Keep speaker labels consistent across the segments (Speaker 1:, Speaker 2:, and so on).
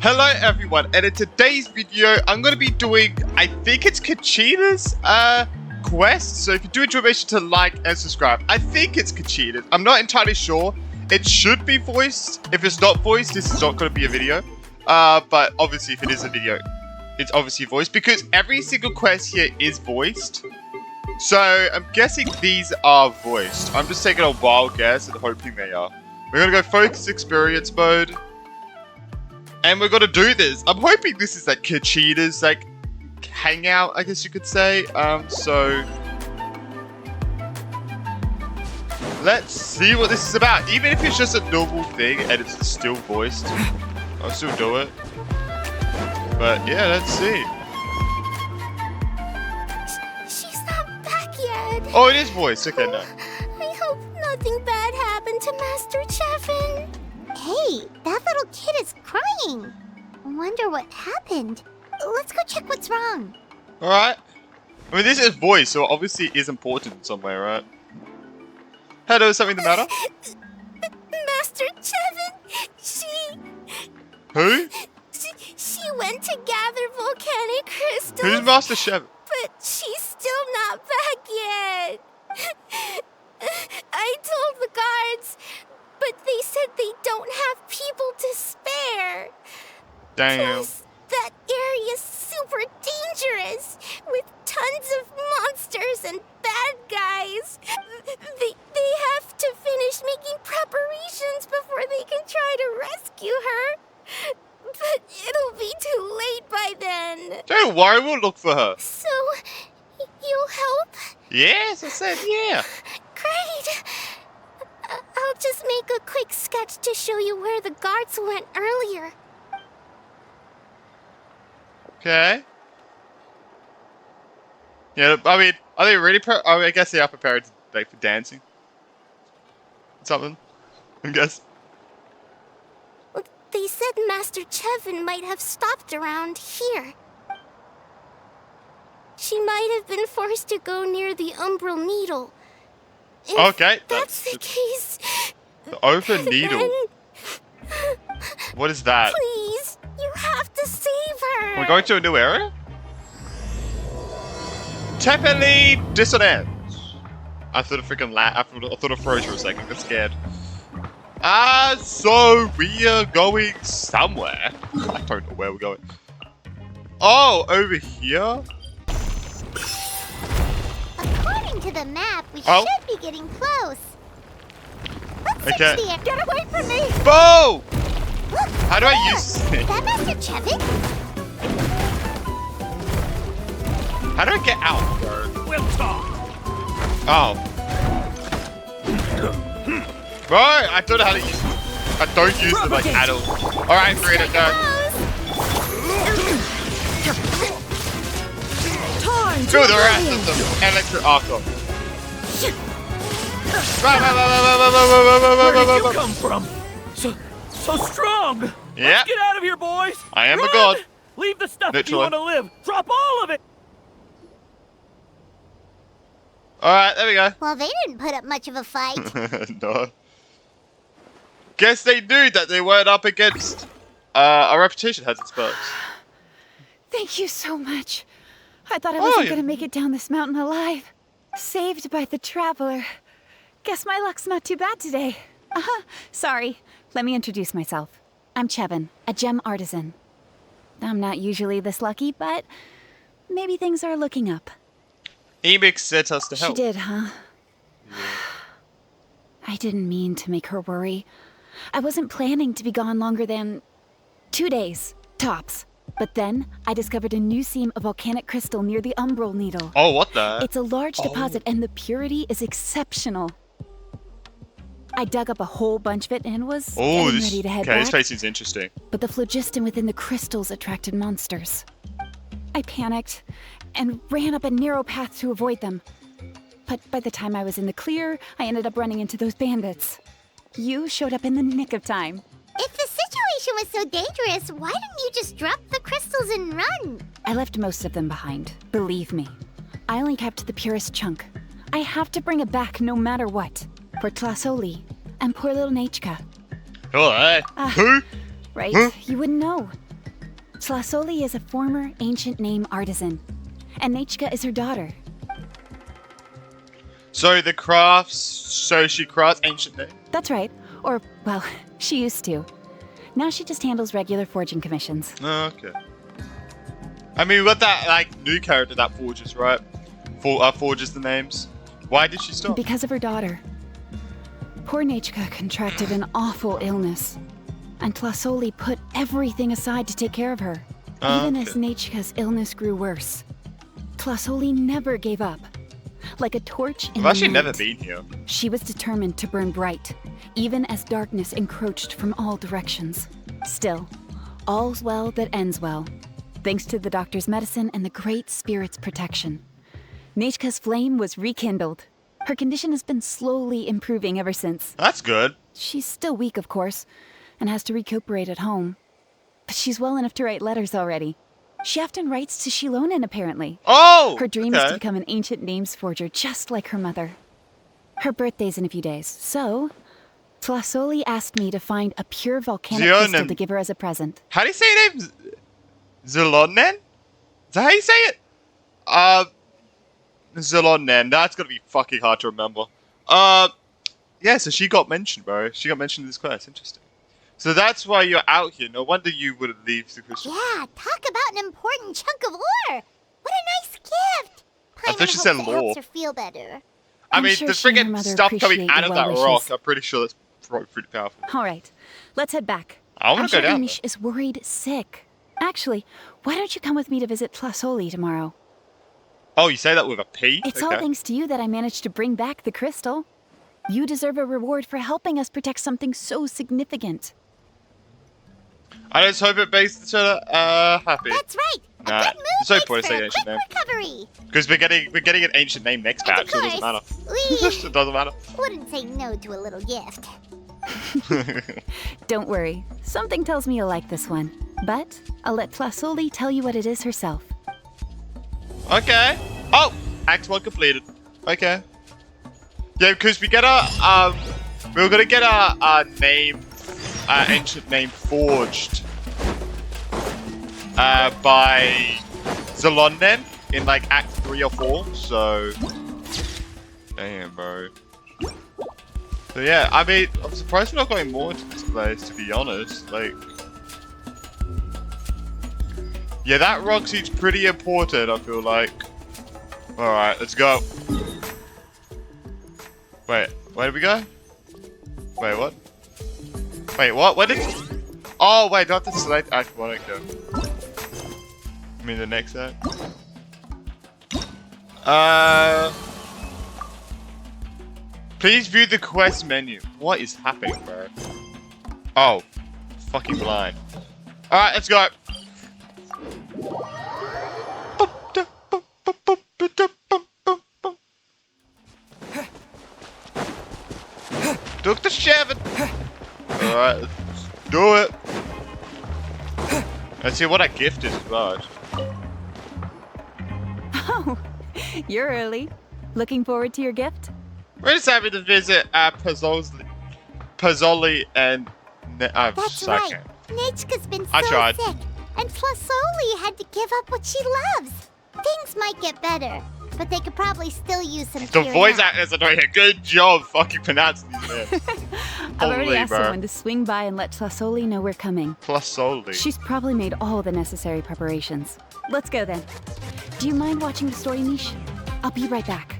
Speaker 1: Hello everyone, and in today's video, I'm going to be doing, I think it's Kachina's quest. So if you do enjoy, make sure to like and subscribe. I think it's Kachina's. I'm not entirely sure. It should be voiced. If it's not voiced, this is not going to be a video. But obviously if it is a video, it's obviously voiced because every single quest here is voiced. So I'm guessing these are voiced. I'm just taking a wild guess and hoping they are. We're going to go focus experience mode. And we're gonna do this. I'm hoping this is like Kachina's like hangout, I guess you could say. So let's see what this is about. Even if it's just a normal thing and it's still voiced, I'll still do it. But yeah, let's see.
Speaker 2: She's not back yet.
Speaker 1: Oh, it is voiced. Okay, no.
Speaker 2: I hope nothing bad happened to Master Chevin. Hey, that little kid is crying. Wonder what happened. Let's go check what's wrong.
Speaker 1: Alright. I mean, this is voice, so obviously it is important somewhere, right? Hello, is something the matter?
Speaker 2: Master Chevin, she went to gather volcanic crystals.
Speaker 1: Who's Master Chef?
Speaker 2: But she's still not back yet. I told the guards, but they said they don't have people to spare.
Speaker 1: Damn.
Speaker 2: Plus, that area's super dangerous, with tons of monsters and bad guys. They have to finish making preparations before they can try to rescue her. But it'll be too late by then.
Speaker 1: Don't worry, we'll look for her.
Speaker 2: So, you'll help?
Speaker 1: Yes, I said yeah.
Speaker 2: Great. I'll just make a quick sketch to show you where the guards went earlier.
Speaker 1: Okay. Yeah, I mean, are they really I guess they are prepared like for dancing. Something. I guess.
Speaker 2: They said Master Chevin might have stopped around here. She might have been forced to go near the Umbral Needle. If
Speaker 1: Okay.
Speaker 2: that's the case.
Speaker 1: The open needle. What is that?
Speaker 2: Please, you have to save her.
Speaker 1: We're going to a new area? Tepeli dissonance. I thought it freaking I thought it froze for a second. I got scared. So we are going somewhere. I don't know where we're going. Oh, over here?
Speaker 2: According to the map, we should be getting close. Let's search the air. Get away from me!
Speaker 1: Whoa!
Speaker 2: Look,
Speaker 1: how do I use this thing?
Speaker 2: Is that Master Chevin?
Speaker 1: How do I get out?
Speaker 3: We'll talk.
Speaker 1: Oh. Right, I don't know how to use it. I don't use them like at all. Alright, Marina, go. Do the rest of them. Electric Arco.
Speaker 3: Where did you come from? So strong.
Speaker 1: Yeah.
Speaker 3: Let's get out of here, boys.
Speaker 1: I am
Speaker 3: Run!
Speaker 1: a god.
Speaker 3: Leave the stuff if you
Speaker 1: Literally.
Speaker 3: want to live. Drop all of it.
Speaker 1: Alright, there we go.
Speaker 2: Well, they didn't put up much of a fight.
Speaker 1: No. Guess they knew that they weren't up against our reputation has its perks.
Speaker 4: Thank you so much. I thought I wasn't gonna make it down this mountain alive. Saved by the traveler. Guess my luck's not too bad today. Sorry. Let me introduce myself. I'm Chevin, a gem artisan. I'm not usually this lucky, but maybe things are looking up.
Speaker 1: Emix sent us to
Speaker 4: She
Speaker 1: help.
Speaker 4: did, huh? I didn't mean to make her worry. I wasn't planning to be gone longer than 2 days, tops. But then, I discovered a new seam of volcanic crystal near the Umbral Needle.
Speaker 1: Oh, what the?
Speaker 4: It's a large deposit, and the purity is exceptional. I dug up a whole bunch of it and was getting ready to head back.
Speaker 1: This place seems interesting.
Speaker 4: But the phlogiston within the crystals attracted monsters. I panicked and ran up a narrow path to avoid them. But by the time I was in the clear, I ended up running into those bandits. You showed up in the nick of time.
Speaker 2: If the situation was so dangerous, why didn't you just drop the crystals and run?
Speaker 4: I left most of them behind, believe me. I only kept the purest chunk. I have to bring it back no matter what. For Tlasoli and poor little Nachka.
Speaker 1: Oh, who?
Speaker 4: Right? You wouldn't know. Tlasoli is a former ancient name artisan, and Nechka is her daughter.
Speaker 1: So the crafts, so she crafts ancient names?
Speaker 4: That's right. Or, well, she used to. Now she just handles regular forging commissions.
Speaker 1: Oh, okay. I mean, we got that, like, new character that forges, right? Forges the names. Why did she stop?
Speaker 4: Because of her daughter. Poor Nechka contracted an awful illness, and Tlasoli put everything aside to take care of her. Even as Nechka's illness grew worse, Tlasoli never gave up. Like a torch in the
Speaker 1: I've actually
Speaker 4: night,
Speaker 1: never been here.
Speaker 4: she was determined to burn bright, even as darkness encroached from all directions. Still, all's well that ends well. Thanks to the doctor's medicine and the Great Spirit's protection, Nechka's flame was rekindled. Her condition has been slowly improving ever since.
Speaker 1: That's good.
Speaker 4: She's still weak, of course, and has to recuperate at home. But she's well enough to write letters already. She often writes to Xilonen, apparently.
Speaker 1: Oh!
Speaker 4: Her dream is to become an ancient names forger, just like her mother. Her birthday's in a few days, so Tlasoli asked me to find a pure volcanic crystal to give her as a present.
Speaker 1: How do you say your name? Xilonen? Is that how you say it? Xilonen. That's gonna be fucking hard to remember. Yeah, so she got mentioned, bro. She got mentioned in this class. Interesting. So that's why you're out here. No wonder you would leave the crystal.
Speaker 2: Yeah, talk about an important chunk of ore. What a nice gift.
Speaker 1: I thought she said
Speaker 2: hopes it
Speaker 1: lore.
Speaker 2: helps her feel better.
Speaker 1: I
Speaker 4: I'm
Speaker 1: mean,
Speaker 4: sure
Speaker 1: the
Speaker 4: she and her
Speaker 1: friggin'
Speaker 4: mother
Speaker 1: stuff coming
Speaker 4: appreciate
Speaker 1: out
Speaker 4: your
Speaker 1: of that
Speaker 4: well
Speaker 1: rock,
Speaker 4: wishes.
Speaker 1: I'm pretty sure that's probably pretty powerful.
Speaker 4: All right, let's head back.
Speaker 1: I wanna go down
Speaker 4: Amish is worried sick. Actually, why don't you come with me to visit Tlasoli tomorrow?
Speaker 1: Oh, you say that with a P?
Speaker 4: It's all thanks to you that I managed to bring back the crystal. You deserve a reward for helping us protect something so significant.
Speaker 1: I just hope it makes each other happy.
Speaker 2: That's right. A
Speaker 1: Nah,
Speaker 2: good move
Speaker 1: there's no
Speaker 2: makes
Speaker 1: point in
Speaker 2: for
Speaker 1: saying
Speaker 2: a
Speaker 1: ancient
Speaker 2: quick
Speaker 1: name.
Speaker 2: recovery.
Speaker 1: Because we're getting an ancient name next
Speaker 2: And
Speaker 1: patch,
Speaker 2: of
Speaker 1: so it doesn't matter.
Speaker 2: course,
Speaker 1: It doesn't matter.
Speaker 2: Wouldn't say no to a little gift.
Speaker 4: Don't worry, something tells me you'll like this one. But I'll let Tlasoli tell you what it is herself.
Speaker 1: Okay. Oh, Act 1 completed. Okay. Yeah, because we get we're gonna get a name, ancient name forged, by Xilonen in like Act 3 or 4. So, damn, bro. So yeah, I mean, I'm surprised we're not going more into this place, to be honest. Like, yeah, that rock seems pretty important, I feel like. Alright, let's go. Wait, where did we go? Wait, what? Wait, what? Where did... Oh, wait, not the select act 1, okay. I mean the next act. Please view the quest menu. What is happening, bro? Oh, fucking blind. Alright, let's go. Dr. Shevin! Alright, let's do it. Let's see what a gift is about.
Speaker 4: Oh, you're early. Looking forward to your gift?
Speaker 1: We're just happy to visit Pozzoli and...
Speaker 2: That's right. Nechka's been
Speaker 1: I
Speaker 2: so
Speaker 1: tried.
Speaker 2: sick, and Tlasoli had to give up what she loves. Things might get better, but they could probably still use some
Speaker 1: The
Speaker 2: cheering
Speaker 1: voice
Speaker 2: up.
Speaker 1: actors are doing a good job fucking pronouncing these names.
Speaker 4: I've already
Speaker 1: Holy,
Speaker 4: asked
Speaker 1: bro.
Speaker 4: someone to swing by and let Tlasoli know we're coming.
Speaker 1: Pozzoli.
Speaker 4: She's probably made all the necessary preparations. Let's go then. Do you mind watching the story niche? I'll be right back.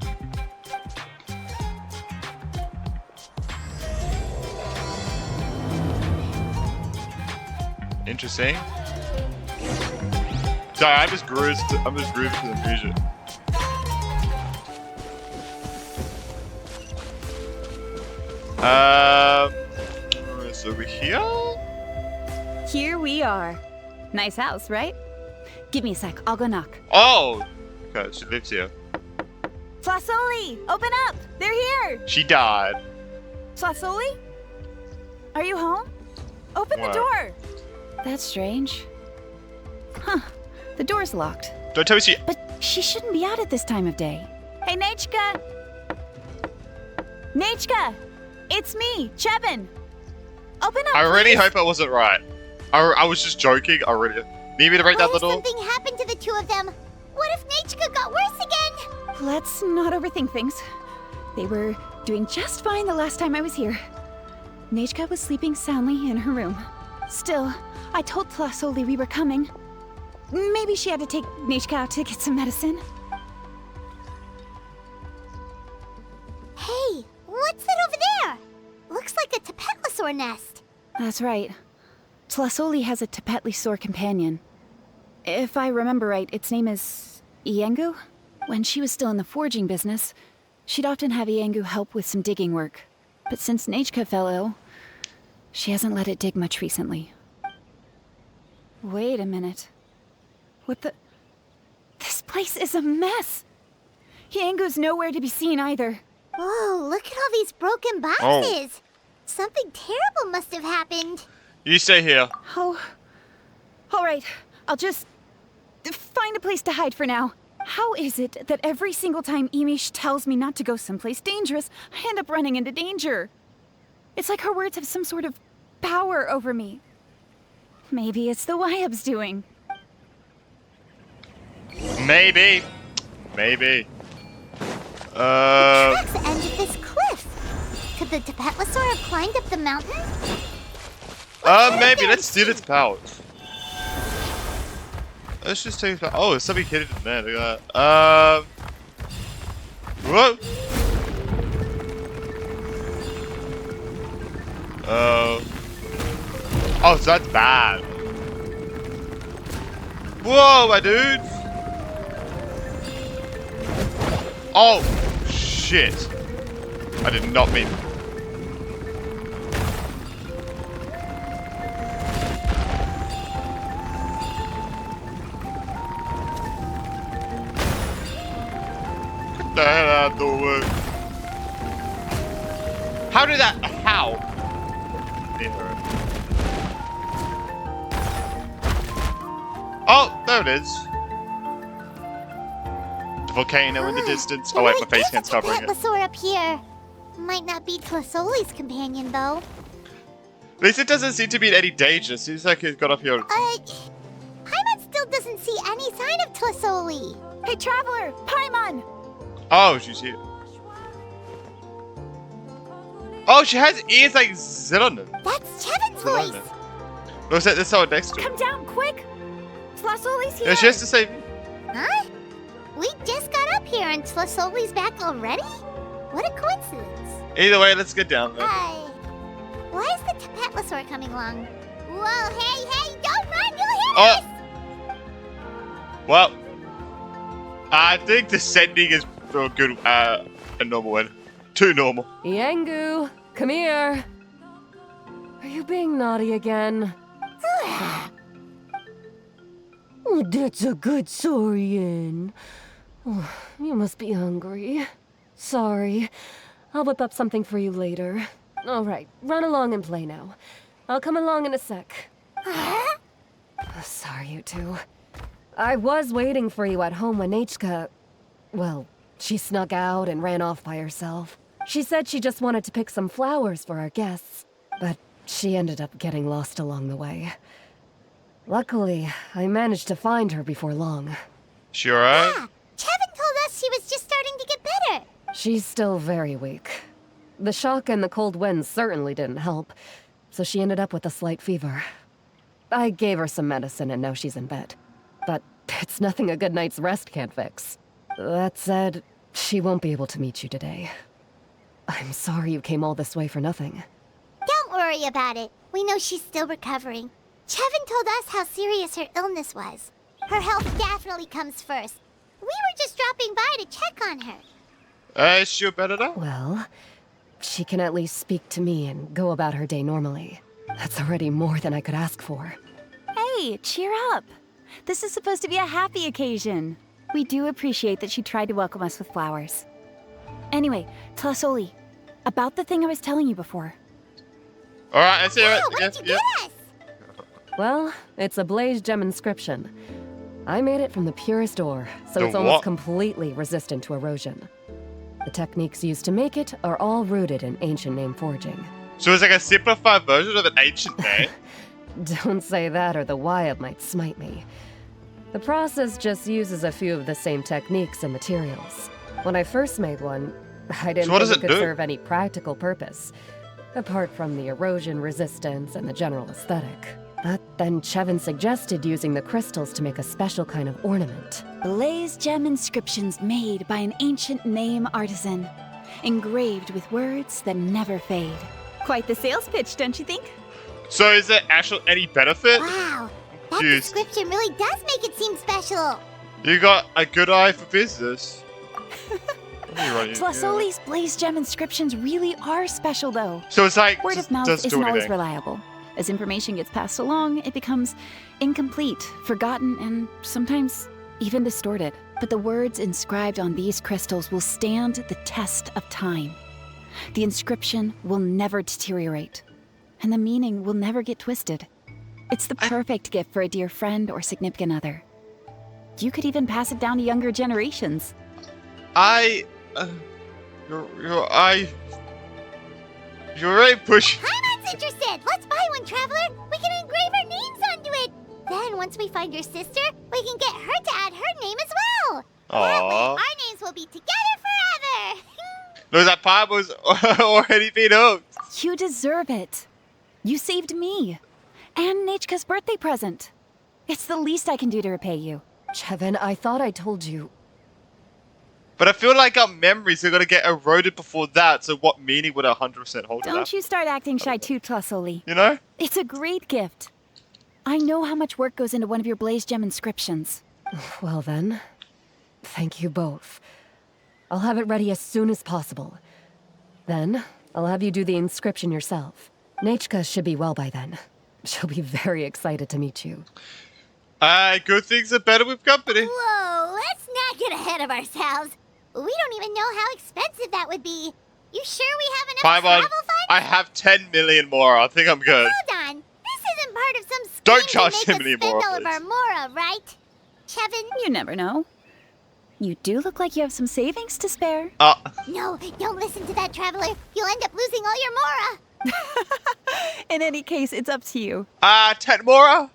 Speaker 1: Interesting. Sorry, I'm just grooved to the music. So we're here?
Speaker 4: Here we are. Nice house, right? Give me a sec, I'll go knock.
Speaker 1: Oh! Okay, she lives here.
Speaker 4: Tlasoli, open up! They're here!
Speaker 1: She died.
Speaker 4: Tlasoli? Are you home? Open
Speaker 1: What?
Speaker 4: the door! That's strange. Huh, the door's locked.
Speaker 1: Don't tell me she...
Speaker 4: But she shouldn't be out at this time of day. Hey, Nechka! Nechka! It's me, Chevin! Open up,
Speaker 1: I really
Speaker 4: please.
Speaker 1: hope I wasn't right. I was just joking. I really... Need me to break down the
Speaker 2: What
Speaker 1: door?
Speaker 2: if something happened to the two of them? What if Nechka got worse again?
Speaker 4: Let's not overthink things. They were doing just fine the last time I was here. Nechka was sleeping soundly in her room. Still, I told Tlasoli we were coming. Maybe she had to take Nechka out to get some medicine.
Speaker 2: Hey, what's that over there? Looks like a Tepetlosaur nest.
Speaker 4: That's right. Tlasoli has a Tepetlosaur companion. If I remember right, its name is Iengu? When she was still in the forging business, she'd often have Iengu help with some digging work. But since Nechka fell ill, she hasn't let it dig much recently. Wait a minute. What the... This place is a mess! Iengu's nowhere to be seen either.
Speaker 2: Whoa, look at all these broken boxes. Something terrible must have happened.
Speaker 1: You stay here.
Speaker 4: Oh... Alright, I'll just... find a place to hide for now. How is it that every single time Emish tells me not to go someplace dangerous, I end up running into danger? It's like her words have some sort of power over me. Maybe it's the Wyab's doing.
Speaker 1: Maybe. Maybe.
Speaker 2: Tracks ended this cliff. Could the Tepetlosaur have climbed up the mountain?
Speaker 1: Maybe. Let's steal its pouch. Let's just take it. Oh, there's something hidden in there. Look at that. Whoa. Oh, so that's bad. Whoa, my dude. Oh, shit. I did not mean. Get the hell out of the way. How did that? How? Yeah. Oh, there it is. The volcano in the distance. Oh wait, my face can't stop bringing it.
Speaker 2: Tepetlosaur up here. Might not be Tlasoli's companion though.
Speaker 1: At least it doesn't seem to be in any danger. Seems like it's got up here.
Speaker 2: Paimon still doesn't see any sign of Tlasoli.
Speaker 4: Hey, Traveler! Paimon!
Speaker 1: Oh, she's here. Oh, she has ears like Xilonen.
Speaker 2: That's Chevin's voice.
Speaker 1: Looks like there's someone next to her.
Speaker 4: Come down, quick! Tlasoli's here!
Speaker 1: Yeah, she has to save me.
Speaker 2: Huh? We just got up here and Tlasoli's back already? What a coincidence.
Speaker 1: Either way, let's get down there.
Speaker 2: Why is the Tepetlosaur coming along? Whoa, hey, don't run, you'll hit
Speaker 1: Oh.
Speaker 2: us!
Speaker 1: Well, I think the sending is a good, a normal one. Too normal.
Speaker 5: Iengu, come here. Are you being naughty again? Oh, that's a good saurian. Oh, you must be hungry. Sorry. I'll whip up something for you later. All right, run along and play now. I'll come along in a sec. Oh, sorry, you two. I was waiting for you at home when Nechka... Well, she snuck out and ran off by herself. She said she just wanted to pick some flowers for our guests, but she ended up getting lost along the way. Luckily, I managed to find her before long.
Speaker 1: She alright?
Speaker 2: Yeah, Chevin told us she was just starting to get better.
Speaker 5: She's still very weak. The shock and the cold winds certainly didn't help, so she ended up with a slight fever. I gave her some medicine and now she's in bed. But it's nothing a good night's rest can't fix. That said, she won't be able to meet you today. I'm sorry you came all this way for nothing.
Speaker 2: Don't worry about it. We know she's still recovering. Chevin told us how serious her illness was. Her health definitely comes first. We were just dropping by to check on her.
Speaker 1: Is she better now?
Speaker 5: Well, she can at least speak to me and go about her day normally. That's already more than I could ask for.
Speaker 4: Hey, cheer up! This is supposed to be a happy occasion. We do appreciate that she tried to welcome us with flowers. Anyway, Tlasoli, about the thing I was telling you before.
Speaker 1: Alright, I see
Speaker 2: Yeah,
Speaker 1: it.
Speaker 2: what
Speaker 1: Yes,
Speaker 2: did you
Speaker 1: yep.
Speaker 2: get us?
Speaker 5: Well, it's a blaze gem inscription. I made it from the purest ore, so
Speaker 1: The
Speaker 5: it's almost
Speaker 1: what?
Speaker 5: completely resistant to erosion. The techniques used to make it are all rooted in ancient name forging.
Speaker 1: So it's like a simplified version of an ancient name.
Speaker 5: Don't say that or the Wyld might smite me. The process just uses a few of the same techniques and materials. When I first made one, I didn't
Speaker 1: what does
Speaker 5: think it
Speaker 1: it
Speaker 5: could
Speaker 1: do?
Speaker 5: serve any practical purpose, apart from the erosion resistance and the general aesthetic. But then Chevin suggested using the crystals to make a special kind of ornament.
Speaker 4: Blaze gem inscriptions made by an ancient name artisan, engraved with words that never fade. Quite the sales pitch, don't you think?
Speaker 1: So is there actually any benefit?
Speaker 2: Wow, that
Speaker 1: Jeez.
Speaker 2: description really does make it seem special.
Speaker 1: You got a good eye for business.
Speaker 4: Tlasoli's blaze gem inscriptions really are special, though.
Speaker 1: So it's like
Speaker 4: Word
Speaker 1: just
Speaker 4: of mouth
Speaker 1: doesn't do
Speaker 4: isn't always
Speaker 1: anything.
Speaker 4: reliable. As information gets passed along, it becomes incomplete, forgotten, and sometimes even distorted. But the words inscribed on these crystals will stand the test of time. The inscription will never deteriorate, and the meaning will never get twisted. It's the perfect gift for a dear friend or significant other. You could even pass it down to younger generations.
Speaker 1: You're really pushing.
Speaker 2: Paimon's interested. Let's buy one, Traveler. We can engrave our names onto it. Then once we find your sister, we can get her to add her name as well. That way,
Speaker 1: Aww.
Speaker 2: our names will be together forever.
Speaker 1: Looks like Paimon's already been hooked.
Speaker 4: You deserve it. You saved me. And Nechka's birthday present. It's the least I can do to repay you.
Speaker 5: Chevin, I thought I told you.
Speaker 1: But I feel like our memories are gonna get eroded before that, so what meaning would 100% hold to
Speaker 4: Don't
Speaker 1: that?
Speaker 4: you start acting shy too, Tlasoli.
Speaker 1: You know?
Speaker 4: It's a great gift. I know how much work goes into one of your blaze gem inscriptions.
Speaker 5: Well then, thank you both. I'll have it ready as soon as possible. Then, I'll have you do the inscription yourself. Nechka should be well by then. She'll be very excited to meet you.
Speaker 1: Good things are better with company.
Speaker 2: Whoa, let's not get ahead of ourselves. We don't even know how expensive that would be. You sure we have enough
Speaker 1: Paimon,
Speaker 2: travel funds?
Speaker 1: I have 10 million more. I think I'm good.
Speaker 2: Hold on. This isn't part of some scheme
Speaker 1: Don't charge
Speaker 2: to
Speaker 1: him
Speaker 2: make us
Speaker 1: anymore,
Speaker 2: spend all of
Speaker 1: please.
Speaker 2: our mora, right? Chevin?
Speaker 4: You never know. You do look like you have some savings to spare.
Speaker 2: No, don't listen to that, Traveler. You'll end up losing all your mora.
Speaker 4: In any case, it's up to you.
Speaker 1: 10 more?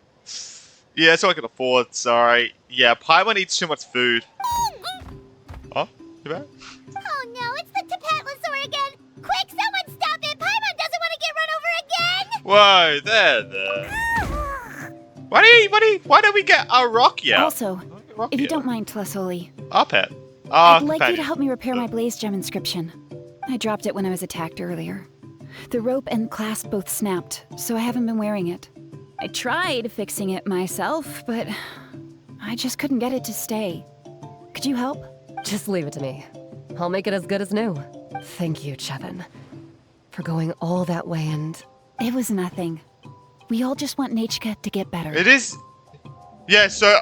Speaker 1: Yeah, so I can afford, sorry. Yeah, Paimon eats too much food. Oh, you back?
Speaker 2: Oh no, it's the Tapatlosaur again! Quick, someone stop it! Paimon doesn't want to get run over again!
Speaker 1: Whoa, there. Why don't we get our Rocky out?
Speaker 4: Also, if you don't mind, Tlasoli,
Speaker 1: Our pet.
Speaker 4: I'd like you to help me repair my blaze gem inscription. I dropped it when I was attacked earlier. The rope and clasp both snapped, so I haven't been wearing it. I tried fixing it myself, but I just couldn't get it to stay. Could you help?
Speaker 5: Just leave it to me. I'll make it as good as new. Thank you, Chevin, for going all that way and...
Speaker 4: It was nothing. We all just want Nechka to get better.
Speaker 1: It is. Yeah, so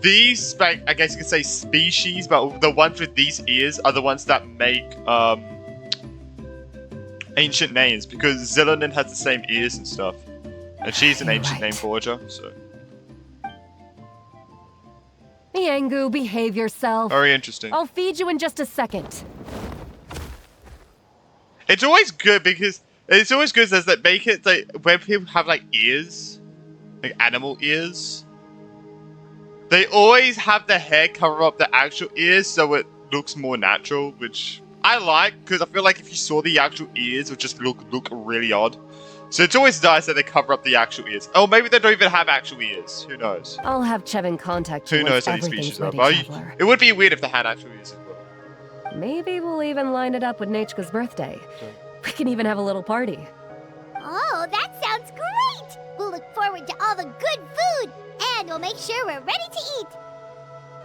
Speaker 1: these, like, I guess you could say species, but the ones with these ears are the ones that make ancient names, because Xilonen has the same ears and stuff. And she's an
Speaker 5: You're
Speaker 1: ancient name
Speaker 5: right.
Speaker 1: forger, so.
Speaker 5: Miangu, behave yourself.
Speaker 1: Very interesting.
Speaker 5: I'll feed you in just a second.
Speaker 1: It's always good because it's always good as that make it like when people have like ears, like animal ears. They always have the hair cover up the actual ears so it looks more natural, which I like because I feel like if you saw the actual ears, it would just look really odd. So it's always nice that they cover up the actual ears. Oh, maybe they don't even have actual ears. Who knows?
Speaker 5: I'll have Chevin contact you
Speaker 1: Who knows
Speaker 5: once
Speaker 1: how these
Speaker 5: everything's
Speaker 1: species are?
Speaker 5: ready,
Speaker 1: But
Speaker 5: Traveler.
Speaker 1: it would be weird if they had actual ears as well.
Speaker 5: Maybe we'll even line it up with Nechka's birthday. We can even have a little party.
Speaker 2: Oh, that sounds great! We'll look forward to all the good food, and we'll make sure we're ready to eat.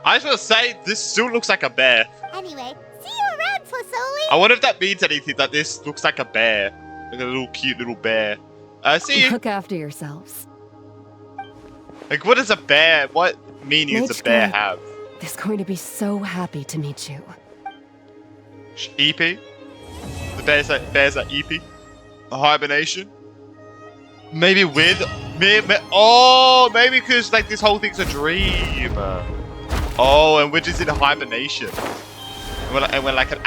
Speaker 1: I just want to say, this still looks like a bear.
Speaker 2: Anyway, see you around, Tlasoli.
Speaker 1: I wonder if that means anything, that this looks like a bear. Like a little cute little bear. See you.
Speaker 5: Look after yourselves.
Speaker 1: Like, what is a bear? What meaning does a bear
Speaker 5: Nechka
Speaker 1: have?
Speaker 5: is going to be so happy to meet you.
Speaker 1: EP? The bears are EP? A hibernation? Maybe with... Oh, maybe because, like, this whole thing's a dream. Oh, and we're just in hibernation. And we're like an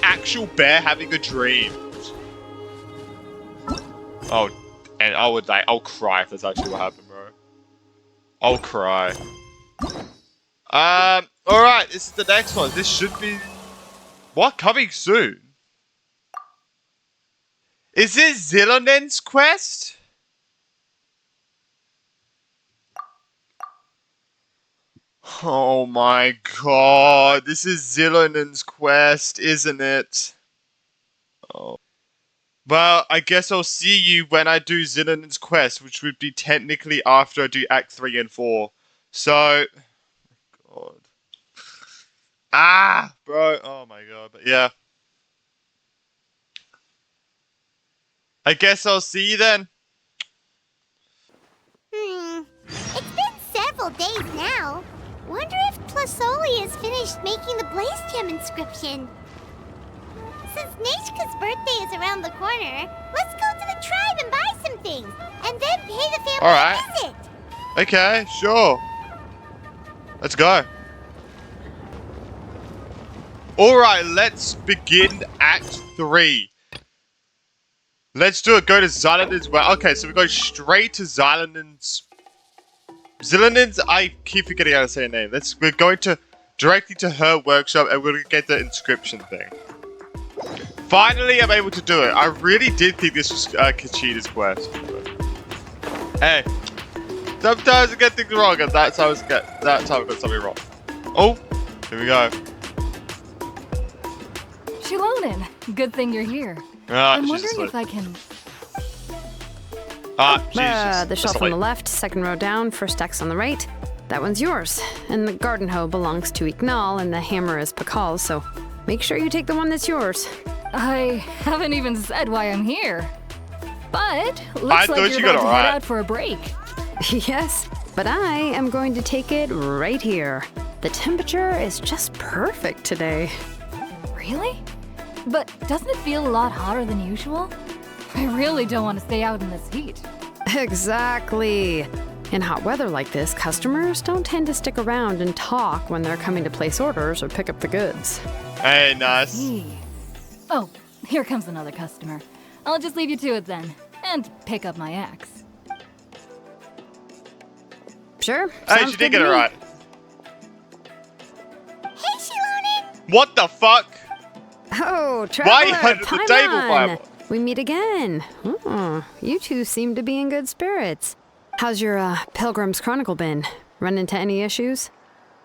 Speaker 1: actual bear having a dream. Oh, And I would like, I'll cry if that's actually what happened, bro. I'll cry. Alright, this is the next one. This should be... What? Coming soon? Is this Xilonen's quest? Oh my god, this is Xilonen's quest, isn't it? Oh. Well, I guess I'll see you when I do Xilonen's quest, which would be technically after I do Act 3 and 4. So... God. Ah! Bro, oh my god, but yeah. I guess I'll see you then.
Speaker 2: It's been several days now. Wonder if Tlasoli has finished making the Blaze Gem inscription. Since Nishka's birthday is around the corner, let's go to the tribe and buy some things, and then pay the family a visit.
Speaker 1: Okay, sure. Let's go. Alright, let's begin Act 3. Let's do it. Go to Xilonen's. Well, okay, so we go straight to Xilonen's. I keep forgetting how to say her name. We're going to directly to her workshop, and we're gonna get the inscription thing. Finally, I'm able to do it. I really did think this was Kachida's quest. Hey, sometimes I get things wrong, and that's how I got something wrong. Oh, here we go.
Speaker 5: Xilonen, good thing you're here. I'm wondering if I can...
Speaker 6: The shelf on the left, second row down, first X on the right. That one's yours. And the garden hoe belongs to Ignal, and the hammer is Pakal's, so make sure you take the one that's yours.
Speaker 5: I haven't even said why I'm here. But looks like you're about to head out for a break.
Speaker 6: Yes, but I am going to take it right here. The temperature is just perfect today.
Speaker 5: Really? But doesn't it feel a lot hotter than usual? I really don't want to stay out in this heat.
Speaker 6: Exactly. In hot weather like this, customers don't tend to stick around and talk when they're coming to place orders or pick up the goods.
Speaker 1: Hey, nice.
Speaker 5: Oh, here comes another customer. I'll just leave you to it then, and pick up my axe.
Speaker 6: Sure.
Speaker 1: Hey, she did get it right.
Speaker 2: Hey, Xilonen!
Speaker 1: What the fuck?
Speaker 6: Oh, traveler,
Speaker 1: why are you under the table, Bible?
Speaker 6: We meet again. Oh, you two seem to be in good spirits. How's your Pilgrim's Chronicle been? Run into any issues?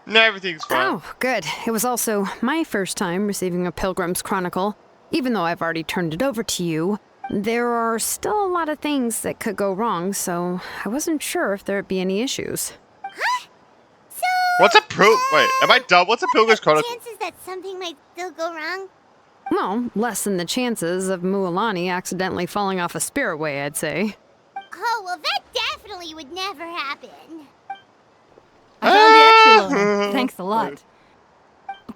Speaker 1: No, everything's fine.
Speaker 6: Oh, good. It was also my first time receiving a Pilgrim's Chronicle. Even though I've already turned it over to you, there are still a lot of things that could go wrong, so I wasn't sure if there'd be any issues.
Speaker 2: Huh? So...
Speaker 1: What's a Wait, am I dumb? What's a Pilgrim's Chronicle?
Speaker 2: Chances that something might still go wrong?
Speaker 6: Well, less than the chances of Mualani accidentally falling off a spirit way, I'd say.
Speaker 2: Oh, well, that definitely would never happen.
Speaker 5: I found the Xilonen. Thanks a lot.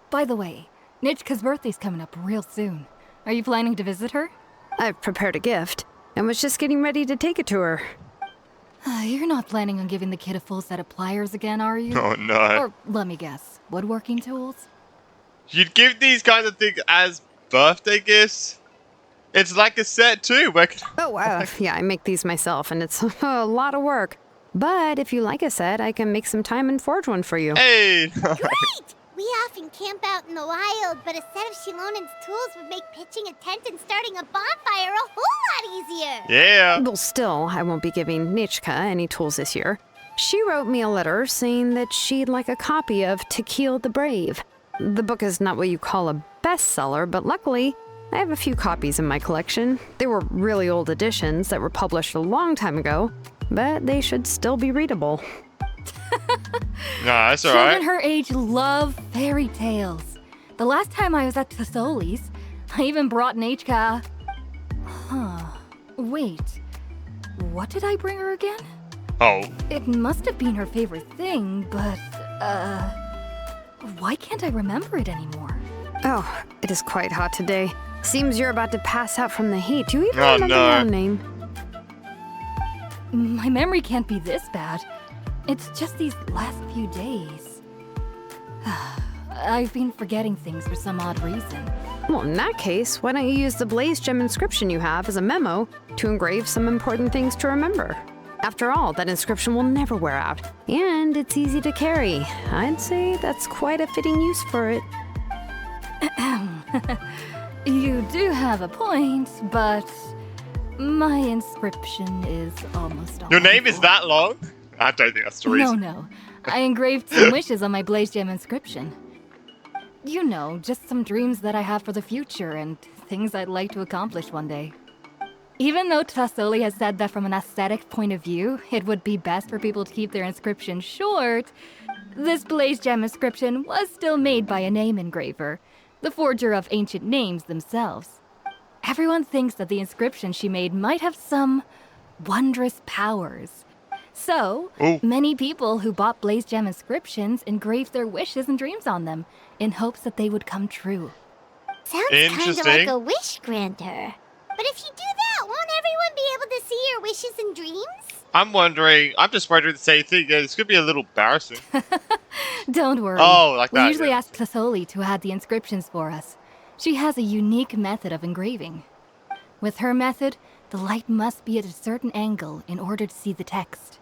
Speaker 5: By the way, Nitchka's birthday's coming up real soon. Are you planning to visit her?
Speaker 6: I've prepared a gift, and was just getting ready to take it to her.
Speaker 5: You're not planning on giving the kid a full set of pliers again, are you?
Speaker 1: Oh, no.
Speaker 5: Or, let me guess, woodworking tools?
Speaker 1: You'd give these kinds of things as birthday gifts? It's like a set, too.
Speaker 6: Yeah, I make these myself, and it's a lot of work. But if you like a set, I can make some time and forge one for you.
Speaker 1: Hey!
Speaker 2: Great! We often camp out in the wild, but a set of Xilonen's tools would make pitching a tent and starting a bonfire a whole lot easier.
Speaker 1: Yeah.
Speaker 6: Well, still, I won't be giving Nichka any tools this year. She wrote me a letter saying that she'd like a copy of Tequil the Brave. The book is not what you call a bestseller, but luckily, I have a few copies in my collection. They were really old editions that were published a long time ago, but they should still be readable.
Speaker 1: Nah, that's alright.
Speaker 5: Children her age love fairy tales. The last time I was at Tasoli's, I even brought Nechka. Wait. What did I bring her again?
Speaker 1: Oh.
Speaker 5: It must have been her favorite thing, but, why can't I remember it anymore?
Speaker 6: Oh, it is quite hot today. Seems you're about to pass out from the heat. Do you even remember your own name?
Speaker 5: My memory can't be this bad. It's just these last few days. I've been forgetting things for some odd reason.
Speaker 6: Well, in that case, why don't you use the blaze gem inscription you have as a memo to engrave some important things to remember? After all, that inscription will never wear out, and it's easy to carry. I'd say that's quite a fitting use for it.
Speaker 5: You do have a point, but my inscription is almost all.
Speaker 1: Your name is that long? I don't think that's the reason.
Speaker 5: No. I engraved some wishes on my blaze gem inscription. You know, just some dreams that I have for the future and things I'd like to accomplish one day. Even though Tassoli has said that from an aesthetic point of view, it would be best for people to keep their inscription short, this blaze gem inscription was still made by a name engraver, the forger of ancient names themselves. Everyone thinks that the inscription she made might have some wondrous powers. So, many people who bought blaze gem inscriptions engraved their wishes and dreams on them, in hopes that they would come true.
Speaker 2: Sounds kind of like a wish granter. But if you do that, won't everyone be able to see your wishes and dreams?
Speaker 1: I'm just wondering the same thing. It's going to be a little embarrassing.
Speaker 5: Don't worry.
Speaker 1: Oh, like that.
Speaker 5: We usually ask Tassoli to add the inscriptions for us. She has a unique method of engraving. With her method, the light must be at a certain angle in order to see the text.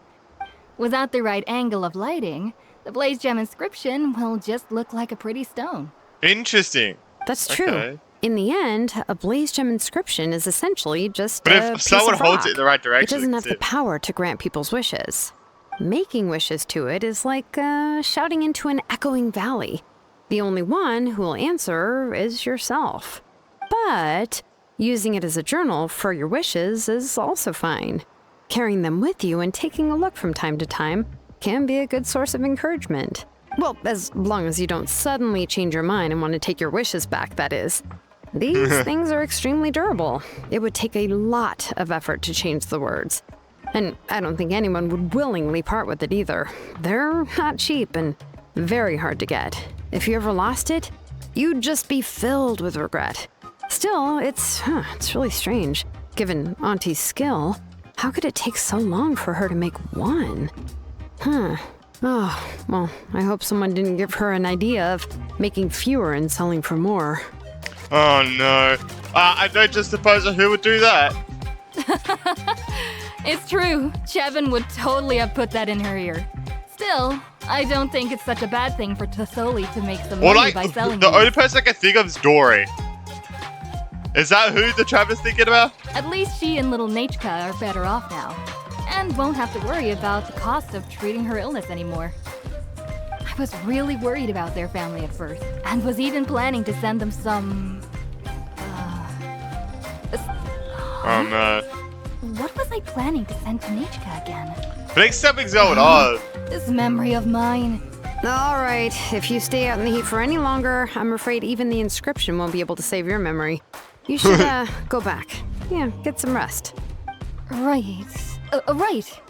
Speaker 5: Without the right angle of lighting, the blaze gem inscription will just look like a pretty stone.
Speaker 1: Interesting.
Speaker 6: That's true.
Speaker 1: Okay.
Speaker 6: In the end, a blaze gem inscription is essentially just
Speaker 1: But
Speaker 6: a
Speaker 1: if someone
Speaker 6: piece of
Speaker 1: holds
Speaker 6: rock.
Speaker 1: it in the right direction,
Speaker 6: It doesn't have
Speaker 1: it's
Speaker 6: the power to grant people's wishes. Making wishes to it is like shouting into an echoing valley. The only one who will answer is yourself. But using it as a journal for your wishes is also fine. Carrying them with you and taking a look from time to time can be a good source of encouragement. Well, as long as you don't suddenly change your mind and want to take your wishes back, that is. These things are extremely durable. It would take a lot of effort to change the words. And I don't think anyone would willingly part with it either. They're not cheap and very hard to get. If you ever lost it, you'd just be filled with regret. Still, it's really strange. Given Auntie's skill, how could it take so long for her to make one? Oh, well, I hope someone didn't give her an idea of making fewer and selling for more.
Speaker 1: Oh no. I don't just suppose who would do that.
Speaker 5: It's true. Chevin would totally have put that in her ear. Still, I don't think it's such a bad thing for Tassoli to make some money by selling
Speaker 1: the
Speaker 5: these.
Speaker 1: only person I can think of is Dory. Is that who the Travis thinking about?
Speaker 5: At least she and little Nachka are better off now, and won't have to worry about the cost of treating her illness anymore. I was really worried about their family at first, and was even planning to send them some...
Speaker 1: Oh no.
Speaker 5: What was I planning to send to Nachka again?
Speaker 1: But something's going on.
Speaker 5: This memory of mine.
Speaker 6: All right, if you stay out in the heat for any longer, I'm afraid even the inscription won't be able to save your memory. You should, go back. Yeah, get some rest.
Speaker 5: Right. Right.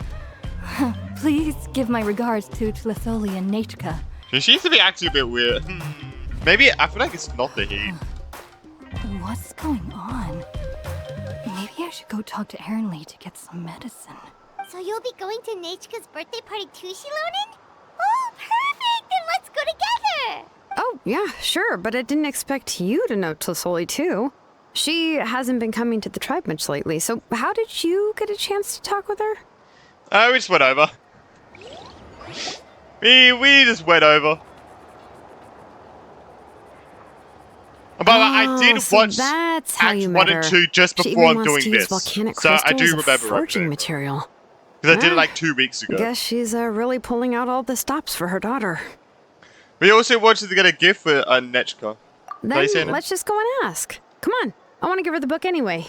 Speaker 5: Please give my regards to Tassoli and Nachka.
Speaker 1: She seems to be acting a bit weird. Maybe, I feel like it's not the heat.
Speaker 5: What's going on? Maybe I should go talk to Ernly to get some medicine.
Speaker 2: So you'll be going to Nachka's birthday party too, Xilonen? Oh, perfect! Then let's go together!
Speaker 6: Oh, yeah, sure, but I didn't expect you to know Tassoli too. She hasn't been coming to the tribe much lately, so how did you get a chance to talk with her?
Speaker 1: We just went over. We just went over. But I did
Speaker 6: so
Speaker 1: watch
Speaker 6: that's how you
Speaker 1: Act
Speaker 6: met
Speaker 1: 1
Speaker 6: her.
Speaker 1: and 2 just
Speaker 6: She
Speaker 1: before
Speaker 6: even
Speaker 1: I'm
Speaker 6: wants
Speaker 1: doing
Speaker 6: to use
Speaker 1: this.
Speaker 6: volcanic
Speaker 1: So I do
Speaker 6: crystals as
Speaker 1: remember
Speaker 6: forging
Speaker 1: everything.
Speaker 6: material.
Speaker 1: Because I did it like 2 weeks ago.
Speaker 6: Guess she's really pulling out all the stops for her daughter.
Speaker 1: We also wanted to get a gift for Nechka.
Speaker 6: Then let's just go and ask. Come on, I want to give her the book anyway.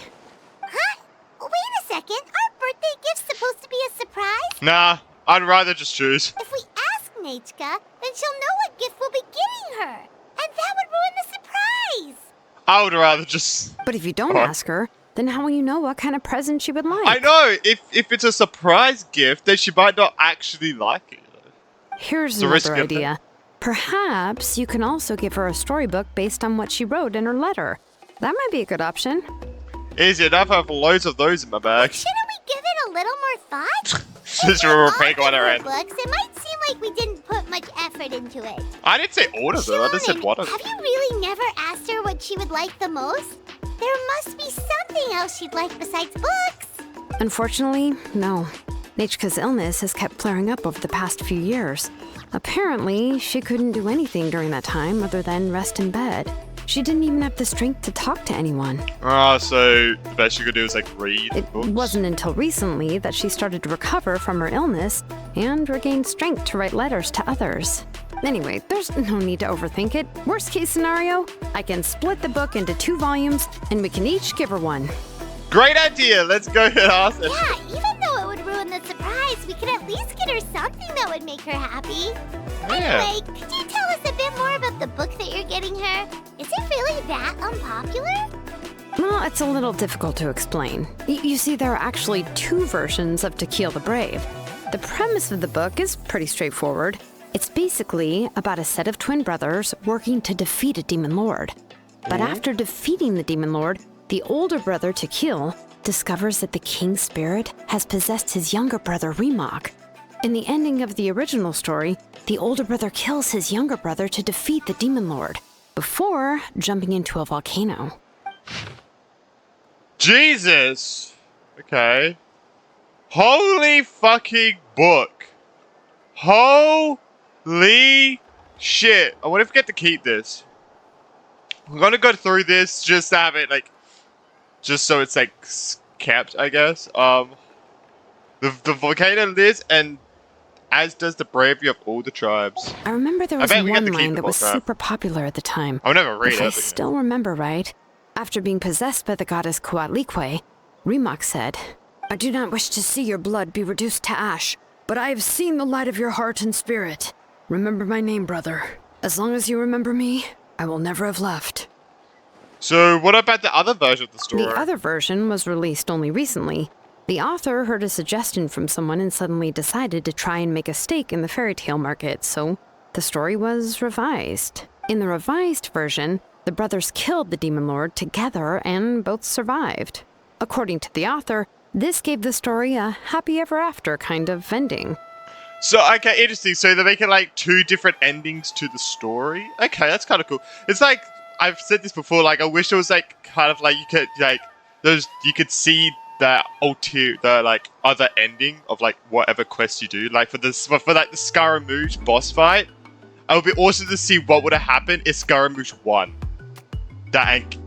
Speaker 2: Huh? Wait a second. Our birthday gift's supposed to be a surprise?
Speaker 1: Nah, I'd rather just choose.
Speaker 2: If we ask Nachka, then she'll know what gift we'll be giving her. And that would ruin the surprise.
Speaker 1: I would rather just...
Speaker 6: But if you don't ask her, then how will you know what kind of present she would like?
Speaker 1: I know, if it's a surprise gift, then she might not actually like it.
Speaker 6: Here's
Speaker 1: The risk
Speaker 6: another
Speaker 1: of that.
Speaker 6: idea. Perhaps you can also give her a storybook based on what she wrote in her letter. That might be a good option.
Speaker 1: Easy enough, I have loads of those in my bag.
Speaker 2: Shouldn't we give it a little more thought?
Speaker 1: Just
Speaker 2: If we all
Speaker 1: break
Speaker 2: give
Speaker 1: on her
Speaker 2: her
Speaker 1: end.
Speaker 2: books, it might seem like we didn't put much effort into it.
Speaker 1: I didn't say all of them. I just said
Speaker 2: Xilonen,
Speaker 1: one of them.
Speaker 2: have you really never asked her what she would like the most? There must be something else she'd like besides books.
Speaker 6: Unfortunately, no. Nichka's illness has kept flaring up over the past few years. Apparently, she couldn't do anything during that time other than rest in bed. She didn't even have the strength to talk to anyone.
Speaker 1: Ah, so the best you could do is like read
Speaker 6: It
Speaker 1: books?
Speaker 6: wasn't until recently that she started to recover from her illness and regained strength to write letters to others. Anyway, there's no need to overthink it. Worst case scenario, I can split the book into 2 volumes and we can each give her one.
Speaker 1: Great idea. Let's go ahead and ask her.
Speaker 2: Yeah, even though it would ruin the surprise, we could at least get her something that would make her happy. Anyway, could you tell us a bit more about the book that you're getting her? Is it really that unpopular?
Speaker 6: Well, it's a little difficult to explain. You see, there are actually 2 versions of To Kill the Brave. The premise of the book is pretty straightforward. It's basically about a set of twin brothers working to defeat a demon lord. But after defeating the demon lord, the older brother, To Kill, discovers that the king's spirit has possessed his younger brother, Remok. In the ending of the original story, the older brother kills his younger brother to defeat the demon lord, before jumping into a volcano.
Speaker 1: Jesus. Okay. Holy fucking book. Holy shit. I wonder if we get to keep this. We're gonna go through this just to have it like, just so it's like kept, I guess. The volcano lives, and as does the bravery of all the tribes.
Speaker 6: I remember there was
Speaker 1: bet we get
Speaker 6: one
Speaker 1: to keep
Speaker 6: line
Speaker 1: the
Speaker 6: that was
Speaker 1: book, huh?
Speaker 6: super popular at the time.
Speaker 1: I'll never read
Speaker 6: If
Speaker 1: it.
Speaker 6: I
Speaker 1: but-
Speaker 6: still remember right, after being possessed by the goddess Coatlicue, Remok said, "I do not wish to see your blood be reduced to ash, but I have seen the light of your heart and spirit. Remember my name, brother. As long as you remember me, I will never have left."
Speaker 1: So what about the other version of the story?
Speaker 6: The other version was released only recently. The author heard a suggestion from someone and suddenly decided to try and make a stake in the fairy tale market, so the story was revised. In the revised version, the brothers killed the demon lord together and both survived. According to the author, this gave the story a happy ever after kind of ending.
Speaker 1: So, okay, interesting. So they're making like 2 different endings to the story. Okay, that's kind of cool. It's like, I've said this before, like I wish it was like kind of like you could like you could see the like other ending of like whatever quest you do. Like for like the Scaramouche boss fight, it would be awesome to see what would have happened if Scaramouche won that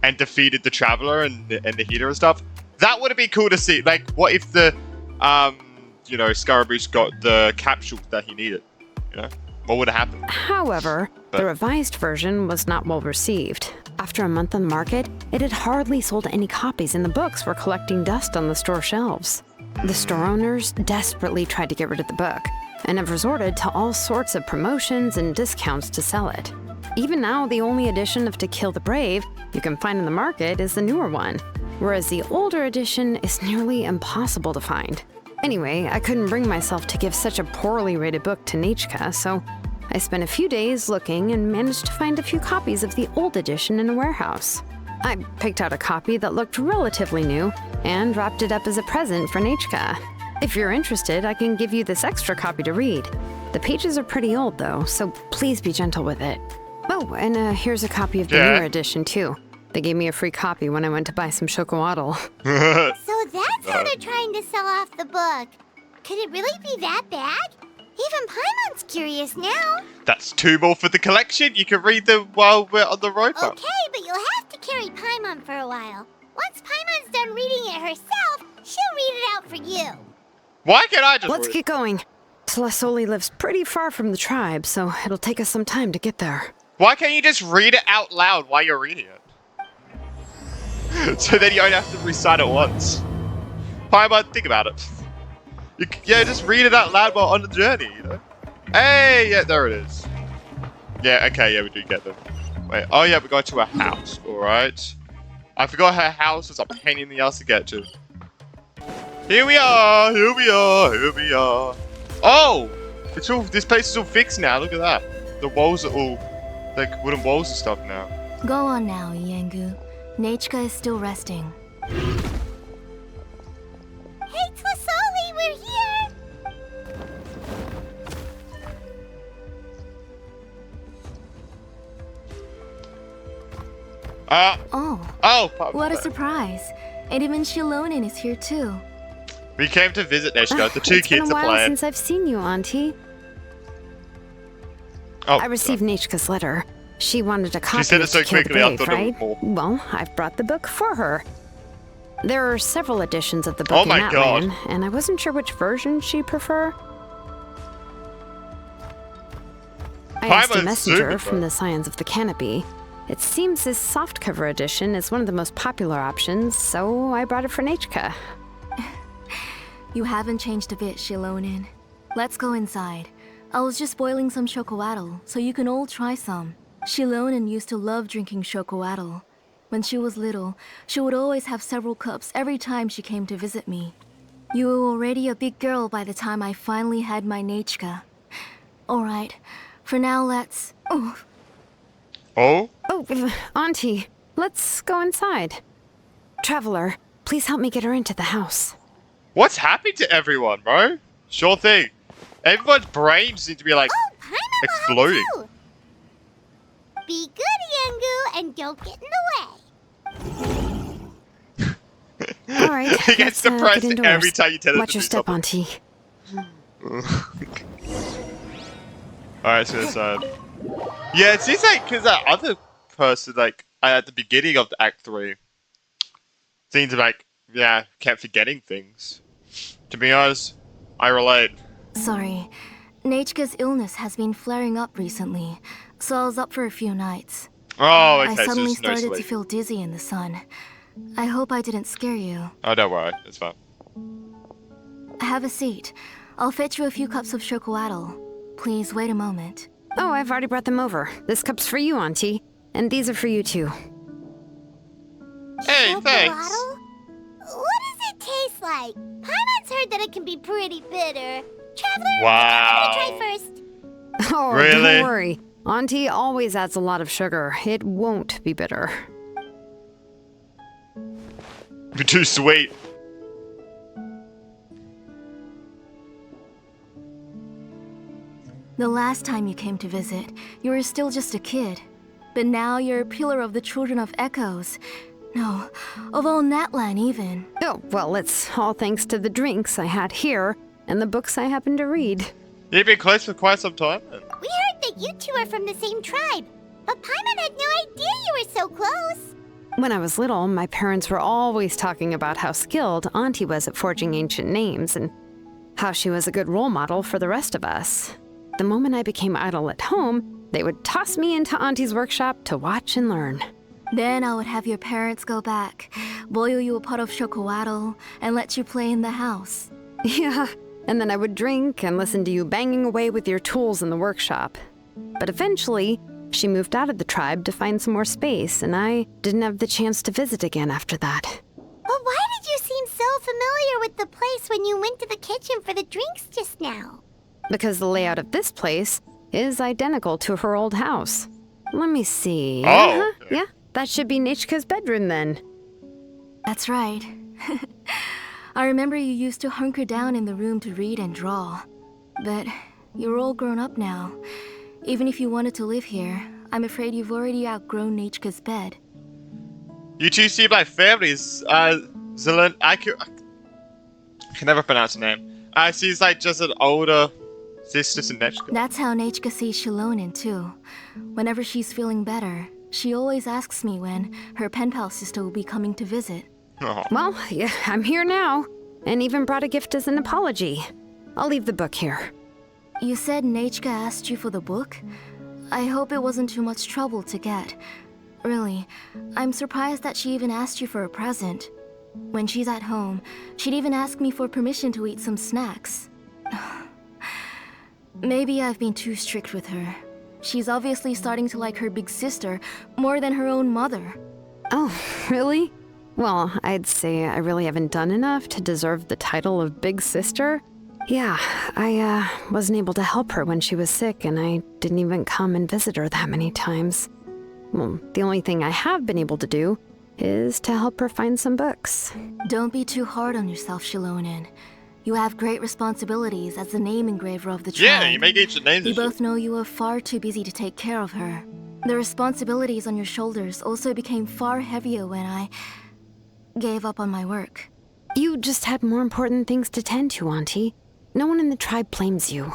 Speaker 1: and defeated the Traveler and the Healer and stuff. That would have been cool to see. Like, what if the Scaramouche got the capsule that he needed? You know, what would have happened?
Speaker 6: However, the revised version was not well received. After a month on the market, it had hardly sold any copies and the books were collecting dust on the store shelves. The store owners desperately tried to get rid of the book and have resorted to all sorts of promotions and discounts to sell it. Even now, the only edition of To Kill the Brave you can find in the market is the newer one, whereas the older edition is nearly impossible to find. Anyway, I couldn't bring myself to give such a poorly rated book to Nichka, so I spent a few days looking and managed to find a few copies of the old edition in a warehouse. I picked out a copy that looked relatively new and wrapped it up as a present for Nichka. If you're interested, I can give you this extra copy to read. The pages are pretty old though, so please be gentle with it. Oh, and here's a copy of the newer edition too. They gave me a free copy when I went to buy some chocowaddle.
Speaker 2: So that's how they're trying to sell off the book. Could it really be that bad? Even Paimon's curious now.
Speaker 1: That's 2 more for the collection. You can read them while we're on the road.
Speaker 2: Okay, but you'll have to carry Paimon for a while. Once Paimon's done reading it herself, she'll read it out for you.
Speaker 1: Why can't I just
Speaker 6: Let's
Speaker 1: read?
Speaker 6: get going. Telesoli lives pretty far from the tribe, so it'll take us some time to get there.
Speaker 1: Why can't you just read it out loud while you're reading it? So then you only have to recite it once. Paimon, think about it. Just read it out loud while on the journey, you know? Hey, yeah, there it is. Yeah, okay, yeah, we do get them. Wait, oh yeah, we're going to her house, alright. I forgot her house was a pain in the ass to get to. Here we are, here we are, here we are. Oh! This place is all fixed now, look at that. The walls are all, like, wooden walls and stuff now.
Speaker 7: Go on now, Yengu. Nichka is still resting.
Speaker 2: Hey, Tlasoli, we're here!
Speaker 1: Oh,
Speaker 7: What a surprise. And even Xilonen is here too.
Speaker 1: we came to visit Neshka. The two
Speaker 6: It's been
Speaker 1: kids
Speaker 6: a
Speaker 1: are
Speaker 6: while
Speaker 1: playing.
Speaker 6: since I've seen you, Auntie.
Speaker 1: Oh,
Speaker 6: I received Nechka's letter. She wanted a copy
Speaker 1: said it
Speaker 6: of
Speaker 1: so
Speaker 6: To Kill the
Speaker 1: quickly, I
Speaker 6: Brave,
Speaker 1: thought it was
Speaker 6: right?
Speaker 1: more.
Speaker 6: Well, I've brought the book for her. There are several editions of the book
Speaker 1: Oh
Speaker 6: in
Speaker 1: my
Speaker 6: that
Speaker 1: God.
Speaker 6: land, and I wasn't sure which version she'd prefer. I asked a
Speaker 1: Paimon's
Speaker 6: messenger
Speaker 1: super
Speaker 6: from
Speaker 1: fun.
Speaker 6: the Scions of the Canopy. It seems this softcover edition is one of the most popular options, so I brought it for Nechka.
Speaker 7: You haven't changed a bit, Xilonen. Let's go inside. I was just boiling some chocoatl, so you can all try some. Xilonen used to love drinking chocoatl. When she was little, she would always have several cups every time she came to visit me. You were already a big girl by the time I finally had my Nechka. Alright, for now let's... Oh,
Speaker 1: Oh?
Speaker 6: Oh, Auntie, let's go inside. Traveler, please help me get her into the house.
Speaker 1: What's happening to everyone, bro? Sure thing. Everyone's brains seem to be like
Speaker 2: Oh, Paimon
Speaker 1: exploding.
Speaker 2: will help too. Be good, Yangu, and don't get in the way.
Speaker 6: All right,
Speaker 1: He gets
Speaker 6: let's
Speaker 1: depressed
Speaker 6: get indoors.
Speaker 1: every time you tell him
Speaker 6: Watch
Speaker 1: to
Speaker 6: your
Speaker 1: do
Speaker 6: step,
Speaker 1: something.
Speaker 6: Auntie.
Speaker 1: Alright, so inside. Yeah, it seems like because that other person, like at the beginning of the Act 3, seems to like, yeah, kept forgetting things. To be honest, I relate.
Speaker 7: sorry. Nechka's illness has been flaring up recently, so I was up for a few nights.
Speaker 1: Oh, okay,
Speaker 7: I
Speaker 1: so
Speaker 7: suddenly
Speaker 1: there's no
Speaker 7: started to
Speaker 1: sleep.
Speaker 7: feel dizzy in the sun. I hope I didn't scare you.
Speaker 1: Oh, don't worry, it's fine.
Speaker 7: Have a seat. I'll fetch you a few cups of chocoatl. Please wait a moment.
Speaker 6: Oh, I've already brought them over. This cup's for you, Auntie. And these are for you, too.
Speaker 1: Hey, thanks.
Speaker 2: Chocolatl? What does it taste like? Paimon's heard that it can be pretty bitter. Traveler,
Speaker 1: Wow.
Speaker 2: try first.
Speaker 6: Oh,
Speaker 1: Really?
Speaker 6: don't worry. Auntie always adds a lot of sugar. It won't be bitter.
Speaker 1: You're too sweet.
Speaker 7: The last time you came to visit, you were still just a kid. But now you're a pillar of the Children of Echoes. No, of all Natlan even.
Speaker 6: Oh, well, it's all thanks to the drinks I had here and the books I happened to read.
Speaker 1: You've been close for quite some time.
Speaker 2: We heard that you two are from the same tribe, but Paimon had no idea you were so close.
Speaker 6: When I was little, my parents were always talking about how skilled Auntie was at forging ancient names and how she was a good role model for the rest of us. The moment I became idle at home, they would toss me into Auntie's workshop to watch and learn.
Speaker 7: Then I would have your parents go back, boil you a pot of chocoatl, and let you play in the house.
Speaker 6: Yeah, and then I would drink and listen to you banging away with your tools in the workshop. But eventually, she moved out of the tribe to find some more space, and I didn't have the chance to visit again after that.
Speaker 2: But why did you seem so familiar with the place when you went to the kitchen for the drinks just now?
Speaker 6: Because the layout of this place is identical to her old house. Let me see.
Speaker 1: Oh, okay.
Speaker 6: Yeah, that should be Nechka's bedroom then.
Speaker 7: That's right. I remember you used to hunker down in the room to read and draw. But you're all grown up now. Even if you wanted to live here, I'm afraid you've already outgrown Nechka's bed.
Speaker 1: You two seem like families. Xilonen, I can never pronounce her name. She's like just an older sister to Nechka.
Speaker 7: That's how Nechka sees Xilonen too. Whenever she's feeling better, she always asks me when her pen pal sister will be coming to visit.
Speaker 1: Oh.
Speaker 6: Well, yeah, I'm here now, and even brought a gift as an apology. I'll leave the book here.
Speaker 7: You said Nechka asked you for the book? I hope it wasn't too much trouble to get. Really, I'm surprised that she even asked you for a present. When she's at home, she'd even ask me for permission to eat some snacks. Maybe I've been too strict with her. She's obviously starting to like her big sister more than her own mother.
Speaker 6: Oh, really? Well, I'd say I really haven't done enough to deserve the title of Big Sister. Yeah, I wasn't able to help her when she was sick, and I didn't even come and visit her that many times. Well, the only thing I have been able to do is to help her find some books.
Speaker 7: Don't be too hard on yourself, Xilonen. You have great responsibilities as the name engraver of the tribe.
Speaker 1: Yeah, you make ancient names.
Speaker 7: We
Speaker 1: and shit.
Speaker 7: both know you are far too busy to take care of her. The responsibilities on your shoulders also became far heavier when I gave up on my work.
Speaker 6: You just had more important things to tend to, Auntie. No one in the tribe blames you.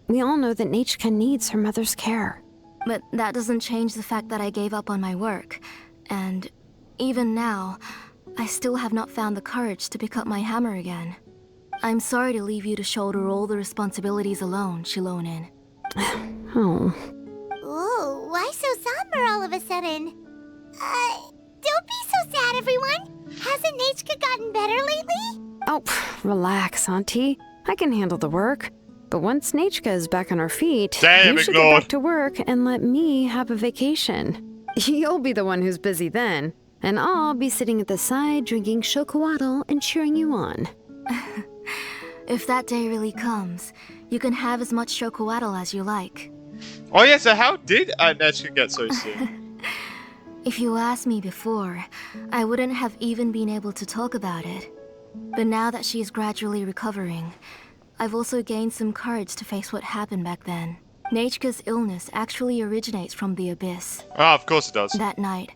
Speaker 6: We all know that Nechka needs her mother's care.
Speaker 7: But that doesn't change the fact that I gave up on my work. And even now, I still have not found the courage to pick up my hammer again. I'm sorry to leave you to shoulder all the responsibilities alone, Xilonen.
Speaker 6: Oh.
Speaker 2: Ooh, why so somber all of a sudden? Don't be so sad, everyone. Hasn't Nechka gotten better lately?
Speaker 6: Oh, relax, Auntie. I can handle the work. But once Nechka is back on her feet,
Speaker 1: Damn
Speaker 6: you
Speaker 1: it,
Speaker 6: should
Speaker 1: Lord.
Speaker 6: get back to work and let me have a vacation. You'll be the one who's busy then, and I'll be sitting at the side drinking chocolatl and cheering you on.
Speaker 7: If that day really comes, you can have as much chocolatl as you like.
Speaker 1: Oh yeah, so how did Nechka get so sick?
Speaker 7: If you asked me before, I wouldn't have even been able to talk about it. But now that she's gradually recovering, I've also gained some courage to face what happened back then. Nechka's illness actually originates from the Abyss.
Speaker 1: Oh, of course it does.
Speaker 7: That night,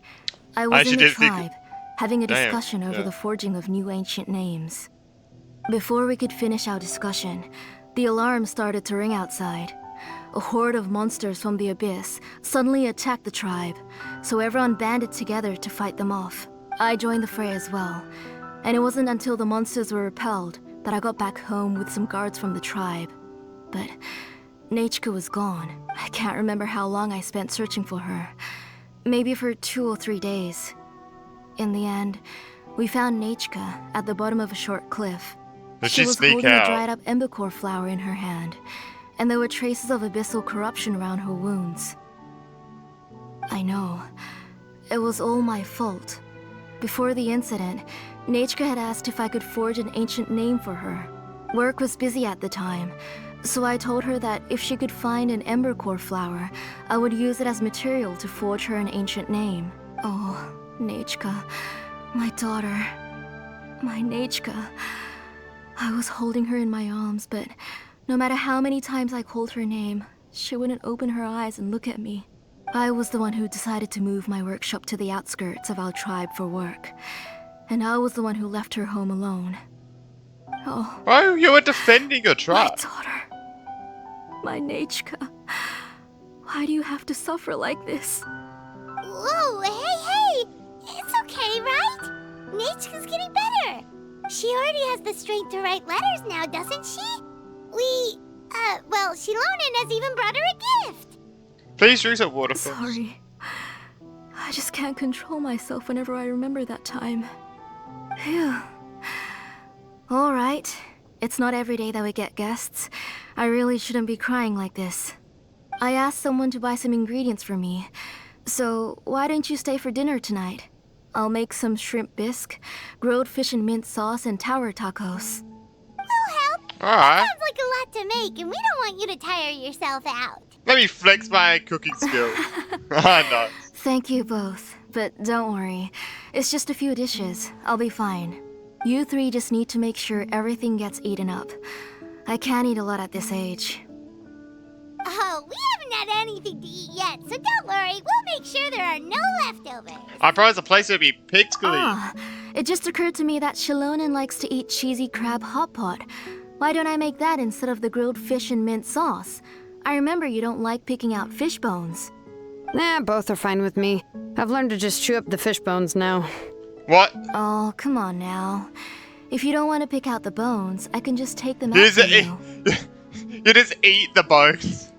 Speaker 7: I was in the
Speaker 1: didn't think-
Speaker 7: tribe, having a
Speaker 1: Damn,
Speaker 7: discussion over
Speaker 1: yeah.
Speaker 7: the forging of new ancient names. Before we could finish our discussion, the alarm started to ring outside. A horde of monsters from the Abyss suddenly attacked the tribe, so everyone banded together to fight them off. I joined the fray as well, and it wasn't until the monsters were repelled that I got back home with some guards from the tribe. But Nechka was gone. I can't remember how long I spent searching for her. Maybe for 2 or 3 days. In the end, we found Nechka at the bottom of a short cliff.
Speaker 1: Did
Speaker 7: She
Speaker 1: she
Speaker 7: was
Speaker 1: sneak
Speaker 7: holding a
Speaker 1: out?
Speaker 7: dried up embercore flower in her hand, and there were traces of abyssal corruption around her wounds. I know. It was all my fault. Before the incident, Nechka had asked if I could forge an ancient name for her. Work was busy at the time, so I told her that if she could find an embercore flower, I would use it as material to forge her an ancient name. Oh, Nechka, my daughter, my Nechka. I was holding her in my arms, but no matter how many times I called her name, she wouldn't open her eyes and look at me. I was the one who decided to move my workshop to the outskirts of our tribe for work, and I was the one who left her home alone. Oh,
Speaker 1: Oh, you were defending your
Speaker 7: my
Speaker 1: tribe.
Speaker 7: daughter, my Nechka. Why do you have to suffer like this?
Speaker 2: Whoa, hey! It's okay, right? Nechka's getting better. She already has the strength to write letters now, doesn't she? Xilonen has even brought her a gift.
Speaker 1: Please drink some water first.
Speaker 7: Sorry. I just can't control myself whenever I remember that time. Phew. Alright. It's not every day that we get guests. I really shouldn't be crying like this. I asked someone to buy some ingredients for me. So, why don't you stay for dinner tonight? I'll make some shrimp bisque, grilled fish and mint sauce, and tower tacos.
Speaker 2: We'll help.
Speaker 1: Alright.
Speaker 2: Sounds like a lot to make, and we don't want you to tire yourself out.
Speaker 1: Let me flex my cooking skill. Ah, nice.
Speaker 7: Thank you both, but don't worry. It's just a few dishes. I'll be fine. You three just need to make sure everything gets eaten up. I can't eat a lot at this age.
Speaker 2: Oh, we haven't had anything to eat yet, so don't worry. We'll make sure there are no leftovers.
Speaker 1: I promise the place will be picked clean.
Speaker 7: Ah, it just occurred to me that Xilonen likes to eat cheesy crab hot pot. Why don't I make that instead of the grilled fish and mint sauce? I remember you don't like picking out fish bones.
Speaker 6: Nah, both are fine with me. I've learned to just chew up the fish bones now.
Speaker 1: What?
Speaker 7: Oh, come on now. If you don't want to pick out the bones, I can just take them
Speaker 1: You
Speaker 7: out for
Speaker 1: just,
Speaker 7: you.
Speaker 1: you just eat the bones.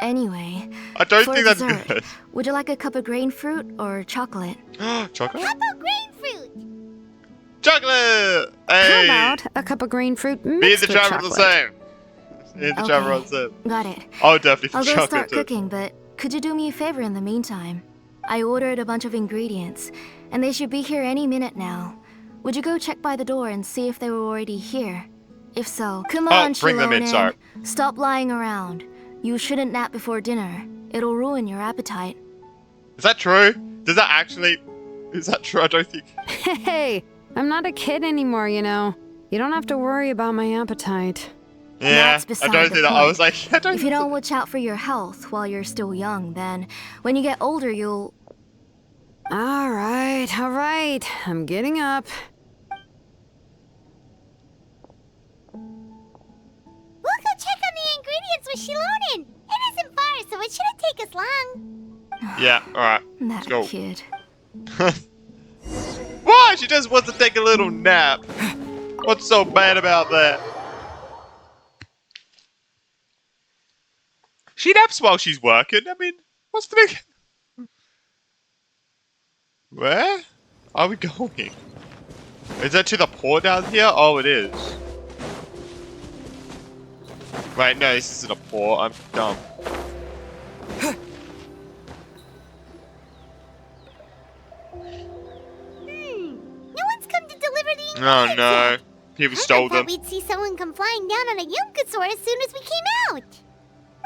Speaker 7: Anyway,
Speaker 1: I don't
Speaker 7: for
Speaker 1: think that's
Speaker 7: dessert,
Speaker 1: good.
Speaker 7: would you like a cup of grain fruit or chocolate?
Speaker 1: Chocolate?
Speaker 2: Cup of grain fruit.
Speaker 1: Chocolate!
Speaker 6: How
Speaker 1: Hey!
Speaker 6: about a cup of green fruit
Speaker 1: Me and
Speaker 6: mixed
Speaker 1: the
Speaker 6: with
Speaker 1: driver are the
Speaker 6: chocolate?
Speaker 1: same. Me and the driver are the same.
Speaker 7: Got it.
Speaker 1: Oh, definitely for
Speaker 7: I'll go
Speaker 1: chocolate
Speaker 7: start
Speaker 1: too.
Speaker 7: cooking, but could you do me a favor in the meantime? I ordered a bunch of ingredients, and they should be here any minute now. Would you go check by the door and see if they were already here? If so, come on,
Speaker 1: bring them in,
Speaker 7: Xilonen.
Speaker 1: sorry.
Speaker 7: Stop lying around. You shouldn't nap before dinner. It'll ruin your appetite.
Speaker 1: Is that true? Does that actually... Is that true? I don't think...
Speaker 6: Hey, I'm not a kid anymore, you know. You don't have to worry about my appetite.
Speaker 1: Yeah,
Speaker 7: That's
Speaker 1: I
Speaker 7: beside
Speaker 1: don't
Speaker 7: the
Speaker 1: think that. I
Speaker 7: point.
Speaker 1: was like, I don't
Speaker 7: If you don't watch out for your health while you're still young, then when you get older, you'll...
Speaker 6: All right. I'm getting up.
Speaker 2: We'll go check on the ingredients with Xilonen. It isn't far, so it shouldn't take us long.
Speaker 1: Yeah, alright.
Speaker 7: That
Speaker 1: go.
Speaker 7: kid.
Speaker 1: Why? She just wants to take a little nap. What's so bad about that? She naps while she's working. I mean, what's the big... Where are we going? Is that to the port down here? Oh, it is. Wait, no, this isn't a port. I'm dumb.
Speaker 2: No one's come to deliver the ingredients
Speaker 1: Oh no.
Speaker 2: yet.
Speaker 1: People
Speaker 2: I
Speaker 1: stole
Speaker 2: thought
Speaker 1: them.
Speaker 2: we'd see someone come flying down on a Yunkasaur as soon as we came out.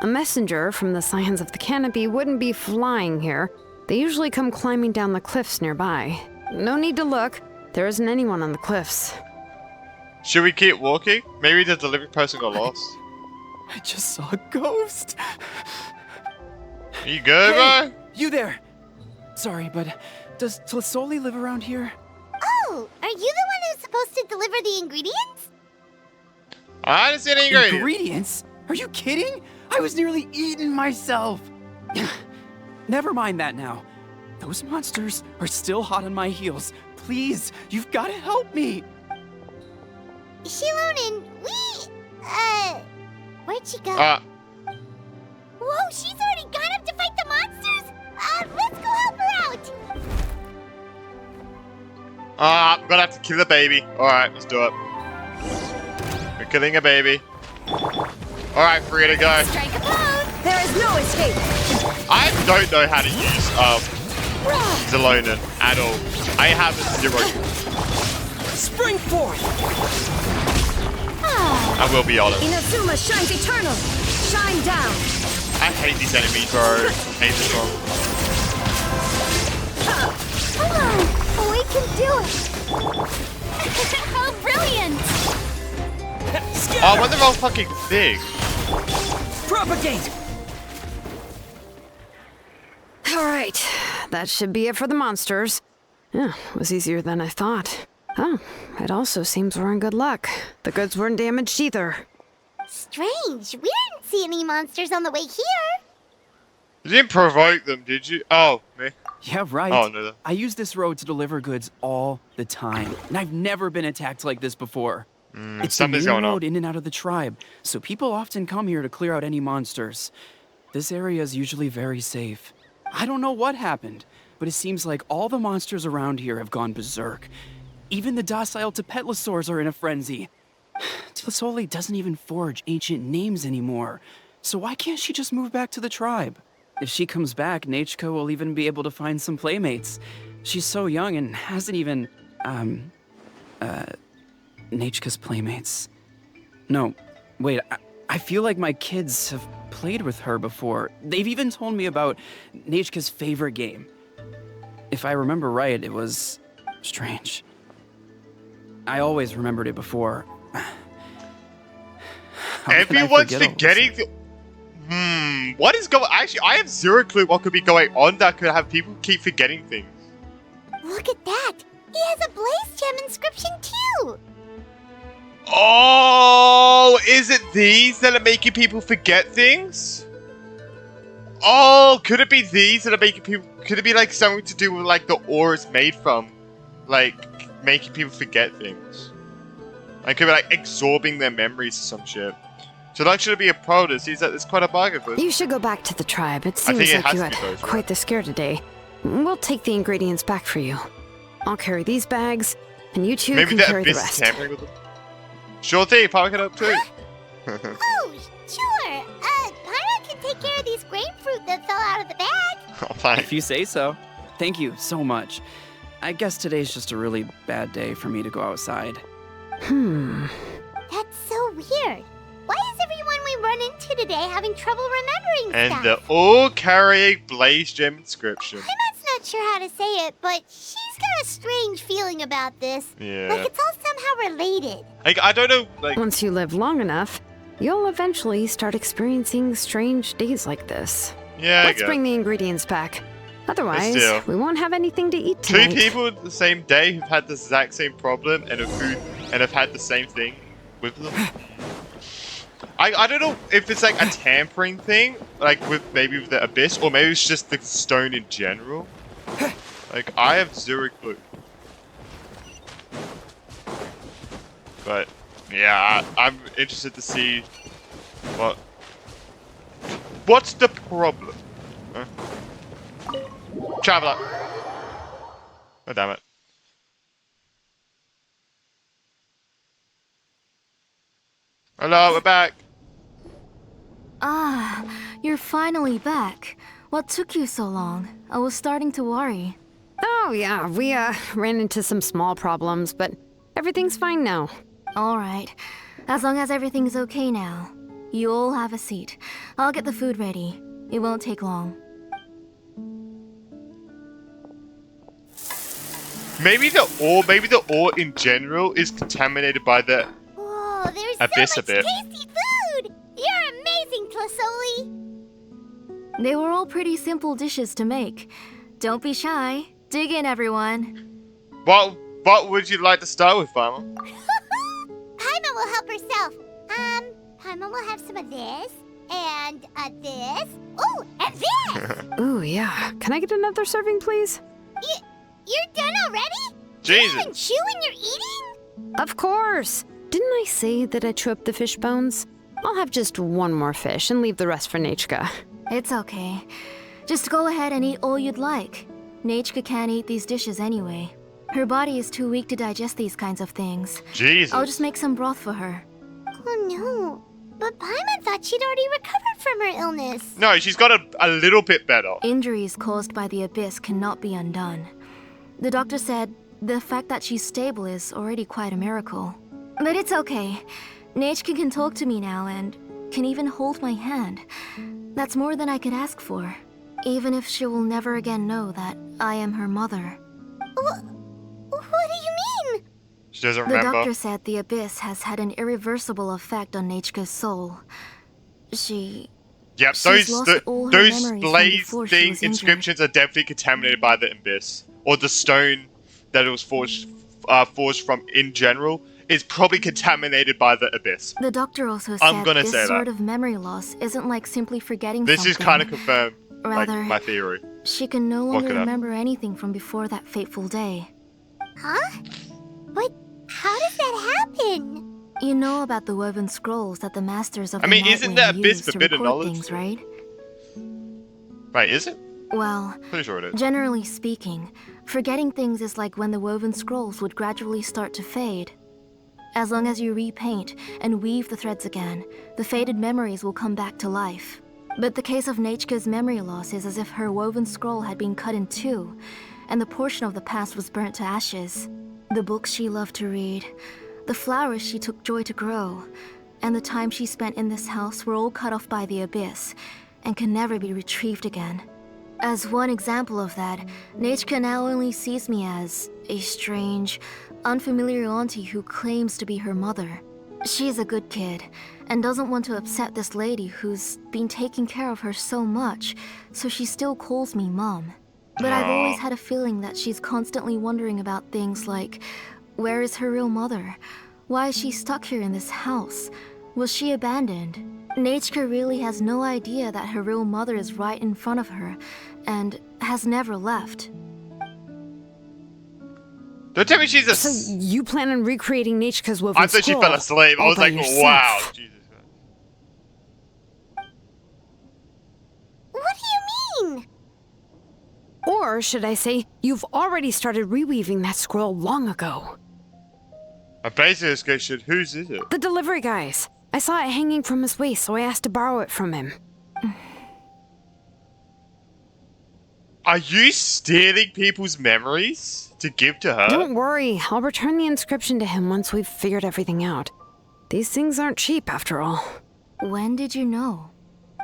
Speaker 6: A messenger from the Scions of the Canopy wouldn't be flying here. They usually come climbing down the cliffs nearby. No need to look. There isn't anyone on the cliffs.
Speaker 1: Should we keep walking? Maybe the delivery person got lost.
Speaker 3: I just saw a ghost.
Speaker 1: Are you good,
Speaker 3: Hey,
Speaker 1: bro?
Speaker 3: you there? Sorry, but does Tlisoli live around here?
Speaker 2: Oh, are you the one who's supposed to deliver the ingredients?
Speaker 1: I didn't see any ingredients.
Speaker 3: Ingredients? Are you kidding? I was nearly eaten myself. Never mind that now. Those monsters are still hot on my heels. Please, you've got to help me.
Speaker 2: Xilonen, where'd she go? Whoa, she's already gone up to fight the monsters? Let's go help her out!
Speaker 1: I'm gonna have to kill a baby. Alright, let's do it. We're killing a baby. Alright, free to go.
Speaker 2: Strike a pose!
Speaker 7: There is no escape!
Speaker 1: I don't know how to use Xilonen at all. I have a zero.
Speaker 3: Spring forth!
Speaker 1: I will be honest.
Speaker 7: Inazuma shines eternal! Shine down!
Speaker 1: I hate these enemies, bro. I hate this one.
Speaker 2: Come on! We can do it! How brilliant!
Speaker 1: Oh, when they're all fucking big.
Speaker 3: Propagate!
Speaker 6: All right. That should be it for the monsters. Yeah, it was easier than I thought. Oh, it also seems we're in good luck. The goods weren't damaged either.
Speaker 2: Strange, we didn't see any monsters on the way here.
Speaker 1: You didn't provoke them, did you? Oh, me.
Speaker 3: Yeah, right.
Speaker 1: Oh, no.
Speaker 3: I use this road to deliver goods all the time, and I've never been attacked like this before. It's the
Speaker 1: Something's
Speaker 3: main
Speaker 1: going
Speaker 3: road
Speaker 1: on.
Speaker 3: in and out of the tribe, so people often come here to clear out any monsters. This area is usually very safe. I don't know what happened, but it seems like all the monsters around here have gone berserk. Even the docile Tepetlosaurs are in a frenzy. Tlisoli doesn't even forge ancient names anymore, so why can't she just move back to the tribe? If she comes back, Nachka will even be able to find some playmates. She's so young and hasn't even, Nachka's playmates. No, wait, I feel like my kids have played with her before. They've even told me about Nachka's favorite game. If I remember right, it was strange. I always remembered it before. How can I
Speaker 1: Everyone's
Speaker 3: forget all this?
Speaker 1: forgetting. What is going? Actually, I have zero clue what could be going on that could have people keep forgetting things.
Speaker 2: Look at that! He has a blaze gem inscription too!
Speaker 1: Oh, is it these that are making people forget things? Oh, could it be these that are making people? Could it be like something to do with like the ore it's made from, like making people forget things? Like could be like absorbing their memories or some shit. So that should be a pro to see that there's quite a bug of this.
Speaker 6: You should go back to the tribe. It
Speaker 1: I think
Speaker 6: seems
Speaker 1: it
Speaker 6: like
Speaker 1: has
Speaker 6: you
Speaker 1: to
Speaker 6: had
Speaker 1: be those, right?
Speaker 6: quite the scare today. We'll take the ingredients back for you. I'll carry these bags, and you two
Speaker 1: Maybe
Speaker 6: can
Speaker 1: that
Speaker 6: carry the
Speaker 1: abyss is
Speaker 6: rest.
Speaker 1: tampering with them. Sure thing, power it up too.
Speaker 2: Oh, sure. Pyra can take care of these grapefruit that fell out of the bag.
Speaker 1: Oh, fine.
Speaker 3: If you say so. Thank you so much. I guess today's just a really bad day for me to go outside.
Speaker 2: That's so weird. Why is everyone we run into today having trouble remembering
Speaker 1: And
Speaker 2: stuff?
Speaker 1: they're all carrying blaze gem inscription.
Speaker 2: Emma's not sure how to say it, but she's got a strange feeling about this.
Speaker 1: Yeah.
Speaker 2: Like it's all somehow related.
Speaker 1: Like I don't know. Like
Speaker 6: Once you live long enough, you'll eventually start experiencing strange days like this.
Speaker 1: Yeah,
Speaker 6: Let's bring the ingredients back. Otherwise,
Speaker 1: Let's do.
Speaker 6: we won't have anything to eat tonight.
Speaker 1: Two people the same day who've had the exact same problem and have had the same thing with them. I don't know if it's like a tampering thing, like with the Abyss, or maybe it's just the stone in general. Like, I have zero clue. But yeah, I'm interested to see what's the problem. Huh? Traveler. Oh, damn it. Hello, we're back.
Speaker 7: Ah, you're finally back. What took you so long? I was starting to worry.
Speaker 6: Oh yeah, we ran into some small problems, but everything's fine now.
Speaker 7: Alright, as long as everything's okay now. You all have a seat. I'll get the food ready. It won't take long.
Speaker 1: Maybe the ore in general is contaminated by the
Speaker 2: Whoa, there's
Speaker 1: Abyss
Speaker 2: so
Speaker 1: a bit.
Speaker 2: much tasty food! You're amazing, Tlasoli!
Speaker 7: They were all pretty simple dishes to make. Don't be shy. Dig in, everyone.
Speaker 1: What would you like to start with, Farmer?
Speaker 2: Paimon will help herself. Paimon will have some of this, and this. Oh, and this!
Speaker 6: Ooh, yeah. Can I get another serving, please?
Speaker 2: You're done already?
Speaker 1: Jesus.
Speaker 2: You even chew when you're eating?
Speaker 6: Of course. Didn't I say that I chew up the fish bones? I'll have just one more fish and leave the rest for Nechka.
Speaker 7: It's okay. Just go ahead and eat all you'd like. Nechka can't eat these dishes anyway. Her body is too weak to digest these kinds of things.
Speaker 1: Jesus.
Speaker 7: I'll just make some broth for her.
Speaker 2: Oh no. But Paimon thought she'd already recovered from her illness.
Speaker 1: No, she's got a little bit better.
Speaker 7: Injuries caused by the Abyss cannot be undone. The doctor said the fact that she's stable is already quite a miracle. But it's okay. Nechka can talk to me now and can even hold my hand. That's more than I could ask for. Even if she will never again know that I am her mother.
Speaker 2: What do you mean?
Speaker 1: She doesn't
Speaker 7: The
Speaker 1: remember.
Speaker 7: doctor said the Abyss has had an irreversible effect on Nechka's soul.
Speaker 1: Yep,
Speaker 7: She's lost all her
Speaker 1: those
Speaker 7: memories from
Speaker 1: blaze
Speaker 7: before she
Speaker 1: thing
Speaker 7: was injured.
Speaker 1: inscriptions are definitely contaminated by the Abyss. Or the stone that it was forged from in general is probably contaminated by the Abyss.
Speaker 7: The doctor also
Speaker 1: I'm
Speaker 7: said
Speaker 1: gonna
Speaker 7: this
Speaker 1: say
Speaker 7: sort
Speaker 1: that.
Speaker 7: of memory loss isn't like simply forgetting
Speaker 1: This
Speaker 7: something.
Speaker 1: is kind of confirmed, like,
Speaker 7: Rather,
Speaker 1: my theory.
Speaker 7: she can no
Speaker 1: Look
Speaker 7: longer
Speaker 1: it up.
Speaker 7: remember anything from before that fateful day.
Speaker 2: Huh? But how does that happen?
Speaker 7: You know about the woven scrolls that the masters of
Speaker 1: I mean,
Speaker 7: the
Speaker 1: isn't
Speaker 7: Nightwing
Speaker 1: the Abyss
Speaker 7: used to
Speaker 1: forbidden
Speaker 7: record
Speaker 1: knowledge?
Speaker 7: things, right?
Speaker 1: Right, is it?
Speaker 7: Well,
Speaker 1: Pretty sure it is.
Speaker 7: generally speaking, forgetting things is like when the woven scrolls would gradually start to fade. As long as you repaint and weave the threads again, the faded memories will come back to life. But the case of Nechka's memory loss is as if her woven scroll had been cut in two, and the portion of the past was burnt to ashes. The books she loved to read, the flowers she took joy to grow, and the time she spent in this house were all cut off by the Abyss, and can never be retrieved again. As one example of that, Nechka now only sees me as a strange, unfamiliar auntie who claims to be her mother. She's a good kid, and doesn't want to upset this lady who's been taking care of her so much, so she still calls me Mom. But I've always had a feeling that she's constantly wondering about things like, where is her real mother? Why is she stuck here in this house? Was she abandoned? Nechka really has no idea that her real mother is right in front of her, and has never left.
Speaker 1: Don't tell me she's a...
Speaker 6: So you plan on recreating Nechka's woven
Speaker 1: I thought she
Speaker 6: scroll
Speaker 1: fell asleep. I
Speaker 6: all
Speaker 1: was
Speaker 6: by
Speaker 1: like,
Speaker 6: yourself?
Speaker 1: wow. Jesus.
Speaker 2: What do you mean?
Speaker 6: Or should I say, you've already started reweaving that scroll long ago.
Speaker 1: A basic question, whose is it?
Speaker 6: The delivery guy's. I saw it hanging from his waist, so I asked to borrow it from him.
Speaker 1: Are you stealing people's memories to give to her?
Speaker 6: Don't worry, I'll return the inscription to him once we've figured everything out. These things aren't cheap, after all.
Speaker 7: When did you know?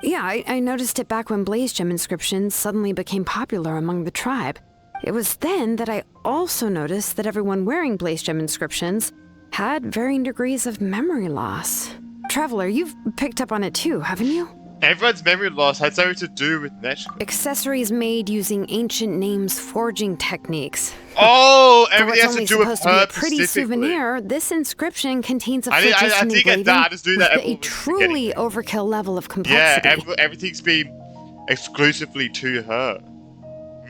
Speaker 6: Yeah, I noticed it back when Blaze Gem inscriptions suddenly became popular among the tribe. It was then that I also noticed that everyone wearing Blaze Gem inscriptions had varying degrees of memory loss. Traveler, you've picked up on it too, haven't you?
Speaker 1: Everyone's memory loss had something to do with Nechka.
Speaker 6: Accessories made using ancient names forging techniques.
Speaker 1: Oh,
Speaker 6: For
Speaker 1: everything
Speaker 6: what's
Speaker 1: has to
Speaker 6: only
Speaker 1: do with
Speaker 6: supposed to be
Speaker 1: her
Speaker 6: a pretty
Speaker 1: specifically.
Speaker 6: souvenir, this inscription contains a
Speaker 1: I
Speaker 6: phlogiston
Speaker 1: did get
Speaker 6: engraving
Speaker 1: that. I just knew that
Speaker 6: with a
Speaker 1: everyone was
Speaker 6: truly
Speaker 1: getting
Speaker 6: overkill level of
Speaker 1: Yeah,
Speaker 6: complexity.
Speaker 1: everything's been exclusively to her.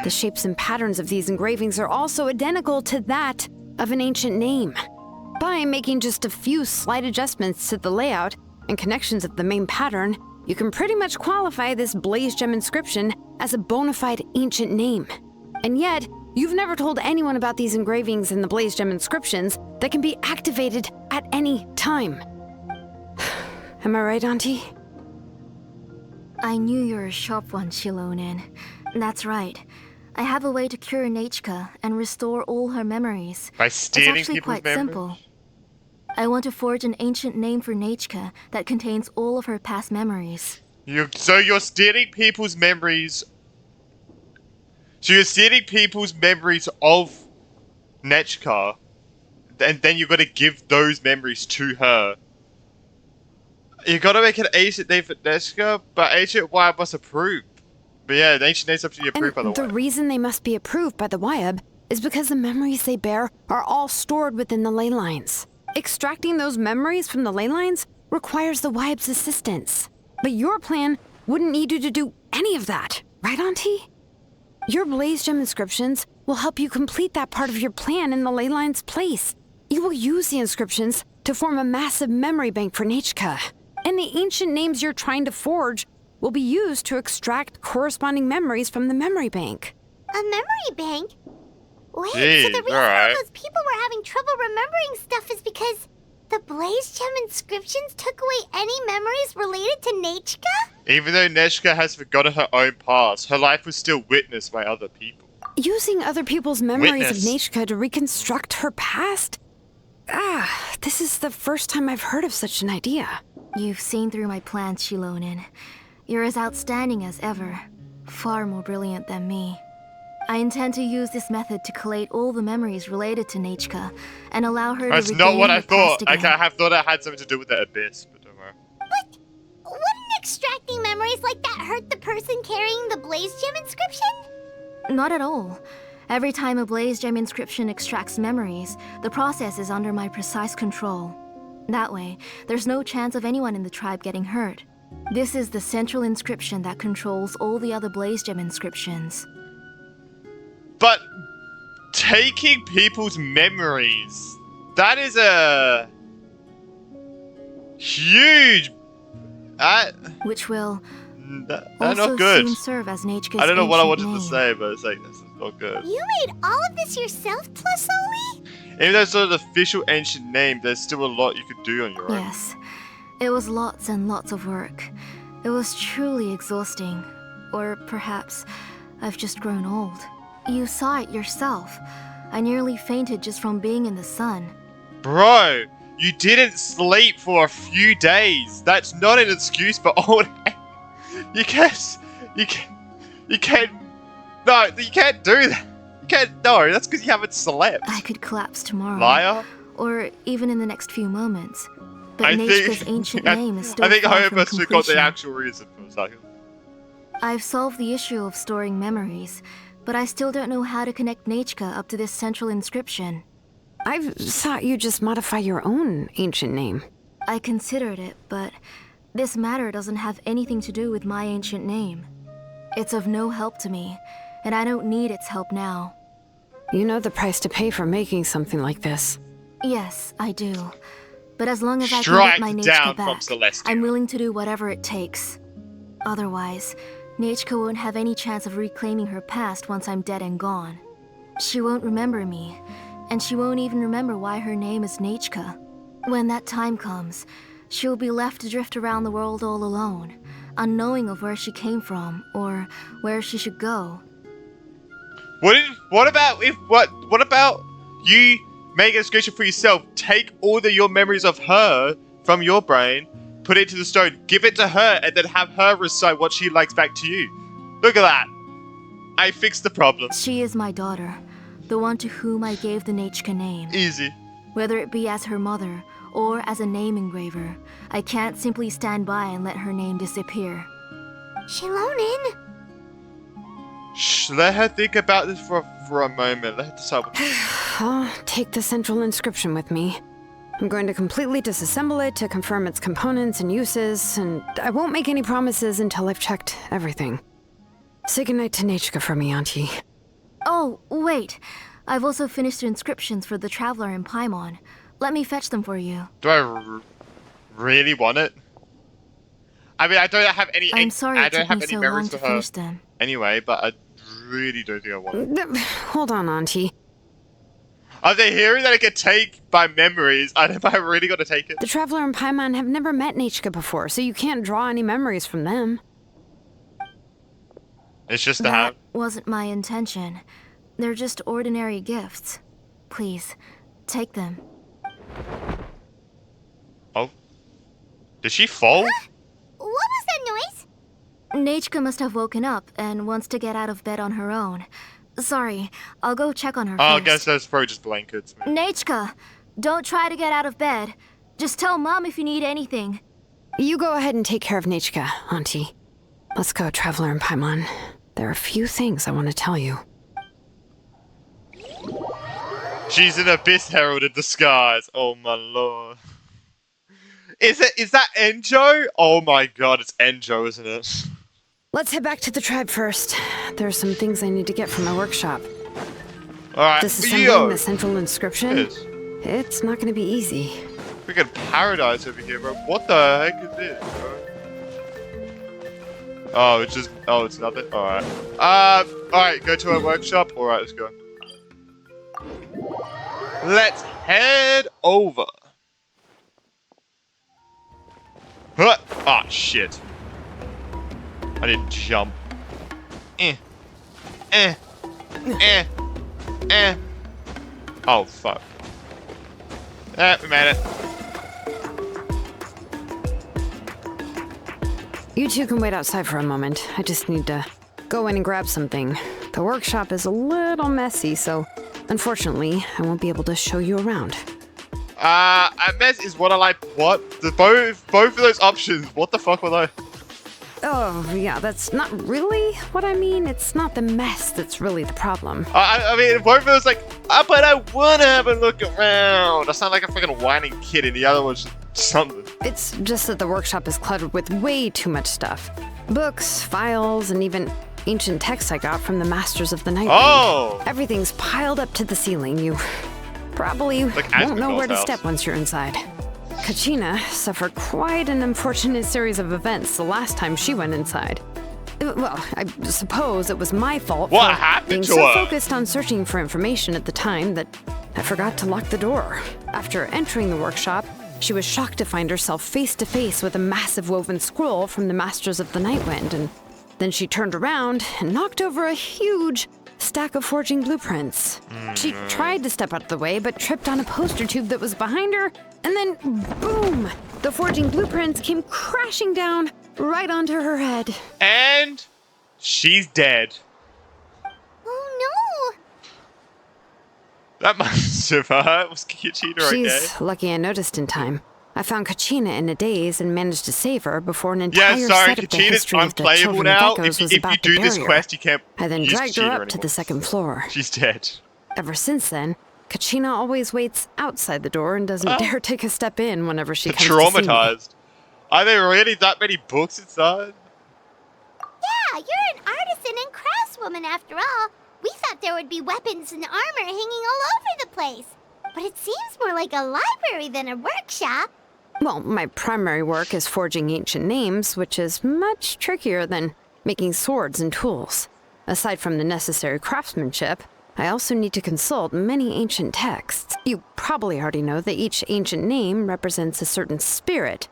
Speaker 6: The shapes and patterns of these engravings are also identical to that of an ancient name. By making just a few slight adjustments to the layout and connections of the main pattern, you can pretty much qualify this blaze gem inscription as a bona fide ancient name. And yet, you've never told anyone about these engravings and the blaze gem inscriptions that can be activated at any time. Am I right, Auntie?
Speaker 7: I knew you were a sharp one, Xilonen. That's right. I have a way to cure Nechka and restore all her memories.
Speaker 1: By
Speaker 7: It's
Speaker 1: stealing
Speaker 7: actually
Speaker 1: people's
Speaker 7: quite
Speaker 1: memories?
Speaker 7: simple. I want to forge an ancient name for Nechka that contains all of her past memories.
Speaker 1: So you're stealing people's memories. So you're stealing people's memories of Nechka, and then you're gonna give those memories to her. You gotta make an ancient name for Nechka, but ancient Wyab must approve. But yeah, the ancient names have to be approved by the
Speaker 6: And the
Speaker 1: Wyab.
Speaker 6: reason they must be approved by the Wyab is because the memories they bear are all stored within the ley lines. Extracting those memories from the ley lines requires the Wyab's assistance. But your plan wouldn't need you to do any of that, right, Auntie? Your blaze gem inscriptions will help you complete that part of your plan in the ley line's place. You will use the inscriptions to form a massive memory bank for Nechka. And the ancient names you're trying to forge will be used to extract corresponding memories from the memory bank.
Speaker 2: A memory bank? Wait,
Speaker 1: Jeez,
Speaker 2: so the reason
Speaker 1: alright.
Speaker 2: all those people were having trouble remembering stuff is because the Blaze Gem inscriptions took away any memories related to Nechka?
Speaker 1: Even though Nechka has forgotten her own past, her life was still witnessed by other people.
Speaker 6: Using other people's memories of
Speaker 1: Witness.
Speaker 6: Nechka to reconstruct her past? This is the first time I've heard of such an idea.
Speaker 7: You've seen through my plans, Xilonen. You're as outstanding as ever. Far more brilliant than me. I intend to use this method to collate all the memories related to Nechka and allow her
Speaker 1: That's
Speaker 7: to
Speaker 1: not
Speaker 7: regain
Speaker 1: what
Speaker 7: her
Speaker 1: I thought.
Speaker 7: past
Speaker 1: I
Speaker 7: again.
Speaker 1: have thought it had something to do with the abyss, but don't worry.
Speaker 2: But wouldn't extracting memories like that hurt the person carrying the Blaze Gem inscription?
Speaker 7: Not at all. Every time a Blaze Gem inscription extracts memories, the process is under my precise control. That way, there's no chance of anyone in the tribe getting hurt. This is the central inscription that controls all the other Blaze Gem inscriptions.
Speaker 1: But taking people's memories, that is a huge.
Speaker 7: Which will
Speaker 1: That's
Speaker 7: also
Speaker 1: not good.
Speaker 7: soon serve as Nechka's
Speaker 1: I don't know what I
Speaker 7: ancient
Speaker 1: wanted to
Speaker 7: name.
Speaker 1: say, but it's like, this is not good.
Speaker 2: You made all of this yourself, Tlusoli?
Speaker 1: Even though it's not an official ancient name, there's still a lot you could do on your own.
Speaker 7: Yes, it was lots and lots of work. It was truly exhausting. Or perhaps I've just grown old. You saw it yourself. I nearly fainted just from being in the sun.
Speaker 1: Bro, you didn't sleep for a few days. That's not an excuse for old age. You can't no, you can't do that. You can't, no, that's because you haven't slept.
Speaker 7: I could collapse tomorrow.
Speaker 1: Liar.
Speaker 7: Or even in the next few moments. But
Speaker 1: I
Speaker 7: Nechka's
Speaker 1: think,
Speaker 7: ancient name is still
Speaker 1: I think
Speaker 7: far
Speaker 1: Homer
Speaker 7: from
Speaker 1: must have got the
Speaker 7: completion.
Speaker 1: actual reason for a second.
Speaker 7: I've solved the issue of storing memories, but I still don't know how to connect Nechka up to this central inscription.
Speaker 6: I thought you just modify your own ancient name.
Speaker 7: I considered it, but this matter doesn't have anything to do with my ancient name. It's of no help to me, and I don't need its help now.
Speaker 6: You know the price to pay for making something like this.
Speaker 7: Yes, I do. But as long as I can
Speaker 1: Strike
Speaker 7: get my
Speaker 1: down
Speaker 7: Nechka
Speaker 1: from
Speaker 7: back,
Speaker 1: Celestia.
Speaker 7: I'm willing to do whatever it takes. Otherwise, Nechka won't have any chance of reclaiming her past once I'm dead and gone. She won't remember me, and she won't even remember why her name is Nechka. When that time comes, she'll be left to drift around the world all alone, unknowing of where she came from or where she should go.
Speaker 1: What about you make a screenshot for yourself, take all your memories of her from your brain, put it to the stone, give it to her, and then have her recite what she likes back to you. Look at that. I fixed the problem.
Speaker 7: She is my daughter, the one to whom I gave the Nechka name.
Speaker 1: Easy.
Speaker 7: Whether it be as her mother or as a name engraver. I can't simply stand by and let her name disappear.
Speaker 2: Xilonen!
Speaker 1: Shh, let her think about this for a moment. Let her decide what
Speaker 6: I'll take the central inscription with me. I'm going to completely disassemble it to confirm its components and uses, and I won't make any promises until I've checked everything. Say goodnight to Nechka for me, Auntie.
Speaker 7: Oh, wait. I've also finished the inscriptions for the Traveler in Paimon. Let me fetch them for you.
Speaker 1: Do I really want it? I mean, I don't have any.
Speaker 7: I'm sorry
Speaker 1: I
Speaker 7: it
Speaker 1: don't
Speaker 7: took
Speaker 1: have
Speaker 7: me
Speaker 1: any
Speaker 7: so
Speaker 1: memories
Speaker 7: long
Speaker 1: for
Speaker 7: to
Speaker 1: her
Speaker 7: finish them.
Speaker 1: anyway, but I really don't think I want it.
Speaker 6: Hold on, Auntie.
Speaker 1: Are they hearing that I can take my memories? Am I really gonna take it?
Speaker 6: The Traveler and Paimon have never met Nechka before, so you can't draw any memories from them.
Speaker 1: It's just to
Speaker 7: That
Speaker 1: have.
Speaker 7: wasn't my intention. They're just ordinary gifts. Please, take them.
Speaker 1: Oh. Did she fall?
Speaker 2: What was that noise?
Speaker 7: Nechka must have woken up and wants to get out of bed on her own. Sorry, I'll go check on her
Speaker 1: Oh, I
Speaker 7: first.
Speaker 1: guess that's probably just blankets. Man.
Speaker 7: Nechka, don't try to get out of bed. Just tell Mom if you need anything.
Speaker 6: You go ahead and take care of Nechka, Auntie. Let's go, Traveler and Paimon. There are a few things I want to tell you.
Speaker 1: She's an Abyss Herald in disguise. Oh my lord. Is that Enjo? Oh my god, it's Enjo, isn't it?
Speaker 6: Let's head back to the tribe first. There are some things I need to get from my workshop.
Speaker 1: Alright,
Speaker 6: Disassembling the central inscription?
Speaker 1: Yes.
Speaker 6: It's not going to be easy.
Speaker 1: Freaking paradise over here, bro. What the heck is this, bro? Oh, it's nothing? Alright. Alright, go to our workshop. Alright, let's go. Let's head over. Huh! Ah, shit. I didn't jump. Oh, fuck. We made it.
Speaker 6: You two can wait outside for a moment. I just need to go in and grab something. The workshop is a little messy, so unfortunately, I won't be able to show you around.
Speaker 1: A mess is what I like. What? Both of those options. What the fuck were they?
Speaker 6: Oh, yeah, that's not really what I mean. It's not the mess that's really the problem.
Speaker 1: I mean, both of those like, but I wanna have a look around. I sound like a fucking whining kid, and the other one's just something.
Speaker 6: It's just that the workshop is cluttered with way too much stuff. Books, files, and even ancient texts I got from the Masters of the Night.
Speaker 1: Oh!
Speaker 6: Everything's piled up to the ceiling. You probably won't know where to step once you're inside. Kachina suffered quite an unfortunate series of events the last time she went inside. Well, I suppose it was my fault
Speaker 1: What
Speaker 6: for
Speaker 1: happened
Speaker 6: being
Speaker 1: to
Speaker 6: so
Speaker 1: her?
Speaker 6: focused on searching for information at the time that I forgot to lock the door. After entering the workshop, she was shocked to find herself face to face with a massive woven scroll from the Masters of the Nightwind, and then she turned around and knocked over a huge stack of forging blueprints. She tried to step out of the way, but tripped on a poster tube that was behind her, and then boom! The forging blueprints came crashing down right onto her head.
Speaker 1: And she's dead.
Speaker 2: Oh
Speaker 1: That must have hurt. Was Kachina okay?
Speaker 6: She's lucky I noticed in time. I found Kachina in a daze and managed to save her before an entire
Speaker 1: Yeah, sorry,
Speaker 6: set of the
Speaker 1: Kachina's
Speaker 6: history of the
Speaker 1: unplayable
Speaker 6: Children
Speaker 1: now.
Speaker 6: of Echoes was
Speaker 1: If
Speaker 6: about
Speaker 1: you
Speaker 6: to
Speaker 1: do this
Speaker 6: bury her.
Speaker 1: quest, you can't
Speaker 6: I then
Speaker 1: use
Speaker 6: dragged her
Speaker 1: Kachina
Speaker 6: up
Speaker 1: anymore.
Speaker 6: to the second floor.
Speaker 1: She's dead.
Speaker 6: Ever since then, Kachina always waits outside the door and doesn't dare take a step in whenever she comes to see me.
Speaker 1: Traumatized. Are there really that many books inside?
Speaker 2: Yeah, you're an artisan and craftswoman after all. We thought there would be weapons and armor hanging all over the place. But it seems more like a library than a workshop.
Speaker 6: Well, my primary work is forging ancient names, which is much trickier than making swords and tools. Aside from the necessary craftsmanship, I also need to consult many ancient texts. You probably already know that each ancient name represents a certain spirit,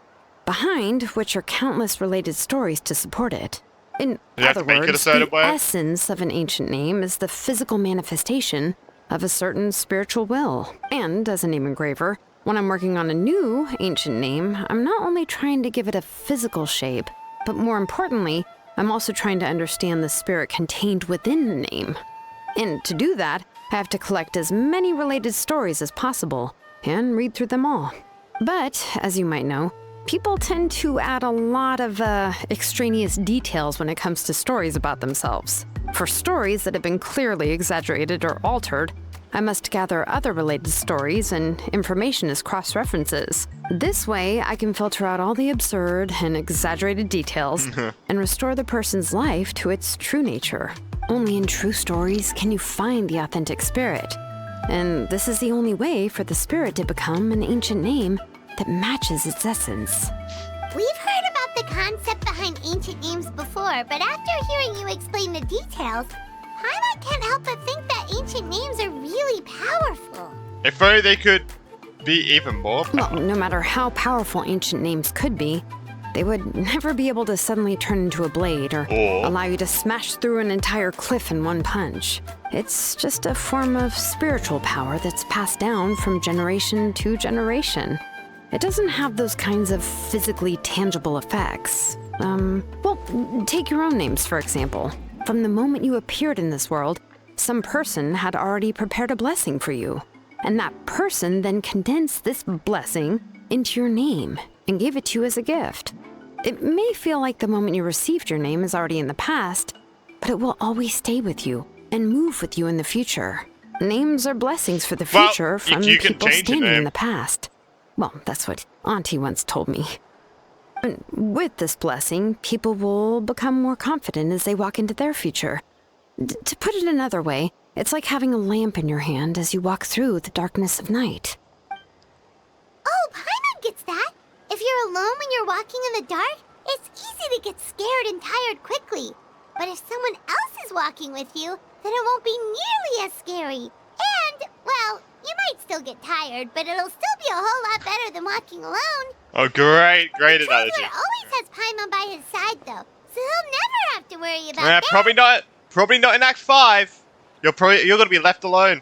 Speaker 6: behind which are countless related stories to support it. In
Speaker 1: You have
Speaker 6: other
Speaker 1: to make it a
Speaker 6: words,
Speaker 1: certain
Speaker 6: the
Speaker 1: way?
Speaker 6: essence of an ancient name is the physical manifestation of a certain spiritual will. And as a name engraver, when I'm working on a new ancient name, I'm not only trying to give it a physical shape, but more importantly, I'm also trying to understand the spirit contained within the name. And to do that, I have to collect as many related stories as possible and read through them all. But, as you might know, people tend to add a lot of extraneous details when it comes to stories about themselves. For stories that have been clearly exaggerated or altered, I must gather other related stories and information as cross-references. This way, I can filter out all the absurd and exaggerated details and restore the person's life to its true nature. Only in true stories can you find the authentic spirit. And this is the only way for the spirit to become an ancient name that matches its essence.
Speaker 2: We've heard about the concept behind ancient names before, but after hearing you explain the details, Paimon can't help but think that ancient names are really powerful.
Speaker 1: If only they could be even more
Speaker 6: Well, no matter how powerful ancient names could be, they would never be able to suddenly turn into a blade or allow you to smash through an entire cliff in one punch. It's just a form of spiritual power that's passed down from generation to generation. It doesn't have those kinds of physically tangible effects. Well, take your own names, for example. From the moment you appeared in this world, some person had already prepared a blessing for you. And that person then condensed this blessing into your name and gave it to you as a gift. It may feel like the moment you received your name is already in the past, but it will always stay with you and move with you in the future. Names are blessings for the future from people standing in the past. Well, that's what Auntie once told me. And with this blessing, people will become more confident as they walk into their future. To put it another way, it's like having a lamp in your hand as you walk through the darkness of night.
Speaker 2: Oh, Paimon gets that. If you're alone when you're walking in the dark, it's easy to get scared and tired quickly. But if someone else is walking with you, then it won't be nearly as scary. And, well, you might still get tired, but it'll still be a whole lot better than walking alone.
Speaker 1: Oh, great analogy.
Speaker 2: Traveler always has Paimon by his side, though, so he'll never have to worry about that.
Speaker 1: Probably not in Act 5. You're gonna be left alone.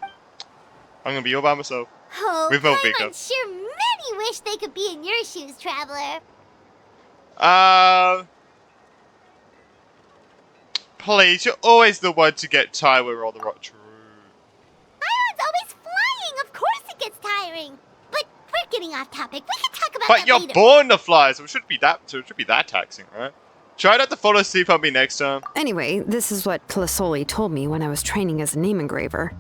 Speaker 1: I'm gonna be all by myself.
Speaker 2: Oh,
Speaker 1: with
Speaker 2: Paimon sure many wish they could be in your shoes, Traveler.
Speaker 1: Please, you're always the one to get tired with all the rock. True.
Speaker 2: Paimon's always flying. Of course it gets tiring. But we're getting off topic. We can talk about
Speaker 1: But
Speaker 2: that
Speaker 1: you're
Speaker 2: later.
Speaker 1: born to fly, so it shouldn't be that taxing, right? Try not to fall asleep on me next time.
Speaker 6: Anyway, this is what Clisoli told me when I was training as a name engraver.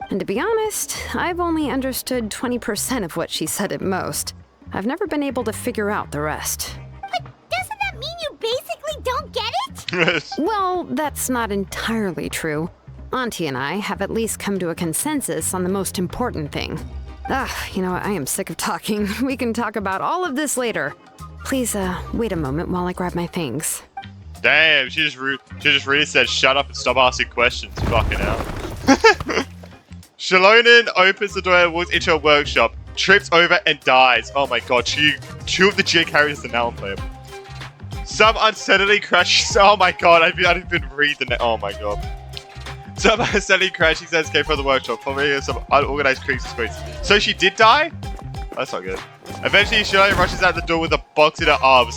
Speaker 6: And to be honest, I've only understood 20% of what she said at most. I've never been able to figure out the rest.
Speaker 2: But doesn't that mean you basically don't get it?
Speaker 6: Well, that's not entirely true. Auntie and I have at least come to a consensus on the most important thing. You know, I am sick of talking. We can talk about all of this later. Please, wait a moment while I grab my things.
Speaker 1: Damn, she just really said shut up and stop asking questions. Fucking hell. Xilonen opens the door and walks into a workshop, trips over and dies. Oh my god, two of the G carriers are now unplayable. Some unsteadily crashes. Oh my god, I didn't even read the oh my god. Some unsteadily crashing says escape from the workshop, following some unorganized creaks and squeaks. So she did die? That's not good. Eventually, Xilonen rushes out the door with a box in her arms.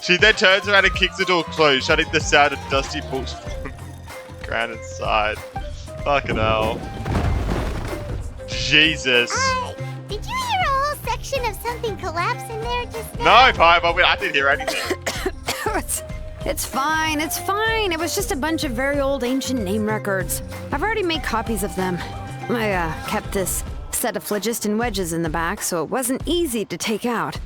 Speaker 1: She then turns around and kicks the door closed, shutting the sound of dusty books from the ground inside. Fucking hell. Jesus.
Speaker 2: Did you hear a whole section of something collapse in there just now?
Speaker 1: No, Piper, I didn't hear anything.
Speaker 6: It's fine, it's fine. It was just a bunch of very old ancient name records. I've already made copies of them. I kept this set of phlogiston wedges in the back, so it wasn't easy to take out.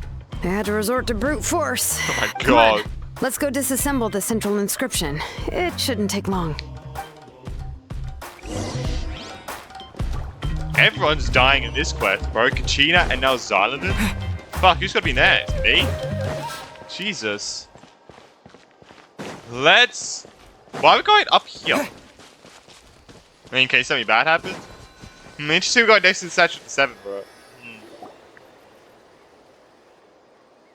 Speaker 6: I had to resort to brute force.
Speaker 1: Oh my god.
Speaker 6: Let's go disassemble the central inscription. It shouldn't take long.
Speaker 1: Everyone's dying in this quest, bro. Kachina and now Xilonen? Fuck, who's gonna be next? Me? Jesus. Why are we going up here? In case something bad happens? Interesting, we got next to the Section 7, bro.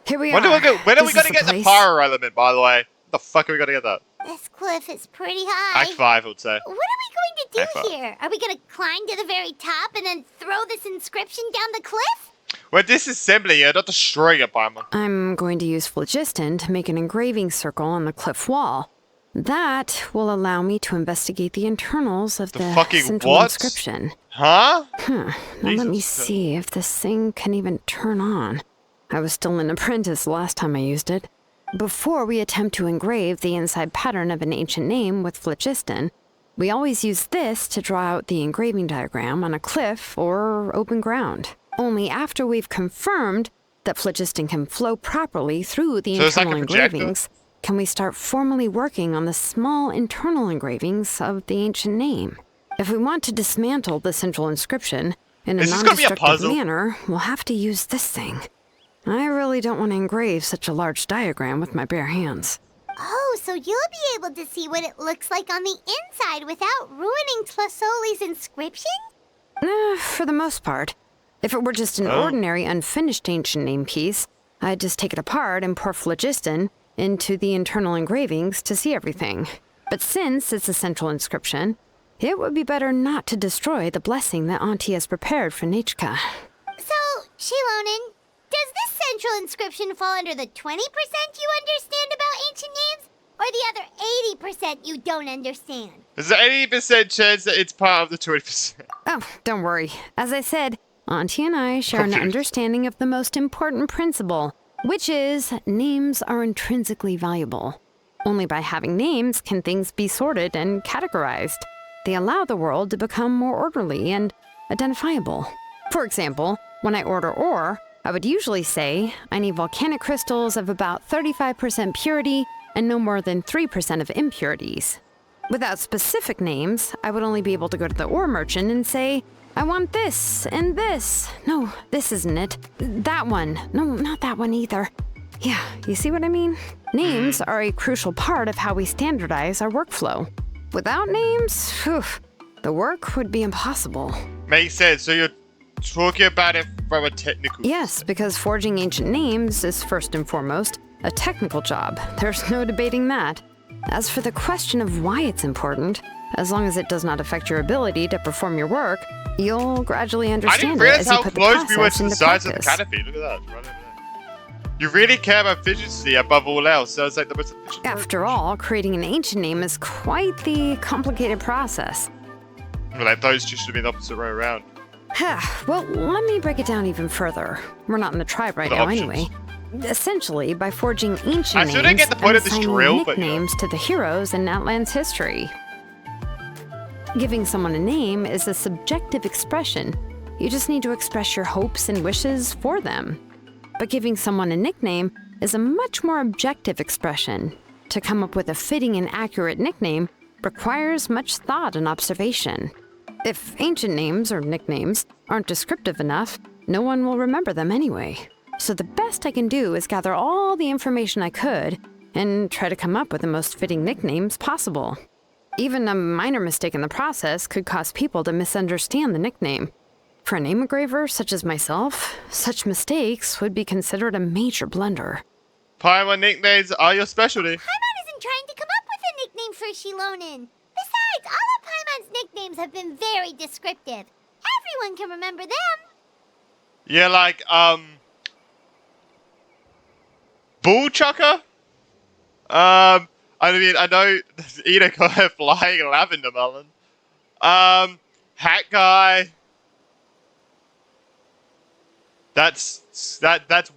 Speaker 6: Here we
Speaker 1: When
Speaker 6: are.
Speaker 1: are we gonna get the pyro element, by the way? The fuck are we gonna get that?
Speaker 2: This cliff is pretty high.
Speaker 1: Act 5, I would say.
Speaker 2: What are we going to
Speaker 1: Act
Speaker 2: do here? Are we going to climb to the very top and then throw this inscription down the cliff?
Speaker 1: We're disassembling it, not destroying it, Paimon.
Speaker 6: I'm going to use phlogiston to make an engraving circle on the cliff wall. That will allow me to investigate the internals of the
Speaker 1: fucking
Speaker 6: central
Speaker 1: what?
Speaker 6: inscription.
Speaker 1: Huh?
Speaker 6: Now let me see if this thing can even turn on. I was still an apprentice last time I used it. Before we attempt to engrave the inside pattern of an ancient name with phlogiston, we always use this to draw out the engraving diagram on a cliff or open ground. Only after we've confirmed that phlogiston can flow properly through the internal engravings, can we start formally working on the small internal engravings of the ancient name. If we want to dismantle the central inscription in a non-destructive manner, we'll have to use this thing. I really don't want to engrave such a large diagram with my bare hands.
Speaker 2: Oh, so you'll be able to see what it looks like on the inside without ruining Tlasoli's inscription?
Speaker 6: For the most part. If it were just an ordinary unfinished ancient name piece, I'd just take it apart and pour phlogiston into the internal engravings to see everything. But since it's a central inscription, it would be better not to destroy the blessing that Auntie has prepared for Nichka.
Speaker 2: So, Xilonen, does this central inscription fall under the 20% you understand about ancient names? Or the other 80% you don't understand?
Speaker 1: There's an 80% chance that it's part of the 20%.
Speaker 6: Oh, don't worry. As I said, Auntie and I share an understanding of the most important principle, which is names are intrinsically valuable. Only by having names can things be sorted and categorized. They allow the world to become more orderly and identifiable. For example, when I order ore, I would usually say I need volcanic crystals of about 35% purity and no more than 3% of impurities. Without specific names, I would only be able to go to the ore merchant and say, I want this and this. No, this isn't it. That one. No, not that one either. Yeah, you see what I mean? Names are a crucial part of how we standardize our workflow. Without names, the work would be impossible.
Speaker 1: Makes sense. So you're talking about it from a technical...
Speaker 6: Yes, because forging ancient names is first and foremost a technical job. There's no debating that. As for the question of why it's important, as long as it does not affect your ability to perform your work, you'll gradually understand it as you put the process into practice.
Speaker 1: Of the canopy. Look at that, right over there. You really care about efficiency above all else, so it's like the most efficient.
Speaker 6: After all, creating an ancient name is quite the complicated process.
Speaker 1: Well, like those two should have been the opposite way around.
Speaker 6: Well, let me break it down even further. We're not in the tribe right now anyway. Essentially, by forging ancient names
Speaker 1: didn't get the point
Speaker 6: and
Speaker 1: of this
Speaker 6: assigning
Speaker 1: drill,
Speaker 6: nicknames to the heroes in Outland's history. Giving someone a name is a subjective expression. You just need to express your hopes and wishes for them. But giving someone a nickname is a much more objective expression. To come up with a fitting and accurate nickname requires much thought and observation. If ancient names or nicknames aren't descriptive enough, no one will remember them anyway. So the best I can do is gather all the information I could and try to come up with the most fitting nicknames possible. Even a minor mistake in the process could cause people to misunderstand the nickname. For a name engraver such as myself, such mistakes would be considered a major blunder.
Speaker 1: Paimon nicknames are your specialty.
Speaker 2: Paimon isn't trying to come up with a nickname for Xilonen. Besides, all of Paimon's nicknames have been very descriptive. Everyone can remember them.
Speaker 1: Yeah, like, Bull Chucker? I mean, I know Ida got her flying lavender melon. Hat Guy. That's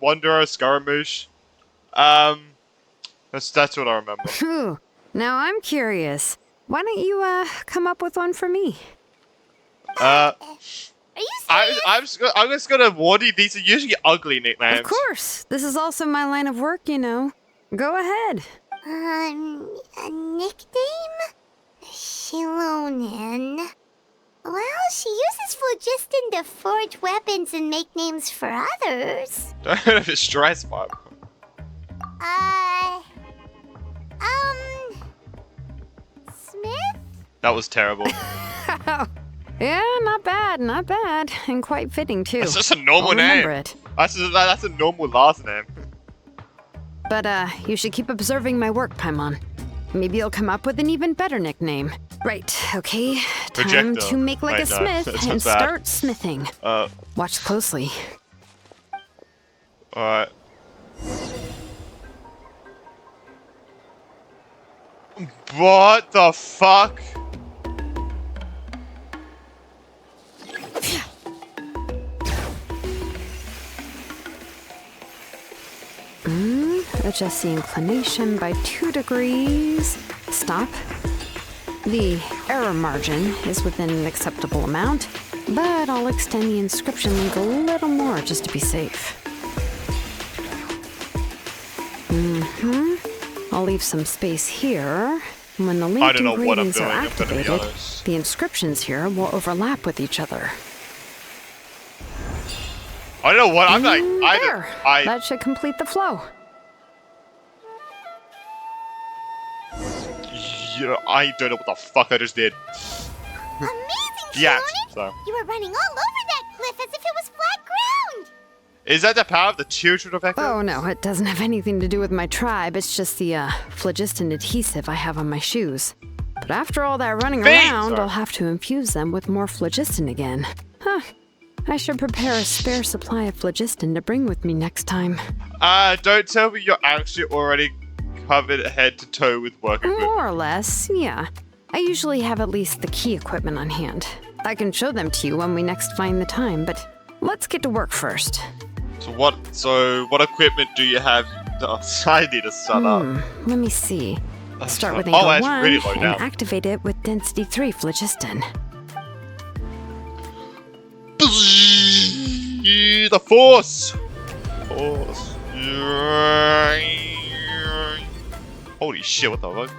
Speaker 1: Wanderer Scaramouche. That's what I remember.
Speaker 6: Phew. Now I'm curious. Why don't you come up with one for me?
Speaker 2: Are you serious?
Speaker 1: I'm just gonna warn you, these are usually ugly nicknames.
Speaker 6: Of course. This is also my line of work, you know. Go ahead.
Speaker 2: A nickname? Xilonen. Well, she uses phlogiston to forge weapons and make names for others.
Speaker 1: Don't know if it's stress, Bob.
Speaker 2: Smith?
Speaker 1: That was terrible.
Speaker 6: Yeah, not bad, not bad. And quite fitting, too.
Speaker 1: That's just a normal name.
Speaker 6: Remember it.
Speaker 1: That's a normal last name.
Speaker 6: But, you should keep observing my work, Paimon. Maybe you'll come up with an even better nickname. Right, okay. Time to make like a smith and start smithing. Watch closely.
Speaker 1: Alright. What the fuck?
Speaker 6: Adjust the inclination by 2 degrees. Stop. The error margin is within an acceptable amount, but I'll extend the inscription link a little more just to be safe. I'll leave some space here. When the linked ingredients are activated, the inscriptions here will overlap with each other.
Speaker 1: I don't know what I'm like.
Speaker 6: There. That should complete the flow.
Speaker 1: Yeah, I don't know what the fuck I just did.
Speaker 2: Amazing,
Speaker 1: Yeah.
Speaker 2: Xilonen!
Speaker 1: So.
Speaker 2: You were running all over that cliff as if it was flat ground!
Speaker 1: Is that the power of the children of Echo?
Speaker 6: Oh no, it doesn't have anything to do with my tribe. It's just the phlogiston adhesive I have on my shoes. But after all that running around, I'll have to infuse them with more phlogiston again. Huh. I should prepare a spare supply of phlogiston to bring with me next time.
Speaker 1: Don't tell me you're actually already covered head to toe with work equipment.
Speaker 6: More or less, yeah. I usually have at least the key equipment on hand. I can show them to you when we next find the time, but let's get to work first.
Speaker 1: So what equipment do you have? I need to set up.
Speaker 6: Let me see. Start with
Speaker 1: Oh,
Speaker 6: angle
Speaker 1: that's
Speaker 6: 1
Speaker 1: really low
Speaker 6: and
Speaker 1: now.
Speaker 6: activate it with density 3 phlogiston.
Speaker 1: The force! Holy shit, what the fuck?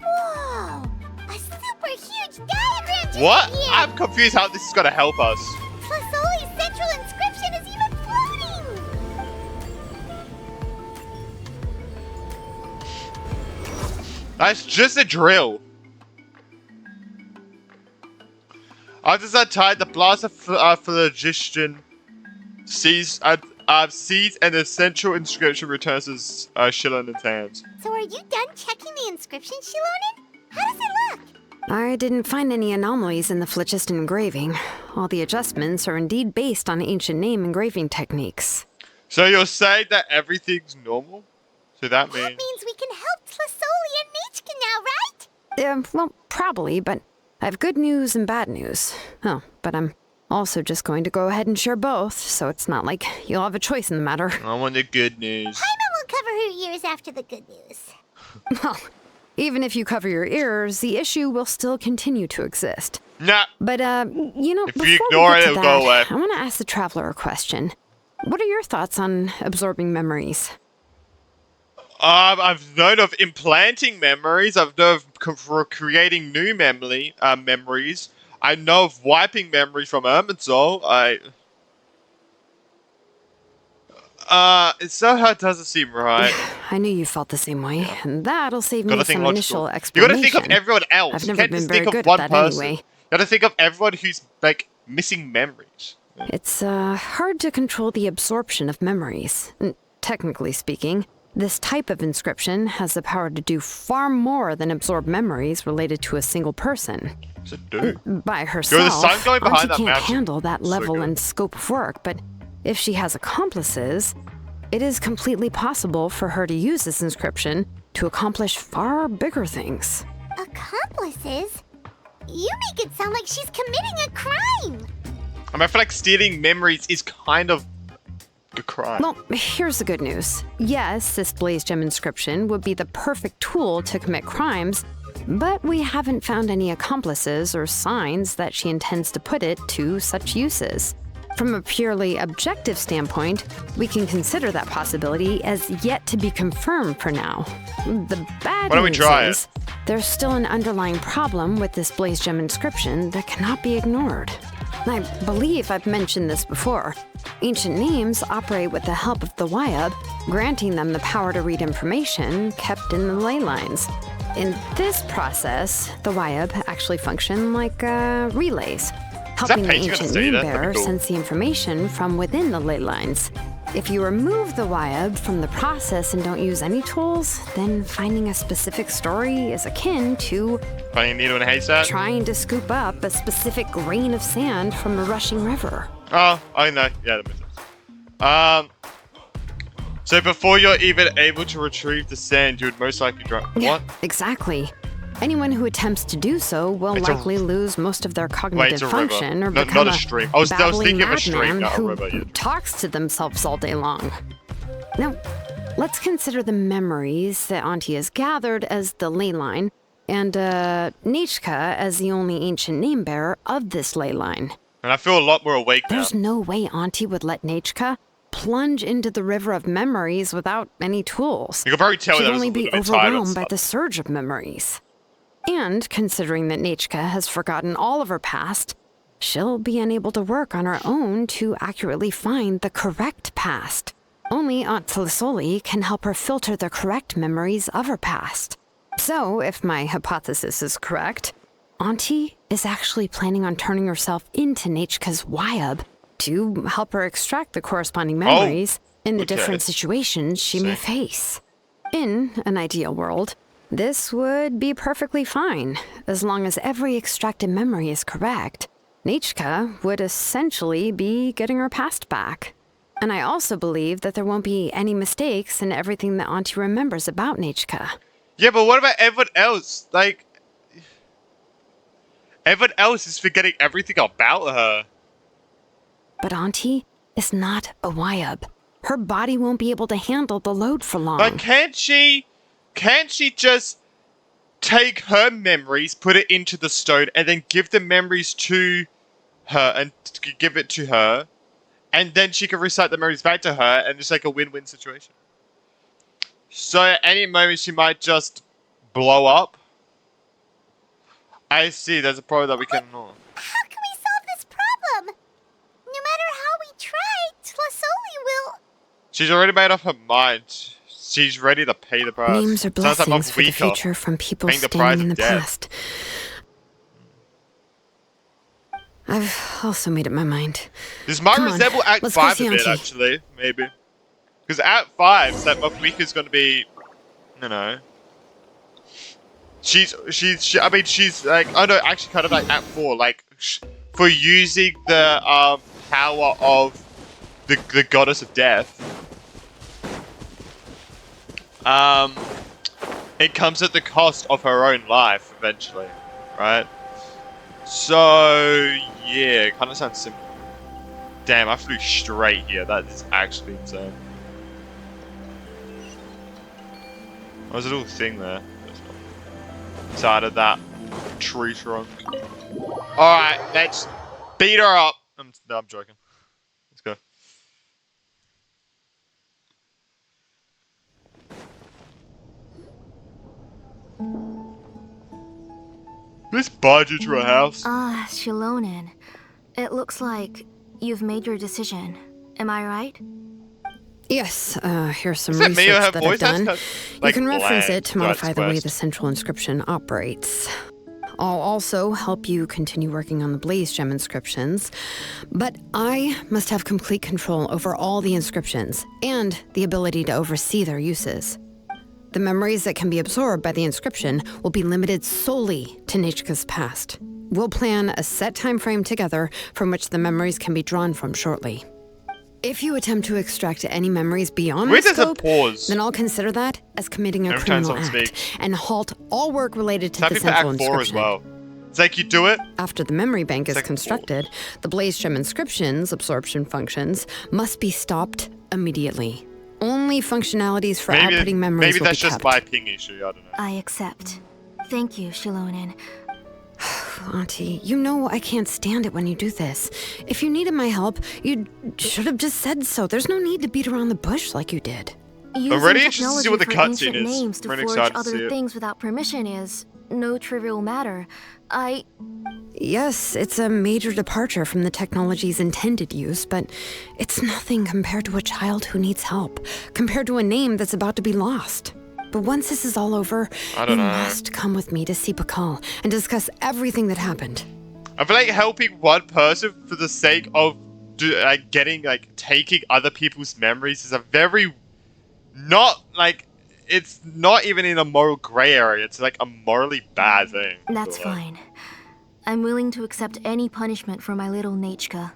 Speaker 2: Whoa! A super huge diagram just
Speaker 1: What?
Speaker 2: appeared!
Speaker 1: I'm confused how this is gonna help us.
Speaker 2: Flasoli's central inscription is even floating!
Speaker 1: That's just a drill. After that time, the blast of phlogiston sees and the central inscription returns to Xilonen's hands.
Speaker 2: So are you done checking the inscription, Xilonen? How does it look?
Speaker 6: I didn't find any anomalies in the phlogiston engraving. All the adjustments are indeed based on ancient name engraving techniques.
Speaker 1: So you're saying that everything's normal? So that
Speaker 2: That
Speaker 1: means...
Speaker 2: means we can help Flasoli and Michka now, right?
Speaker 6: Well, probably, but I have good news and bad news. Oh, but I'm also just going to go ahead and share both, so it's not like you'll have a choice in the matter.
Speaker 1: I want the good news.
Speaker 2: Paimon will cover her ears after the good news.
Speaker 6: Well, even if you cover your ears, the issue will still continue to exist.
Speaker 1: Nah.
Speaker 6: But, you know,
Speaker 1: If
Speaker 6: before
Speaker 1: you
Speaker 6: we
Speaker 1: ignore
Speaker 6: get
Speaker 1: it,
Speaker 6: to
Speaker 1: it'll
Speaker 6: that,
Speaker 1: go away.
Speaker 6: I want to ask the Traveler a question. What are your thoughts on absorbing memories?
Speaker 1: I've known of implanting memories. I've known of creating new memories. I know of wiping memories from Irminsul. It's so hard, doesn't seem right.
Speaker 6: I knew you felt the same way, and that'll save me
Speaker 1: Gotta think
Speaker 6: some
Speaker 1: logical.
Speaker 6: initial
Speaker 1: You
Speaker 6: explanation.
Speaker 1: gotta think of everyone else.
Speaker 6: I've
Speaker 1: You
Speaker 6: never
Speaker 1: can't
Speaker 6: been
Speaker 1: just
Speaker 6: very
Speaker 1: think
Speaker 6: good
Speaker 1: of one
Speaker 6: at that
Speaker 1: person.
Speaker 6: anyway.
Speaker 1: You gotta think of everyone who's, like, missing memories.
Speaker 6: It's hard to control the absorption of memories. Technically speaking, this type of inscription has the power to do far more than absorb memories related to a single person.
Speaker 1: So do.
Speaker 6: By herself,
Speaker 1: sun going behind
Speaker 6: Auntie
Speaker 1: that
Speaker 6: can't
Speaker 1: mountain.
Speaker 6: handle that
Speaker 1: So
Speaker 6: level
Speaker 1: good.
Speaker 6: and scope of work, but if she has accomplices, it is completely possible for her to use this inscription to accomplish far bigger things.
Speaker 2: Accomplices? You make it sound like she's committing a crime!
Speaker 1: I mean, I feel like stealing memories is kind of a crime.
Speaker 6: Well, here's the good news. Yes, this blaze gem inscription would be the perfect tool to commit crimes, but we haven't found any accomplices or signs that she intends to put it to such uses. From a purely objective standpoint, we can consider that possibility as yet to be confirmed for now. The bad
Speaker 1: Why don't we
Speaker 6: news
Speaker 1: try
Speaker 6: is there's still an underlying problem with this blaze gem inscription that cannot be ignored. I believe I've mentioned this before. Ancient names operate with the help of the Wyab, granting them the power to read information kept in the ley lines. In this process, the Wyab actually function like relays, helping the
Speaker 1: painting
Speaker 6: ancient
Speaker 1: gonna say
Speaker 6: name
Speaker 1: that? That'd
Speaker 6: bearer
Speaker 1: be cool.
Speaker 6: sense the information from within the ley lines. If you remove the Wyab from the process and don't use any tools, then finding a specific story is akin to
Speaker 1: Finding a needle in a haystack?
Speaker 6: trying to scoop up a specific grain of sand from a rushing river.
Speaker 1: Oh, I know. Yeah, that makes sense. So before you're even able to retrieve the sand, you would most likely drown. What?
Speaker 6: Exactly. Anyone who attempts to do so will likely lose most of their
Speaker 1: Wait,
Speaker 6: cognitive
Speaker 1: it's a
Speaker 6: function
Speaker 1: river.
Speaker 6: or
Speaker 1: Not
Speaker 6: become
Speaker 1: a stream. I was
Speaker 6: babbling
Speaker 1: thinking of a stream,
Speaker 6: madman
Speaker 1: not a
Speaker 6: who
Speaker 1: river. Yeah.
Speaker 6: talks to themselves all day long. Now, let's consider the memories that Auntie has gathered as the ley line, and Nichka as the only ancient name bearer of this ley line.
Speaker 1: And I feel a lot more awake now.
Speaker 6: There's no way Auntie would let Nichka plunge into the river of memories without any tools.
Speaker 1: You can probably tell
Speaker 6: She'd
Speaker 1: that I was
Speaker 6: only
Speaker 1: a
Speaker 6: be
Speaker 1: little bit tired and
Speaker 6: overwhelmed by
Speaker 1: stuff.
Speaker 6: the surge of memories. And considering that Nichka has forgotten all of her past, she'll be unable to work on her own to accurately find the correct past. Only Aunt Tlisoli can help her filter the correct memories of her past. So, if my hypothesis is correct, Auntie is actually planning on turning herself into Nichka's Wyab to help her extract the corresponding memories in the different situations she may face. In an ideal world, this would be perfectly fine, as long as every extracted memory is correct. Nichka would essentially be getting her past back. And I also believe that there won't be any mistakes in everything that Auntie remembers about Nichka.
Speaker 1: Yeah, but what about everyone else? Like, everyone else is forgetting everything about her.
Speaker 6: But Auntie is not a Wyab. Her body won't be able to handle the load for long.
Speaker 1: Like, can't she just take her memories, put it into the stone, and then give the memories to her and give it to her, and then she can recite the memories back to her, and it's like a win-win situation. So at any moment she might just blow up. I see. There's a problem that we can ignore.
Speaker 2: How can we solve this problem? No matter how we try, Tlasoli will...
Speaker 1: She's already made up her mind. She's ready to pay the price.
Speaker 6: Names are
Speaker 1: Sounds like I'm
Speaker 6: blessings for the
Speaker 1: weaker.
Speaker 6: future from people
Speaker 1: Paying the price
Speaker 6: standing in
Speaker 1: of
Speaker 6: the
Speaker 1: death.
Speaker 6: past. I've also made up my mind.
Speaker 1: This might
Speaker 6: Come on,
Speaker 1: resemble Act
Speaker 6: let's go
Speaker 1: 5
Speaker 6: see
Speaker 1: a bit,
Speaker 6: Auntie.
Speaker 1: actually. Maybe. Because Act 5, that Mafika's going to be... She's like... Oh no, actually kind of like Act 4. Like, for using the power of the goddess of death. It comes at the cost of her own life, eventually. Right? So, yeah, kind of sounds simple. Damn, I flew straight here. That is actually insane. Oh, there's a little thing there. Inside of that tree trunk. Alright, let's beat her up. No, I'm joking. Let's go. Let's barge into her house.
Speaker 7: Ah, Xilonen. It looks like you've made your decision. Am I right?
Speaker 6: Yes, here's some
Speaker 1: Is that
Speaker 6: research
Speaker 1: me or her
Speaker 6: that
Speaker 1: voice?
Speaker 6: I've done.
Speaker 1: That's
Speaker 6: You
Speaker 1: like
Speaker 6: can reference
Speaker 1: bland
Speaker 6: it to
Speaker 1: throughout
Speaker 6: modify
Speaker 1: its
Speaker 6: the way
Speaker 1: quest.
Speaker 6: the central inscription operates. I'll also help you continue working on the Blaze Gem inscriptions, but I must have complete control over all the inscriptions and the ability to oversee their uses. The memories that can be absorbed by the inscription will be limited solely to Nichka's past. We'll plan a set time frame together from which the memories can be drawn from shortly. If you attempt to extract any memories beyond
Speaker 1: Where
Speaker 6: the
Speaker 1: does it
Speaker 6: scope,
Speaker 1: pause?
Speaker 6: then I'll consider that as committing a
Speaker 1: Every time
Speaker 6: criminal
Speaker 1: someone
Speaker 6: act and halt all work related to the
Speaker 1: Something for
Speaker 6: central
Speaker 1: Act 4 as
Speaker 6: inscription.
Speaker 1: well. It's like you do it.
Speaker 6: After the memory bank is
Speaker 1: like
Speaker 6: constructed, the Blaze Gem inscriptions absorption functions must be stopped immediately. Only functionalities for outputting memories
Speaker 1: maybe
Speaker 6: will
Speaker 1: that's
Speaker 6: be
Speaker 1: just
Speaker 6: kept.
Speaker 1: my ping issue. I don't know.
Speaker 7: I accept. Thank you, Xilonen.
Speaker 6: Auntie, you know I can't stand it when you do this. If you needed my help, you should have just said so. There's no need to beat around the bush like you did.
Speaker 7: Using
Speaker 1: really interested to see
Speaker 7: technology
Speaker 1: what the
Speaker 7: for
Speaker 1: cutscene
Speaker 7: ancient
Speaker 1: is.
Speaker 7: names to
Speaker 1: Really
Speaker 7: forge
Speaker 1: excited to see
Speaker 7: other
Speaker 1: it.
Speaker 7: things without permission is no trivial matter.
Speaker 6: Yes, it's a major departure from the technology's intended use, but it's nothing compared to a child who needs help, compared to a name that's about to be lost. But once this is all over,
Speaker 1: I
Speaker 6: you
Speaker 1: don't know.
Speaker 6: must come with me to see Pakal and discuss everything that happened.
Speaker 1: I feel like helping one person for the sake of taking other people's memories is a very it's not even in a moral gray area. It's like a morally bad thing.
Speaker 7: That's fine. I'm willing to accept any punishment for my little Nichka.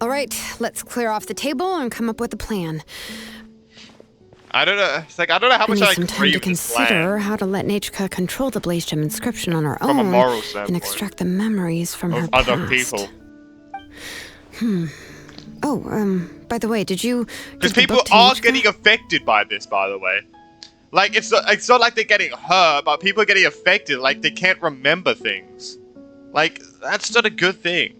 Speaker 6: All right, let's clear off the table and come up with a plan.
Speaker 1: I don't know. It's like I don't know how
Speaker 6: I
Speaker 1: much
Speaker 6: need
Speaker 1: I
Speaker 6: some
Speaker 1: like
Speaker 6: time
Speaker 1: agree
Speaker 6: to
Speaker 1: with this
Speaker 6: consider
Speaker 1: plan
Speaker 6: how to let Nachka control the Blaze Gem inscription on her
Speaker 1: from a
Speaker 6: own
Speaker 1: moral
Speaker 6: and
Speaker 1: standpoint
Speaker 6: extract the memories from her
Speaker 1: of other
Speaker 6: past.
Speaker 1: people.
Speaker 6: Oh, by the way, did you
Speaker 1: Because
Speaker 6: give the
Speaker 1: people
Speaker 6: book to
Speaker 1: are
Speaker 6: Nachka?
Speaker 1: getting affected by this, by the way. Like it's not like they're getting hurt, but people are getting affected. Like they can't remember things. Like that's not a good thing.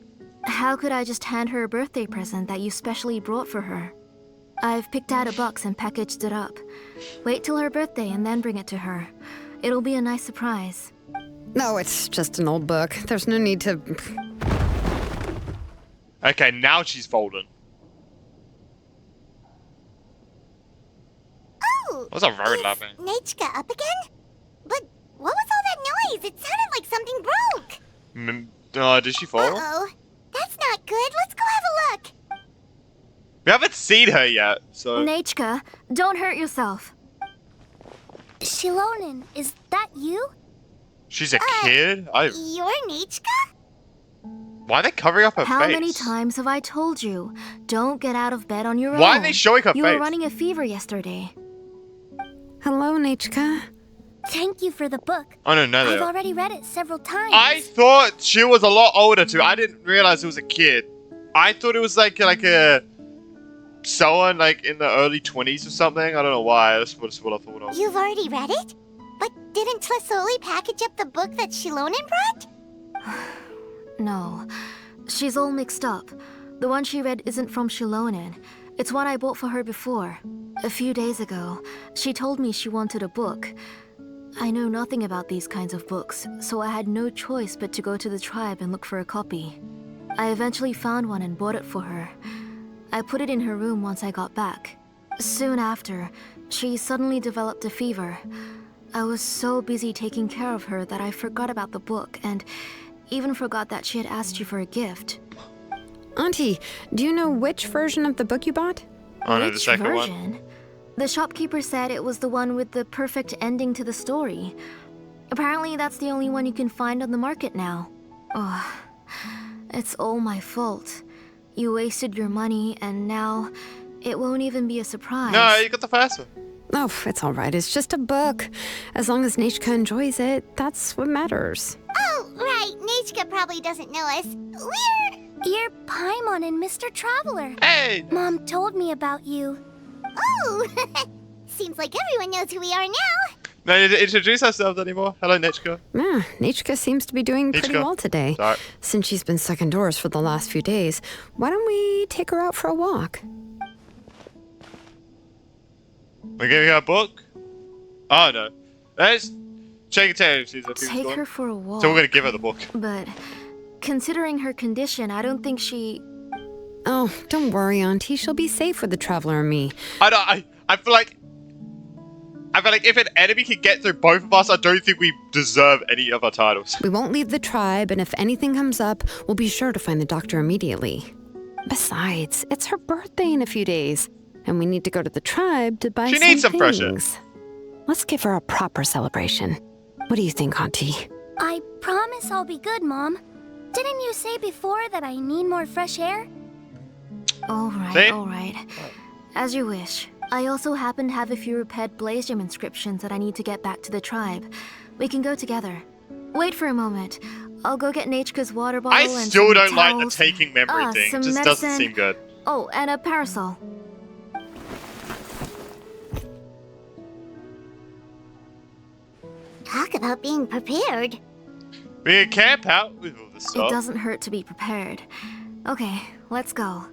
Speaker 7: How could I just hand her a birthday present that you specially brought for her? I've picked out a box and packaged it up. Wait till her birthday and then bring it to her. It'll be a nice surprise.
Speaker 6: No, it's just an old book. There's no need to...
Speaker 1: Okay, now she's folding.
Speaker 2: Oh,
Speaker 1: That's a very
Speaker 2: is
Speaker 1: loud thing.
Speaker 2: Nachka up again? But what was all that noise? It sounded like something broke.
Speaker 1: Did she fall?
Speaker 2: Uh-oh. That's not good. Let's go have a look.
Speaker 1: We haven't seen her yet, so...
Speaker 7: Nachka, don't hurt yourself.
Speaker 2: Xilonen, is that you?
Speaker 1: She's a kid?
Speaker 2: You're Nachka?
Speaker 1: Why are they covering up her
Speaker 7: How
Speaker 1: face?
Speaker 7: many times have I told you? Don't get out of bed on your own.
Speaker 1: Why are they showing her
Speaker 7: You
Speaker 1: face?
Speaker 7: were running a fever yesterday.
Speaker 6: Hello, Nachka.
Speaker 2: Thank you for the book.
Speaker 1: Oh no,
Speaker 2: I've
Speaker 1: no.
Speaker 2: already read it several times.
Speaker 1: I thought she was a lot older too. I didn't realize it was a kid. I thought it was like a someone like in the early 20s or something. I don't know why. That's what I thought it was.
Speaker 2: You've already read it? But didn't Tlasoli package up the book that Xilonen brought?
Speaker 7: No, she's all mixed up. The one she read isn't from Xilonen. It's one I bought for her before. A few days ago, she told me she wanted a book. I know nothing about these kinds of books, so I had no choice but to go to the tribe and look for a copy. I eventually found one and bought it for her. I put it in her room once I got back. Soon after, she suddenly developed a fever. I was so busy taking care of her that I forgot about the book and even forgot that she had asked you for a gift.
Speaker 6: Auntie, do you know which version of the book you bought?
Speaker 1: Oh no, the
Speaker 7: Which
Speaker 1: second
Speaker 7: version?
Speaker 1: one.
Speaker 7: The shopkeeper said it was the one with the perfect ending to the story. Apparently that's the only one you can find on the market now. Oh, it's all my fault. You wasted your money and now it won't even be a surprise.
Speaker 1: No, you got the first one.
Speaker 6: Oh, it's all right. It's just a book. As long as Nachka enjoys it, that's what matters.
Speaker 2: Oh, right. Nachka probably doesn't know us. You're Paimon and Mr. Traveler.
Speaker 1: Hey!
Speaker 2: Mom told me about you. Oh! Seems like everyone knows who we are now.
Speaker 1: No, you didn't introduce ourselves anymore. Hello, Nachka.
Speaker 6: Yeah, Nachka seems to be doing pretty
Speaker 1: Nachka.
Speaker 6: well today.
Speaker 1: Sorry.
Speaker 6: Since she's been stuck indoors for the last few days, why don't we take her out for a walk?
Speaker 1: We're giving her a book? Oh no. Let's check it out.
Speaker 7: Take her for a walk.
Speaker 1: So we're gonna give her the book.
Speaker 7: But considering her condition, I don't think she...
Speaker 6: Oh, don't worry, Auntie. She'll be safe with the Traveler and me.
Speaker 1: I feel like if an enemy can get through both of us, I don't think we deserve any of our titles.
Speaker 6: We won't leave the tribe, and if anything comes up, we'll be sure to find the doctor immediately. Besides, it's her birthday in a few days, and we need to go to the tribe to buy
Speaker 1: She needs some fresh air.
Speaker 6: things. Let's give her a proper celebration. What do you think, Auntie?
Speaker 2: I promise I'll be good, Mom. Didn't you say before that I need more fresh air?
Speaker 7: All
Speaker 1: See?
Speaker 7: right. As you wish. I also happen to have a few repaired Blaze Gem inscriptions that I need to get back to the tribe. We can go together. Wait for a moment. I'll go get Nachka's water bottle
Speaker 1: I
Speaker 7: and
Speaker 1: still
Speaker 7: some
Speaker 1: don't like the
Speaker 7: towels.
Speaker 1: taking memory thing. It
Speaker 7: some
Speaker 1: just
Speaker 7: medicine.
Speaker 1: doesn't seem good.
Speaker 7: Oh, and a parasol.
Speaker 2: Talk about being prepared.
Speaker 1: We can camp out with all this
Speaker 7: It
Speaker 1: stuff.
Speaker 7: doesn't hurt to be prepared. Okay, let's go.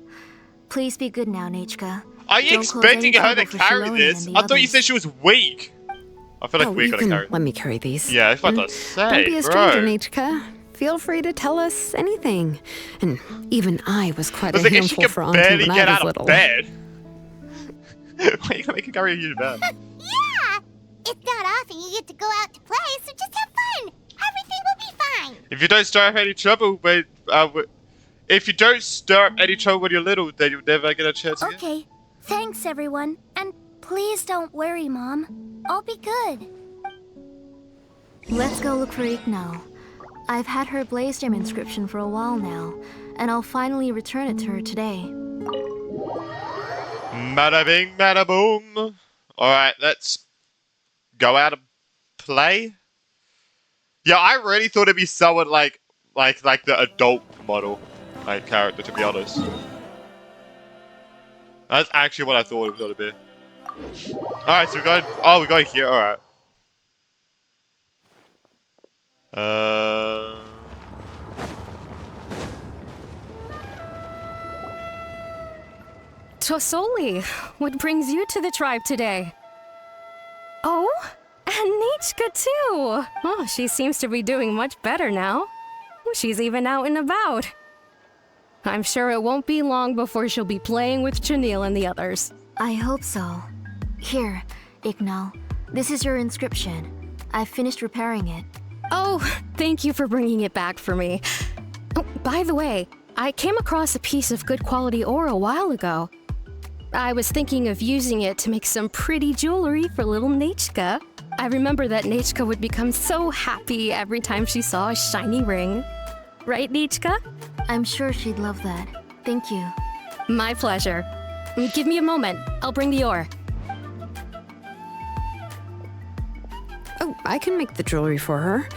Speaker 7: Please be good now, Nachka.
Speaker 1: Are you
Speaker 7: Don't cause
Speaker 1: expecting
Speaker 7: any
Speaker 1: her to
Speaker 7: trouble for
Speaker 1: carry
Speaker 7: Xilonen
Speaker 1: this?
Speaker 7: and
Speaker 1: I
Speaker 7: the
Speaker 1: thought you
Speaker 7: others.
Speaker 1: said she was weak. I feel like we're
Speaker 6: you
Speaker 1: gonna
Speaker 6: can
Speaker 1: carry.
Speaker 6: let me carry these.
Speaker 1: Yeah, I was about
Speaker 6: And
Speaker 1: to say,
Speaker 6: Don't be a stranger,
Speaker 1: bro.
Speaker 6: Nachka. Feel free to tell us anything. And even I was quite
Speaker 1: I was
Speaker 6: a
Speaker 1: like, if she
Speaker 6: handful
Speaker 1: can
Speaker 6: for Auntie
Speaker 1: barely
Speaker 6: when
Speaker 1: get
Speaker 6: I was
Speaker 1: out
Speaker 6: little.
Speaker 1: of bed. Why are you gonna make her carry you to bed?
Speaker 2: Yeah! It's not often you get to go out to play, so just have fun. Everything will be fine.
Speaker 1: If you don't stir up any trouble if you don't stir up any trouble when you're little, then you'll never get a chance again.
Speaker 2: Okay. Thanks, everyone. And please don't worry, Mom. I'll be good.
Speaker 7: Let's go look for Igno. I've had her Blaze Gem inscription for a while now, and I'll finally return it to her today.
Speaker 1: Bada bing, bada boom. Alright, let's go out and play. Yeah, I really thought it'd be someone like the adult model character, to be honest. That's actually what I thought it was gonna be. Alright, so we're going here, alright.
Speaker 8: Tosoli, what brings you to the tribe today? Oh, and Nichka too! Oh, she seems to be doing much better now. She's even out and about. I'm sure it won't be long before she'll be playing with Chenille and the others.
Speaker 7: I hope so. Here, Ignal. This is your inscription. I've finished repairing it.
Speaker 8: Oh, thank you for bringing it back for me. Oh, by the way, I came across a piece of good quality ore a while ago. I was thinking of using it to make some pretty jewelry for little Nichka. I remember that Nichka would become so happy every time she saw a shiny ring. Right, Nichka?
Speaker 7: I'm sure she'd love that. Thank you.
Speaker 8: My pleasure. Give me a moment. I'll bring the ore.
Speaker 6: Oh, I can make the jewelry for her.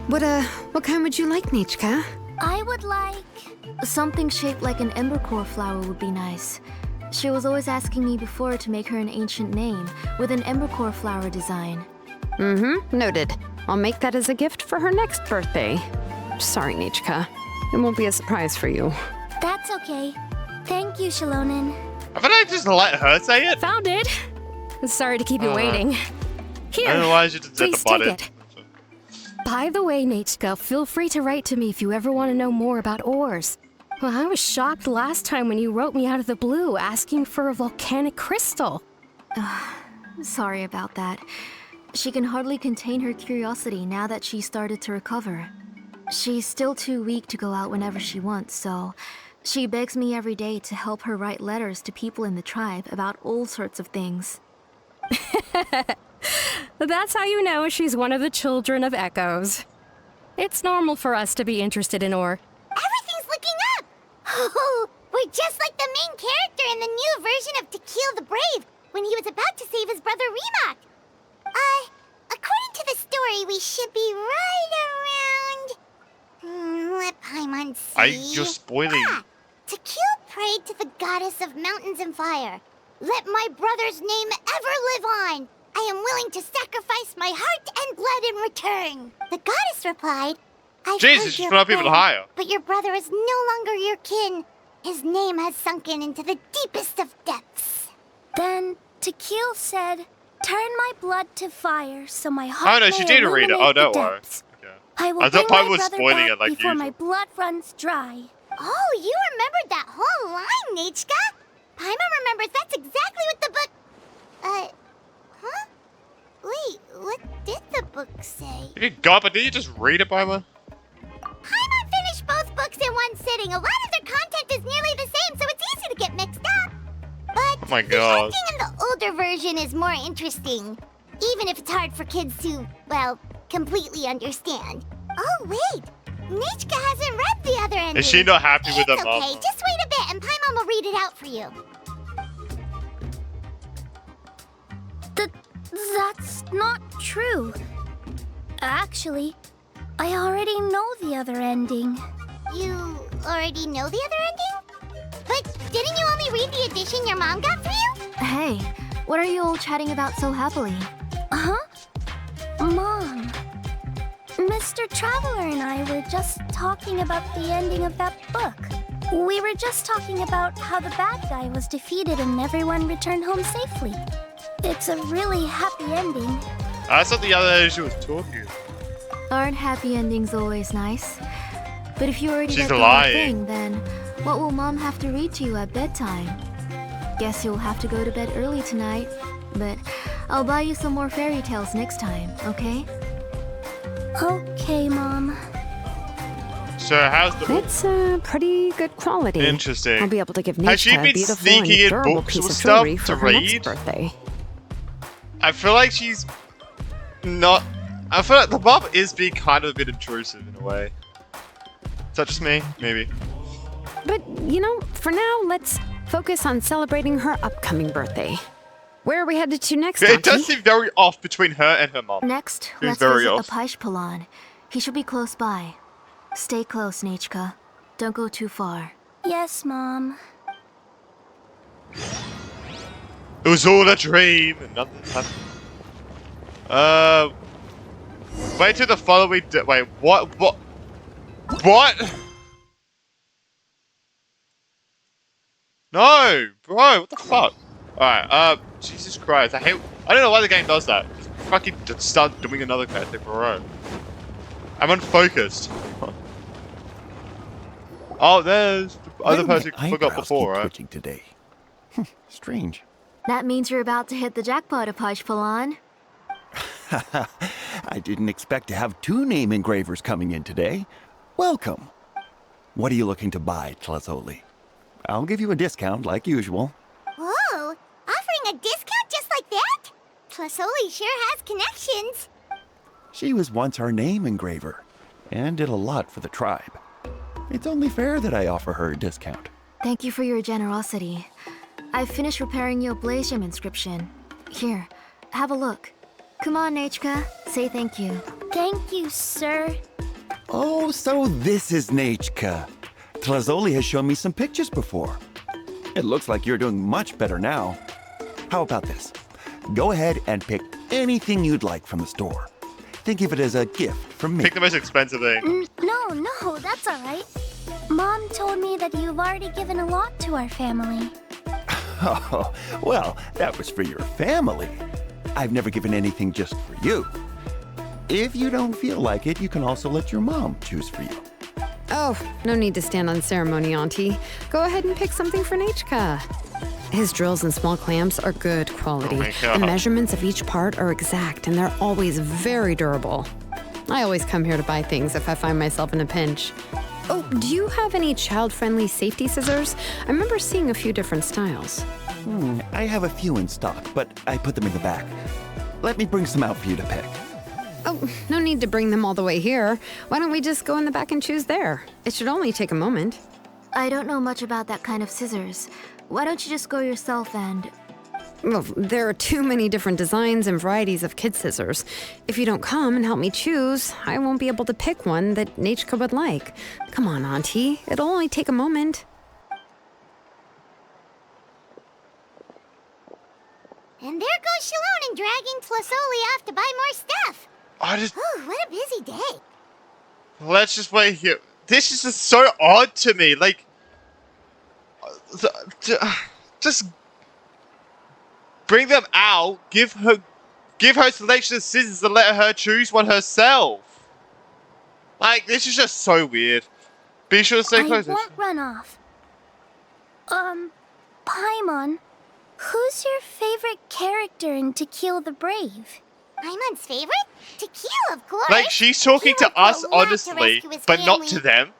Speaker 6: What kind would you like, Nichka?
Speaker 2: I would like...
Speaker 7: Something shaped like an embercore flower would be nice. She was always asking me before to make her an ancient name with an embercore flower design.
Speaker 6: Mm-hmm, noted. I'll make that as a gift for her next birthday. Sorry, Nichka. It won't be a surprise for you.
Speaker 2: That's okay. Thank you, Xilonen.
Speaker 1: I thought I just let her say it.
Speaker 8: Found it. Sorry to keep you waiting. Here,
Speaker 1: I don't know why she just hit
Speaker 8: please
Speaker 1: the button.
Speaker 8: take it. By the way, Nichka, feel free to write to me if you ever want to know more about ores. Well, I was shocked last time when you wrote me out of the blue asking for a volcanic crystal.
Speaker 7: Sorry about that. She can hardly contain her curiosity now that she started to recover. She's still too weak to go out whenever she wants, so she begs me every day to help her write letters to people in the tribe about all sorts of things.
Speaker 8: That's how you know she's one of the children of Echoes. It's normal for us to be interested in ore.
Speaker 2: Everything's looking up! Oh, we're just like the main character in the new version of To Kill the Brave when he was about to save his brother Rimac. According to the story, we should be right around... let Paimon see.
Speaker 1: You're spoiling.
Speaker 2: To Kill prayed to the goddess of mountains and fire. Let my brother's name ever live on. I am willing to sacrifice my heart and blood in return. The goddess replied, I've
Speaker 1: Jesus,
Speaker 2: heard
Speaker 1: she's
Speaker 2: your
Speaker 1: put up even
Speaker 2: prayer,
Speaker 1: higher.
Speaker 2: but your brother is no longer your kin. His name has sunken into the deepest of depths. Then Tequil said, turn my blood to fire so my heart
Speaker 1: Oh no, she
Speaker 2: may
Speaker 1: did read it. Oh,
Speaker 2: illuminate
Speaker 1: don't
Speaker 2: the
Speaker 1: worry.
Speaker 2: depths.
Speaker 1: Okay.
Speaker 2: I will
Speaker 1: I thought
Speaker 2: bring
Speaker 1: Piper
Speaker 2: my
Speaker 1: was
Speaker 2: brother
Speaker 1: spoiling
Speaker 2: back
Speaker 1: it like
Speaker 2: before
Speaker 1: usual.
Speaker 2: my blood runs dry. Oh, you remembered that whole line, Nichka? Paimon remembers that's exactly what the book... huh? Wait, what did the book say?
Speaker 1: God, but did you just read it, Piper?
Speaker 2: Paimon finished both books in one sitting. A lot of their content is nearly the same, so it's easy to get mixed up. But
Speaker 1: Oh my
Speaker 2: the
Speaker 1: God.
Speaker 2: ending in the older version is more interesting. Even if it's hard for kids to, well, completely understand. Oh, wait. Nichka hasn't read the other ending.
Speaker 1: Is she not happy with
Speaker 2: It's
Speaker 1: the
Speaker 2: okay.
Speaker 1: mom?
Speaker 2: Just wait a bit and Paimon will read it out for you. That's not true. Actually, I already know the other ending. You already know the other ending? But didn't you only read the edition your mom got for you?
Speaker 7: Hey, what are you all chatting about so happily?
Speaker 2: Huh? Mom. Mr. Traveler and I were just talking about the ending of that book. We were just talking about how the bad guy was defeated and everyone returned home safely. It's a really happy ending.
Speaker 1: I thought the other she was talking.
Speaker 7: Aren't happy endings always nice? But if you already
Speaker 1: She's
Speaker 7: read the whole
Speaker 1: lying.
Speaker 7: thing, then what will Mom have to read to you at bedtime? Guess you'll have to go to bed early tonight. But I'll buy you some more fairy tales next time, okay?
Speaker 2: Okay, Mom.
Speaker 1: So how's the book?
Speaker 6: It's pretty good quality.
Speaker 1: Interesting.
Speaker 6: I'll be able to give
Speaker 1: Has she
Speaker 6: Nichka a
Speaker 1: been
Speaker 6: beautiful
Speaker 1: sneaking in
Speaker 6: and durable
Speaker 1: books
Speaker 6: piece
Speaker 1: or
Speaker 6: of
Speaker 1: stuff
Speaker 6: jewelry
Speaker 1: to
Speaker 6: for her next
Speaker 1: read?
Speaker 6: birthday.
Speaker 1: I feel like she's not... I feel like the mom is being kind of a bit intrusive in a way. Is that just me? Maybe.
Speaker 6: But, you know, for now, let's focus on celebrating her upcoming birthday. Where are we headed to next,
Speaker 1: It does
Speaker 6: Auntie?
Speaker 1: seem very off between her and her mom.
Speaker 7: Next,
Speaker 1: Seems
Speaker 7: let's
Speaker 1: very
Speaker 7: visit
Speaker 1: off.
Speaker 7: Apashpalan. He should be close by. Stay close, Nechka. Don't go too far.
Speaker 2: Yes, Mom.
Speaker 1: It was all a dream and nothing's happened. Wait till the following day. Wait, what? No, bro, what the fuck? Alright, Jesus Christ, I don't know why the game does that. Fucking start doing another kind of thing, bro. I'm unfocused. Oh, there's the other person who forgot before, right?
Speaker 9: Twitching today. Strange.
Speaker 7: That means you're about to hit the jackpot, Apashpalan.
Speaker 9: I didn't expect to have 2 name engravers coming in today. Welcome. What are you looking to buy, Tlazoli? I'll give you a discount like usual.
Speaker 2: Whoa! Offering a discount just like that? Tlasoli sure has connections.
Speaker 9: She was once our name engraver and did a lot for the tribe. It's only fair that I offer her a discount.
Speaker 7: Thank you for your generosity. I've finished repairing your Blasium inscription. Here, have a look. Come on, Nechka. Say thank you.
Speaker 2: Thank you, sir.
Speaker 9: Oh, so this is Nechka. Tlazoli has shown me some pictures before. It looks like you're doing much better now. How about this? Go ahead and pick anything you'd like from the store. Think of it as a gift from me.
Speaker 1: Pick the most expensive thing.
Speaker 2: No, that's all right. Mom told me that you've already given a lot to our family.
Speaker 9: Oh, well, that was for your family. I've never given anything just for you. If you don't feel like it, you can also let your mom choose for you.
Speaker 6: Oh, no need to stand on ceremony, Auntie. Go ahead and pick something for Nechka. His drills and small clamps are good quality.
Speaker 1: Oh my God.
Speaker 6: The measurements of each part are exact, and they're always very durable. I always come here to buy things if I find myself in a pinch. Oh, do you have any child-friendly safety scissors? I remember seeing a few different styles.
Speaker 9: I have a few in stock, but I put them in the back. Let me bring some out for you to pick.
Speaker 6: Oh, no need to bring them all the way here. Why don't we just go in the back and choose there? It should only take a moment.
Speaker 7: I don't know much about that kind of scissors. Why don't you just go yourself and...
Speaker 6: Well, there are too many different designs and varieties of kid scissors. If you don't come and help me choose, I won't be able to pick one that Nechka would like. Come on, Auntie. It'll only take a moment.
Speaker 2: And there goes Xilonen dragging Tlasoli off to buy more stuff. Oh, what a busy day.
Speaker 1: Let's just wait here. This is just so odd to me. Like, just bring them out. Give her selection of scissors and let her choose one herself. Like, this is just so weird. Be sure to stay close.
Speaker 2: I won't run off. Paimon, who's your favorite character in To Kill the Brave? Paimon's favorite? To Kill, of course.
Speaker 1: Like, she's talking to us honestly, but not
Speaker 2: family.
Speaker 1: to them.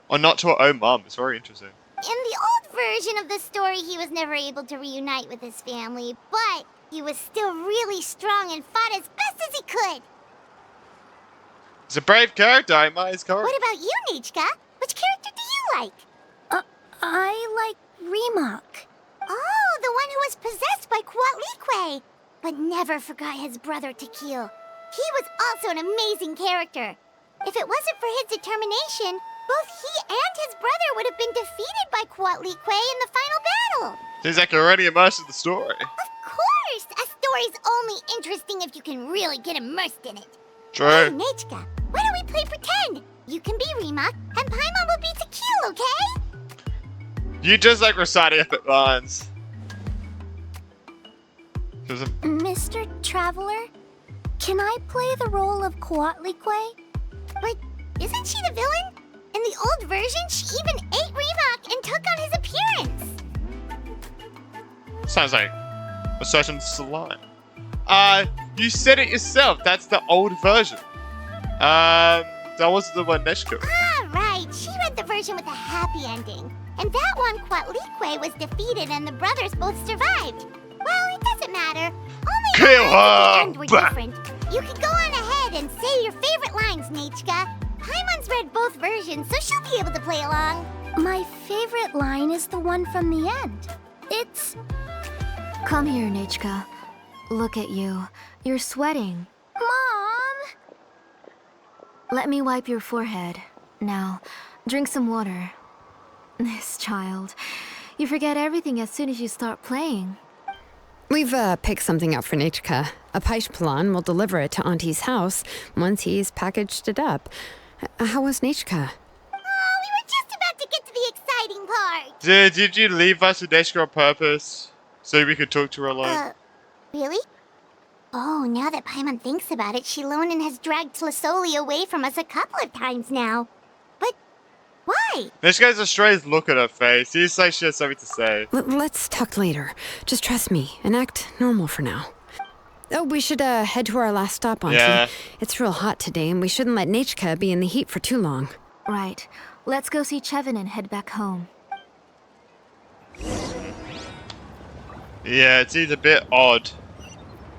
Speaker 1: Or not to her own mom. It's very interesting.
Speaker 2: In the old version of the story, he was never able to reunite with his family, but he was still really strong and fought as best as he could.
Speaker 1: It's a brave character, Aima is correct.
Speaker 2: What about you, Nechka? Which character do you like? I like Remak. Oh, the one who was possessed by Kuatlique, but never forgot his brother Tequil. He was also an amazing character. If it wasn't for his determination, both he and his brother would have been defeated by Kuatlique in the final battle.
Speaker 1: Seems like you're already immersed in the story.
Speaker 2: Of course! A story's only interesting if you can really get immersed in it.
Speaker 1: True.
Speaker 2: Hey, Nechka, why don't we play pretend? You can be Remak, and Paimon will be Tequil, okay?
Speaker 1: You just like reciting epic lines.
Speaker 2: Mr. Traveler, can I play the role of Kuatlique? But isn't she the villain? In the old version, she even ate Remak and took on his appearance.
Speaker 1: Sounds like a certain slime. You said it yourself. That's the old version. That was the one Nechka.
Speaker 2: Ah, right. She read the version with a happy ending. And that one, Kuatlique was defeated and the brothers both survived. Well, it doesn't matter. Only
Speaker 1: Kill
Speaker 2: the
Speaker 1: her!
Speaker 2: end were different. You can go on ahead and say your favorite lines, Nechka. Paimon's read both versions, so she'll be able to play along. My favorite line is the one from the end. It's...
Speaker 7: Come here, Nichka. Look at you. You're sweating.
Speaker 2: Mom!
Speaker 7: Let me wipe your forehead. Now, drink some water. This child. You forget everything as soon as you start playing.
Speaker 6: We've picked something up for Nichka. A Paishpalan will deliver it to Auntie's house once he's packaged it up. How was Nichka?
Speaker 2: Oh, we were just about to get to the exciting part.
Speaker 1: Did you leave us with Neshka on purpose? So we could talk to her alone?
Speaker 2: Really? Oh, now that Paimon thinks about it, Xilonen has dragged Tlisoli away from us a couple of times now. But why?
Speaker 1: Neshka has a strange look at her face. Seems like she has something to say.
Speaker 6: Let's talk later. Just trust me and act normal for now. Oh, we should head to our last stop, Auntie.
Speaker 1: Yeah.
Speaker 6: It's real hot today, and we shouldn't let Nichka be in the heat for too long.
Speaker 7: Right. Let's go see Chevin and head back home.
Speaker 1: Yeah, it seems a bit odd.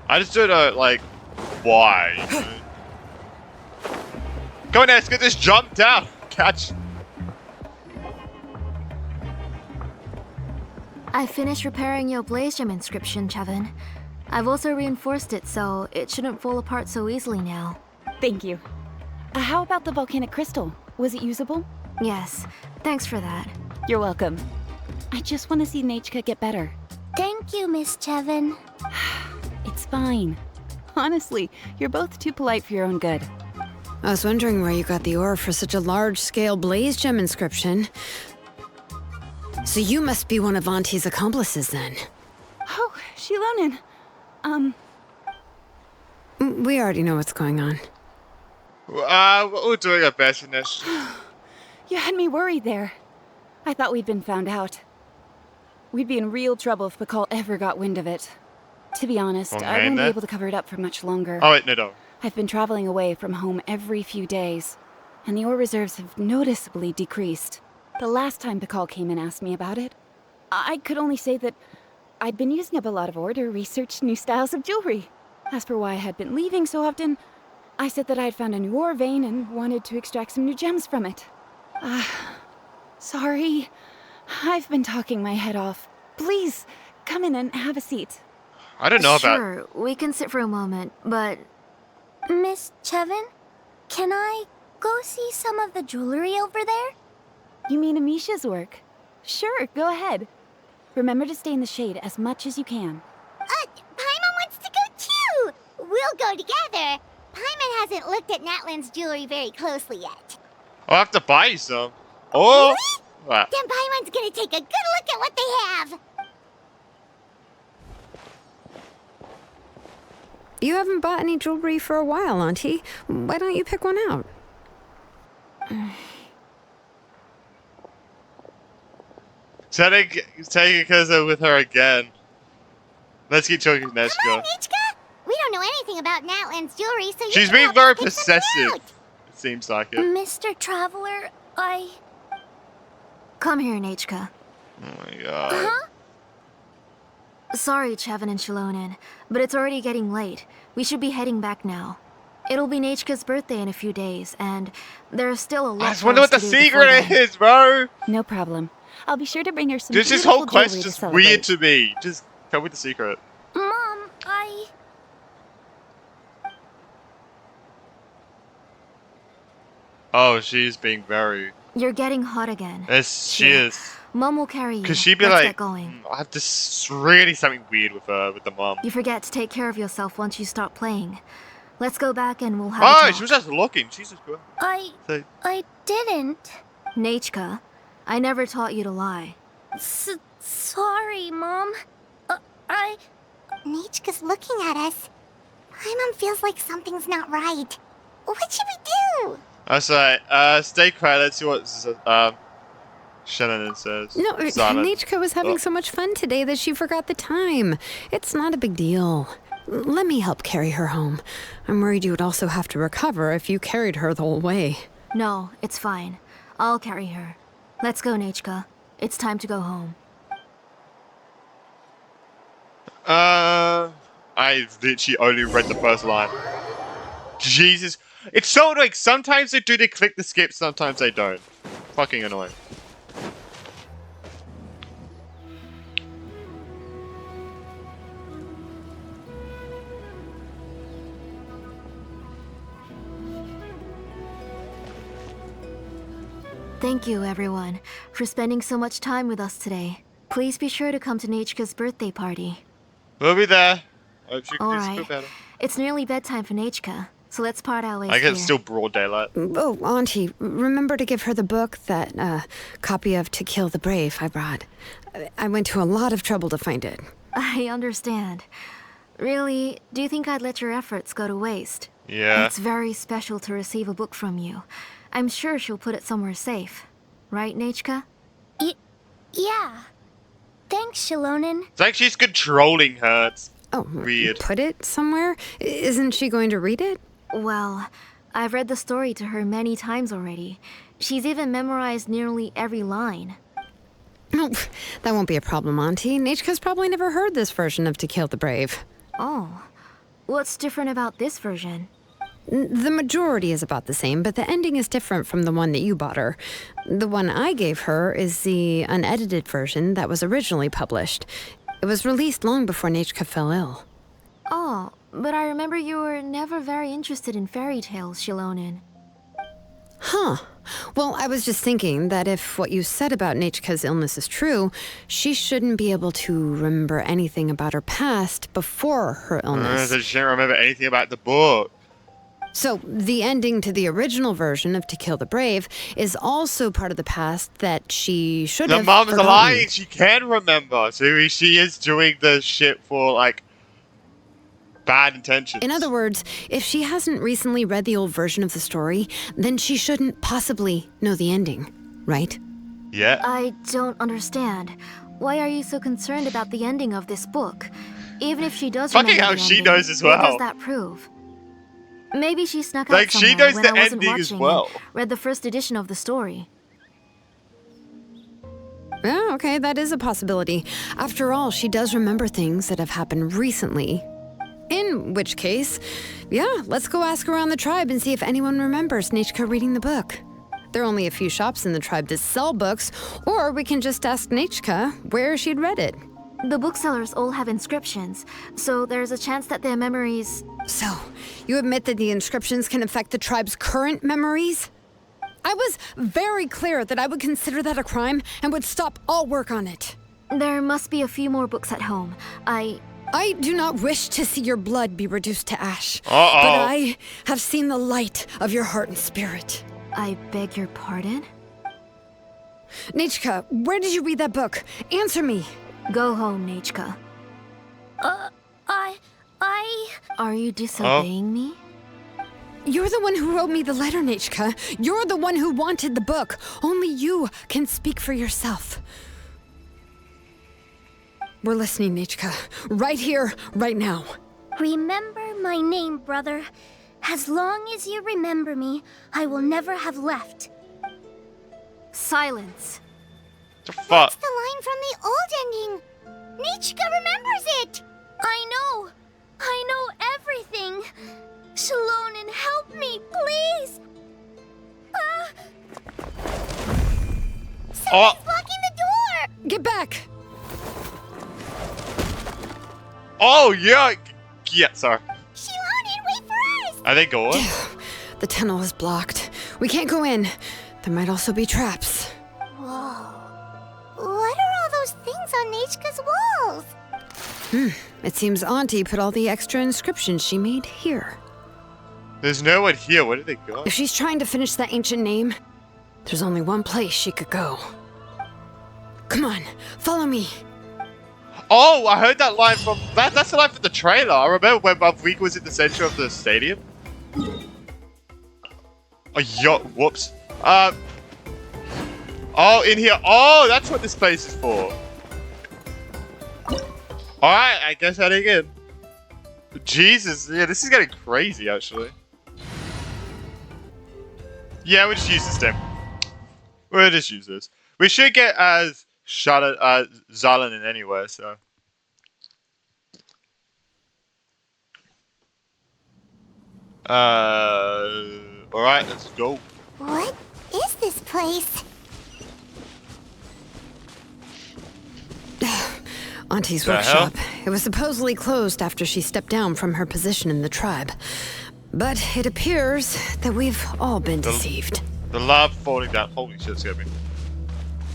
Speaker 1: I just don't know, like, why. Come on, let's get this jump down. Catch.
Speaker 7: I finished repairing your Blaze Gem inscription, Chevin. I've also reinforced it so it shouldn't fall apart so easily now.
Speaker 4: Thank you. How about the volcanic crystal? Was it usable?
Speaker 7: Yes, thanks for that.
Speaker 4: You're welcome. I just want to see Nichka get better.
Speaker 2: Thank you, Miss Chevin.
Speaker 4: It's fine. Honestly, you're both too polite for your own good.
Speaker 6: I was wondering where you got the ore for such a large-scale Blaze Gem inscription. So you must be one of Auntie's accomplices, then.
Speaker 4: Oh, Xilonen.
Speaker 6: We already know what's going on.
Speaker 1: We're doing our best in this.
Speaker 4: You had me worried there. I thought we'd been found out. We'd be in real trouble if Pakal ever got wind of it. To be honest, I won't be able to cover it up for much longer.
Speaker 1: Oh, wait, no.
Speaker 4: I've been traveling away from home every few days, and the ore reserves have noticeably decreased. The last time Pakal came and asked me about it, I could only say that I'd been using up a lot of ore to research new styles of jewelry. As for why I had been leaving so often, I said that I had found a new ore vein and wanted to extract some new gems from it. Sorry. I've been talking my head off. Please, come in and have a seat.
Speaker 1: I don't know about...
Speaker 7: Sure, we can sit for a moment, but...
Speaker 2: Miss Chevin, can I go see some of the jewelry over there?
Speaker 4: You mean Amisha's work? Sure, go ahead. Remember to stay in the shade as much as you can.
Speaker 2: Paimon wants to go too! We'll go together. Paimon hasn't looked at Natlan's jewelry very closely yet.
Speaker 1: I'll have to buy you some. Oh!
Speaker 2: Really?
Speaker 1: What?
Speaker 2: Then Paimon's gonna take a good look at what they have.
Speaker 6: You haven't bought any jewelry for a while, Auntie. Why don't you pick one out?
Speaker 1: Take it because I'm with her again. Let's keep talking, Neshka.
Speaker 2: Come on, Nichka! We don't know anything about Natlan's jewelry, so you
Speaker 1: She's
Speaker 2: can
Speaker 1: being
Speaker 2: help
Speaker 1: very
Speaker 2: us pick
Speaker 1: possessive.
Speaker 2: something out.
Speaker 1: It seems like it.
Speaker 2: Mr. Traveler,
Speaker 7: Come here, Nichka.
Speaker 1: Oh my god.
Speaker 2: Huh?
Speaker 7: Sorry, Chevin and Xilonen, but it's already getting late. We should be heading back now. It'll be Nichka's birthday in a few days, and there's still a lot
Speaker 1: I just
Speaker 7: for
Speaker 1: wonder
Speaker 7: us
Speaker 1: what the
Speaker 7: to do before
Speaker 1: secret
Speaker 7: then.
Speaker 1: is, bro!
Speaker 4: No problem. I'll be sure to bring her some
Speaker 1: This
Speaker 4: beautiful
Speaker 1: whole quest
Speaker 4: jewelry
Speaker 1: is
Speaker 4: to
Speaker 1: just
Speaker 4: celebrate.
Speaker 1: weird to me. Just tell me the secret.
Speaker 2: Mom,
Speaker 1: Oh, she's being very...
Speaker 7: You're getting hot again.
Speaker 1: Yes, she
Speaker 7: Sure.
Speaker 1: is.
Speaker 7: Mom will carry you.
Speaker 1: Because she'd be
Speaker 7: Let's
Speaker 1: like,
Speaker 7: get going.
Speaker 1: I have this really something weird with her, with the mom.
Speaker 7: You forget to take care of yourself once you stop playing. Let's go back and we'll have a
Speaker 1: Oh,
Speaker 7: talk.
Speaker 1: she was just looking. Jesus Christ. So,
Speaker 2: I didn't.
Speaker 7: Nichka, I never taught you to lie.
Speaker 2: Sorry, Mom. Nichka's looking at us. Paimon feels like something's not right. What should we do?
Speaker 1: that's right. Stay quiet. Let's see what Xilonen says.
Speaker 6: No,
Speaker 1: Silent.
Speaker 6: Nichka was having
Speaker 1: Oh.
Speaker 6: so much fun today that she forgot the time. It's not a big deal. Let me help carry her home. I'm worried you would also have to recover if you carried her the whole way.
Speaker 7: No, it's fine. I'll carry her. Let's go, Nichka. It's time to go home.
Speaker 1: I literally only read the first line. Jesus. It's so annoying. Sometimes they do, they click the skip, sometimes they don't. Fucking annoying.
Speaker 7: Thank you, everyone, for spending so much time with us today. Please be sure to come to Nechka's birthday party.
Speaker 1: We'll be there. Hope she can
Speaker 7: All
Speaker 1: do
Speaker 7: right.
Speaker 1: something better.
Speaker 7: It's nearly bedtime for Nechka, so let's part our ways
Speaker 1: I guess
Speaker 7: here.
Speaker 1: it's still broad daylight.
Speaker 6: Oh, Auntie, remember to give her the book, that copy of To Kill the Brave I brought. I went to a lot of trouble to find it.
Speaker 7: I understand. Really, do you think I'd let your efforts go to waste?
Speaker 1: Yeah.
Speaker 7: It's very special to receive a book from you. I'm sure she'll put it somewhere safe. Right, Nechka?
Speaker 2: Yeah. Thanks, Xilonen.
Speaker 1: It's like she's controlling her. It's
Speaker 6: Oh,
Speaker 1: weird.
Speaker 6: Put it somewhere? Isn't she going to read it?
Speaker 7: Well, I've read the story to her many times already. She's even memorized nearly every line.
Speaker 6: No, that won't be a problem, Auntie. Nechka's probably never heard this version of To Kill the Brave.
Speaker 7: Oh. What's different about this version?
Speaker 6: The majority is about the same, but the ending is different from the one that you bought her. The one I gave her is the unedited version that was originally published. It was released long before Nechka fell ill.
Speaker 7: Oh, but I remember you were never very interested in fairy tales, Xilonen.
Speaker 6: Huh. Well, I was just thinking that if what you said about Nechka's illness is true, she shouldn't be able to remember anything about her past before her illness.
Speaker 1: So she can't remember anything about the book.
Speaker 6: So, the ending to the original version of To Kill the Brave is also part of the past that she should
Speaker 1: The
Speaker 6: have
Speaker 1: mom's
Speaker 6: forgotten.
Speaker 1: lying. She can remember. So she is doing the shit for, like, bad intentions.
Speaker 6: In other words, if she hasn't recently read the old version of the story, then she shouldn't possibly know the ending, right?
Speaker 1: Yeah.
Speaker 7: I don't understand. Why are you so concerned about the ending of this book? Even if she does
Speaker 1: Fucking
Speaker 7: remember
Speaker 1: hell,
Speaker 7: the
Speaker 1: she
Speaker 7: ending,
Speaker 1: knows as
Speaker 7: what
Speaker 1: well.
Speaker 7: does that prove? Maybe she snuck
Speaker 1: Like,
Speaker 7: out
Speaker 1: she
Speaker 7: somewhere
Speaker 1: knows
Speaker 7: when
Speaker 1: the
Speaker 7: I wasn't
Speaker 1: ending
Speaker 7: watching
Speaker 1: as well.
Speaker 7: and read the first edition of the story.
Speaker 6: Yeah, okay, that is a possibility. After all, she does remember things that have happened recently. In which case, yeah, let's go ask around the tribe and see if anyone remembers Nechka reading the book. There are only a few shops in the tribe that sell books, or we can just ask Nechka where she'd read it.
Speaker 7: The booksellers all have inscriptions, so there's a chance that their memories...
Speaker 6: So, you admit that the inscriptions can affect the tribe's current memories? I was very clear that I would consider that a crime and would stop all work on it.
Speaker 7: There must be a few more books at home. I
Speaker 6: do not wish to see your blood be reduced to ash.
Speaker 1: Uh-oh.
Speaker 6: But I have seen the light of your heart and spirit.
Speaker 7: I beg your pardon?
Speaker 6: Nechka, where did you read that book? Answer me.
Speaker 7: Go home, Nechka.
Speaker 2: I...
Speaker 7: Are you disobeying me?
Speaker 6: You're the one who wrote me the letter, Nechka. You're the one who wanted the book. Only you can speak for yourself. We're listening, Nechka. Right here, right now.
Speaker 2: Remember my name, brother. As long as you remember me, I will never have left.
Speaker 7: Silence.
Speaker 1: The fuck?
Speaker 2: That's the line from the old ending. Nechka remembers it. I know everything. Xilonen, help me, please. Someone's blocking the door.
Speaker 6: Get back!
Speaker 1: Oh, yeah. Yeah, sorry.
Speaker 2: Xilonen, wait for us.
Speaker 1: Are they going?
Speaker 6: The tunnel is blocked. We can't go in. There might also be traps.
Speaker 2: Whoa. What are all those things on Nechka's walls?
Speaker 6: It seems Auntie put all the extra inscriptions she made here.
Speaker 1: There's no one here. Where did they go?
Speaker 6: If she's trying to finish that ancient name, there's only one place she could go. Come on, follow me.
Speaker 1: Oh, I heard that line from... That's the line from the trailer. I remember when Bubbweek was in the center of the stadium. Oh, yo, whoops. Oh, in here. Oh, that's what this place is for. Alright, I guess heading in. Jesus, yeah, this is getting crazy, actually. Yeah, we'll just use this then. We'll just use this. We should get Xilonen anyway, so. Alright, let's go.
Speaker 2: What is this place?
Speaker 6: Auntie's
Speaker 1: The hell?
Speaker 6: workshop. It was supposedly closed after she stepped down from her position in the tribe. But it appears that we've all been deceived.
Speaker 1: The lava falling down. Holy shit, scared me.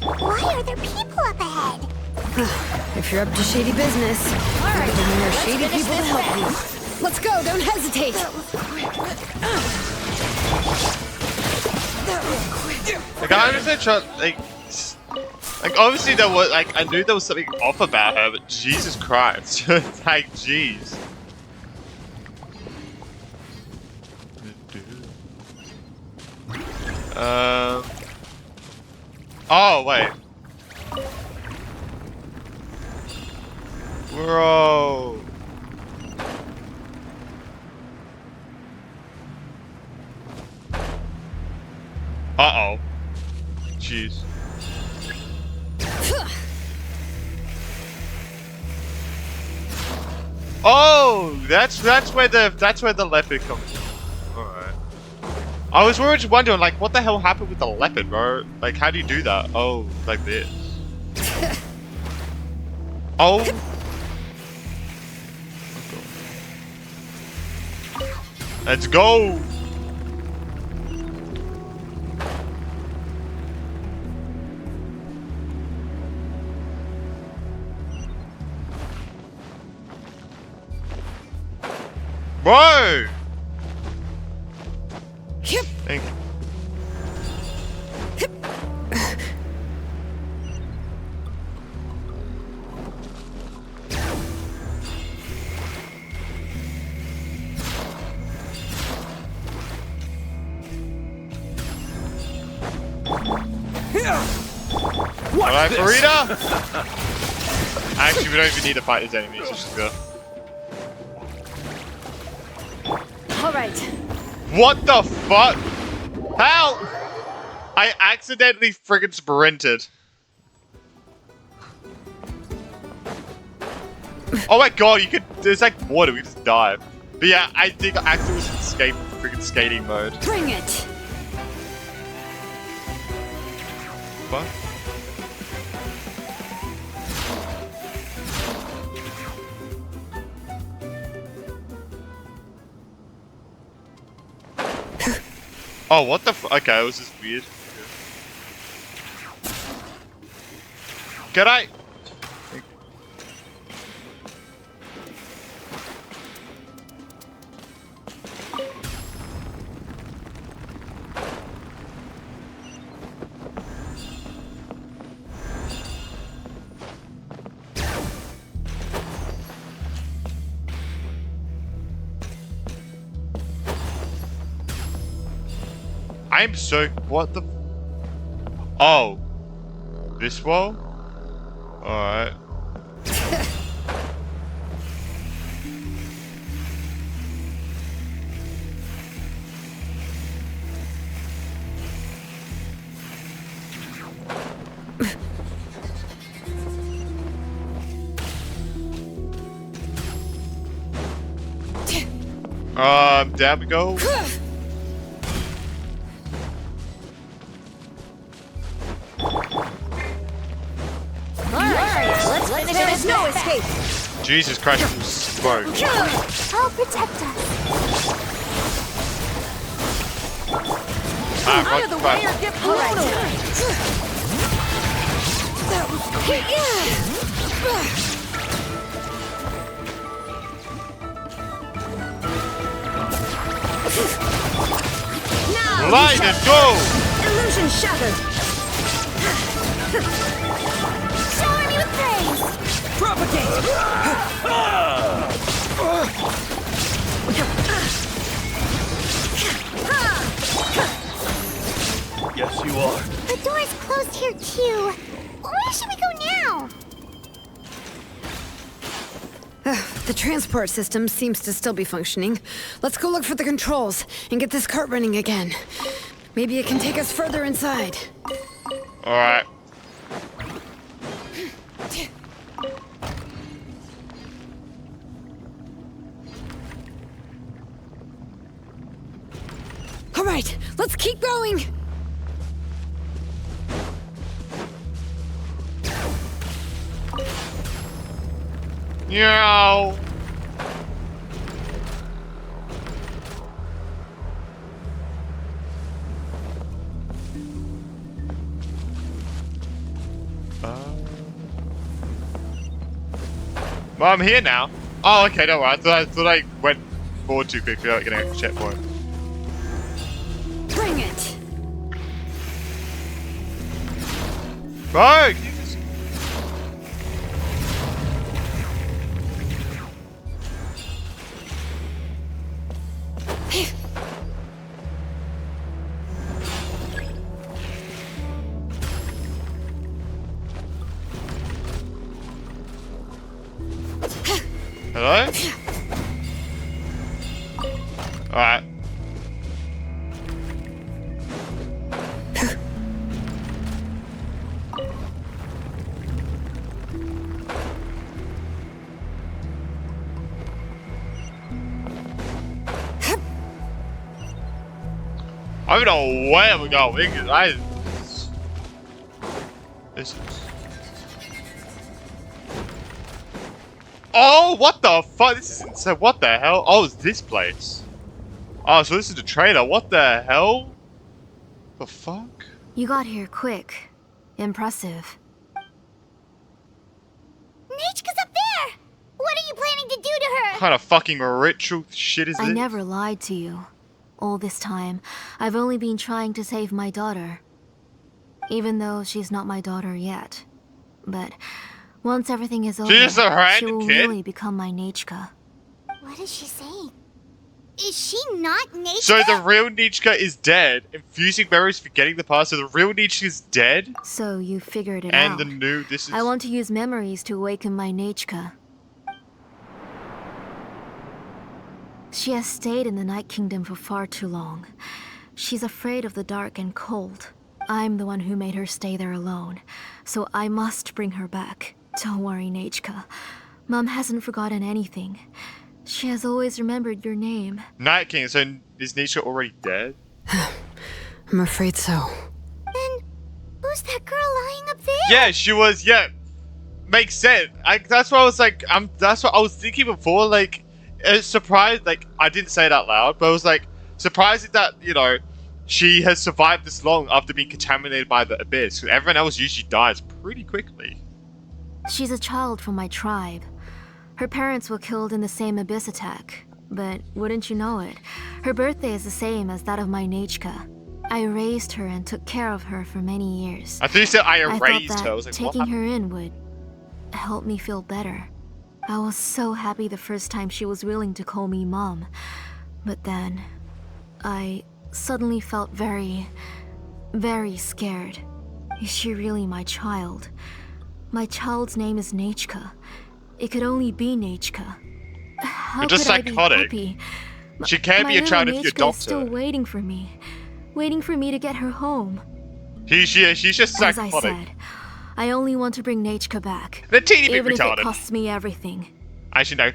Speaker 2: Why are there people up ahead?
Speaker 6: If you're up to shady business,
Speaker 8: Alright,
Speaker 6: then there are
Speaker 8: let's
Speaker 6: shady
Speaker 8: finish
Speaker 6: people to
Speaker 8: this
Speaker 6: help
Speaker 8: quest.
Speaker 6: you. Let's go, don't hesitate.
Speaker 1: Like, I understand, like, obviously there was, like, I knew there was something off about her, but Jesus Christ. Like, jeez. Oh, wait. Bro. Uh-oh. Jeez. Oh, that's where the leopard comes from. Alright. I was always wondering, like, what the hell happened with the leopard, bro? Like, how do you do that? Oh, like this. Oh. Let's go. Bro! Thank you. Alright, Farida! Actually, we don't even need to fight his enemies, let's just go.
Speaker 6: Alright.
Speaker 1: What the fuck? How? I accidentally friggin' sprinted. Oh my god, you could. There's like water, we just dive. But yeah, I think I accidentally was in friggin' skating mode.
Speaker 6: Bring it.
Speaker 1: What? Oh, what the f- okay, it was just weird. Can I? I'm so. What the? Oh, this wall. All right. Down we go.
Speaker 8: Let's finish this. No escape.
Speaker 1: Jesus Christ, it was smoke.
Speaker 2: I'll protect us.
Speaker 1: Out of the way or
Speaker 8: get blown away.
Speaker 1: Now, light and go!
Speaker 8: Illusion shattered.
Speaker 2: Shower me with praise.
Speaker 8: Propagate.
Speaker 10: Yes, you are.
Speaker 2: The door's closed here too. Where should we go now?
Speaker 6: The transport system seems to still be functioning. Let's go look for the controls and get this cart running again. Maybe it can take us further inside.
Speaker 1: Alright.
Speaker 6: Alright, let's keep going!
Speaker 1: Meow. Well, I'm here now. Oh, okay, no, I thought I went forward too quick without getting a checkpoint.
Speaker 8: Bring it.
Speaker 1: Bro, can you just... Hello? Alright. I don't know where we're going. This is... Oh, what the fuck? This is insane. What the hell? Oh, it's this place. Oh, so this is the trailer. What the hell? The fuck?
Speaker 7: You got here quick. Impressive.
Speaker 2: Nichka's up there! What are you planning to do to her?
Speaker 1: What kind of fucking ritual shit is this?
Speaker 7: I never lied to you. All this time, I've only been trying to save my daughter. Even though she's not my daughter yet. But once everything is over,
Speaker 1: just a random
Speaker 7: she will
Speaker 1: kid?
Speaker 7: really become my Nichka.
Speaker 2: What is she saying? Is she not Nichka?
Speaker 1: So the real Nichka is dead. Infusing memories, forgetting the past. So the real Nichka is dead.
Speaker 7: So you figured it
Speaker 1: And
Speaker 7: out.
Speaker 1: the new, this is...
Speaker 7: I want to use memories to awaken my Nichka. She has stayed in the Night Kingdom for far too long. She's afraid of the dark and cold. I'm the one who made her stay there alone, so I must bring her back. Don't worry, Nichka. Mom hasn't forgotten anything. She has always remembered your name.
Speaker 1: Night King, so is Nichka already dead?
Speaker 6: I'm afraid so.
Speaker 2: Then, who's that girl lying up there?
Speaker 1: Yeah, she was, yeah. Makes sense. That's what I was like, that's what I was thinking before, like, surprised, like, I didn't say it out loud, but I was like, surprised that, you know, she has survived this long after being contaminated by the abyss. Because everyone else usually dies pretty quickly.
Speaker 7: She's a child from my tribe. Her parents were killed in the same abyss attack. But wouldn't you know it, her birthday is the same as that of my Nichka. I raised her and took care of her for many years.
Speaker 1: I thought you said I
Speaker 7: thought
Speaker 1: erased
Speaker 7: that
Speaker 1: her. I was like,
Speaker 7: taking
Speaker 1: what?
Speaker 7: her in would help me feel better. I was so happy the first time she was willing to call me Mom. But then, I suddenly felt very, very scared. Is she really my child? My child's name is Nichka. It could only be Nichka. How
Speaker 1: You're just
Speaker 7: could I be
Speaker 1: psychotic.
Speaker 7: happy?
Speaker 1: She can't
Speaker 7: My
Speaker 1: be a child
Speaker 7: little
Speaker 1: if you
Speaker 7: Nichka
Speaker 1: adopt
Speaker 7: is still
Speaker 1: her.
Speaker 7: waiting for me. Waiting for me to get her home.
Speaker 1: She's just
Speaker 7: As I
Speaker 1: psychotic.
Speaker 7: said, I only want to bring Nichka back.
Speaker 1: They're teeny bit
Speaker 7: even if it
Speaker 1: retarded.
Speaker 7: costs me everything.
Speaker 1: Actually, no,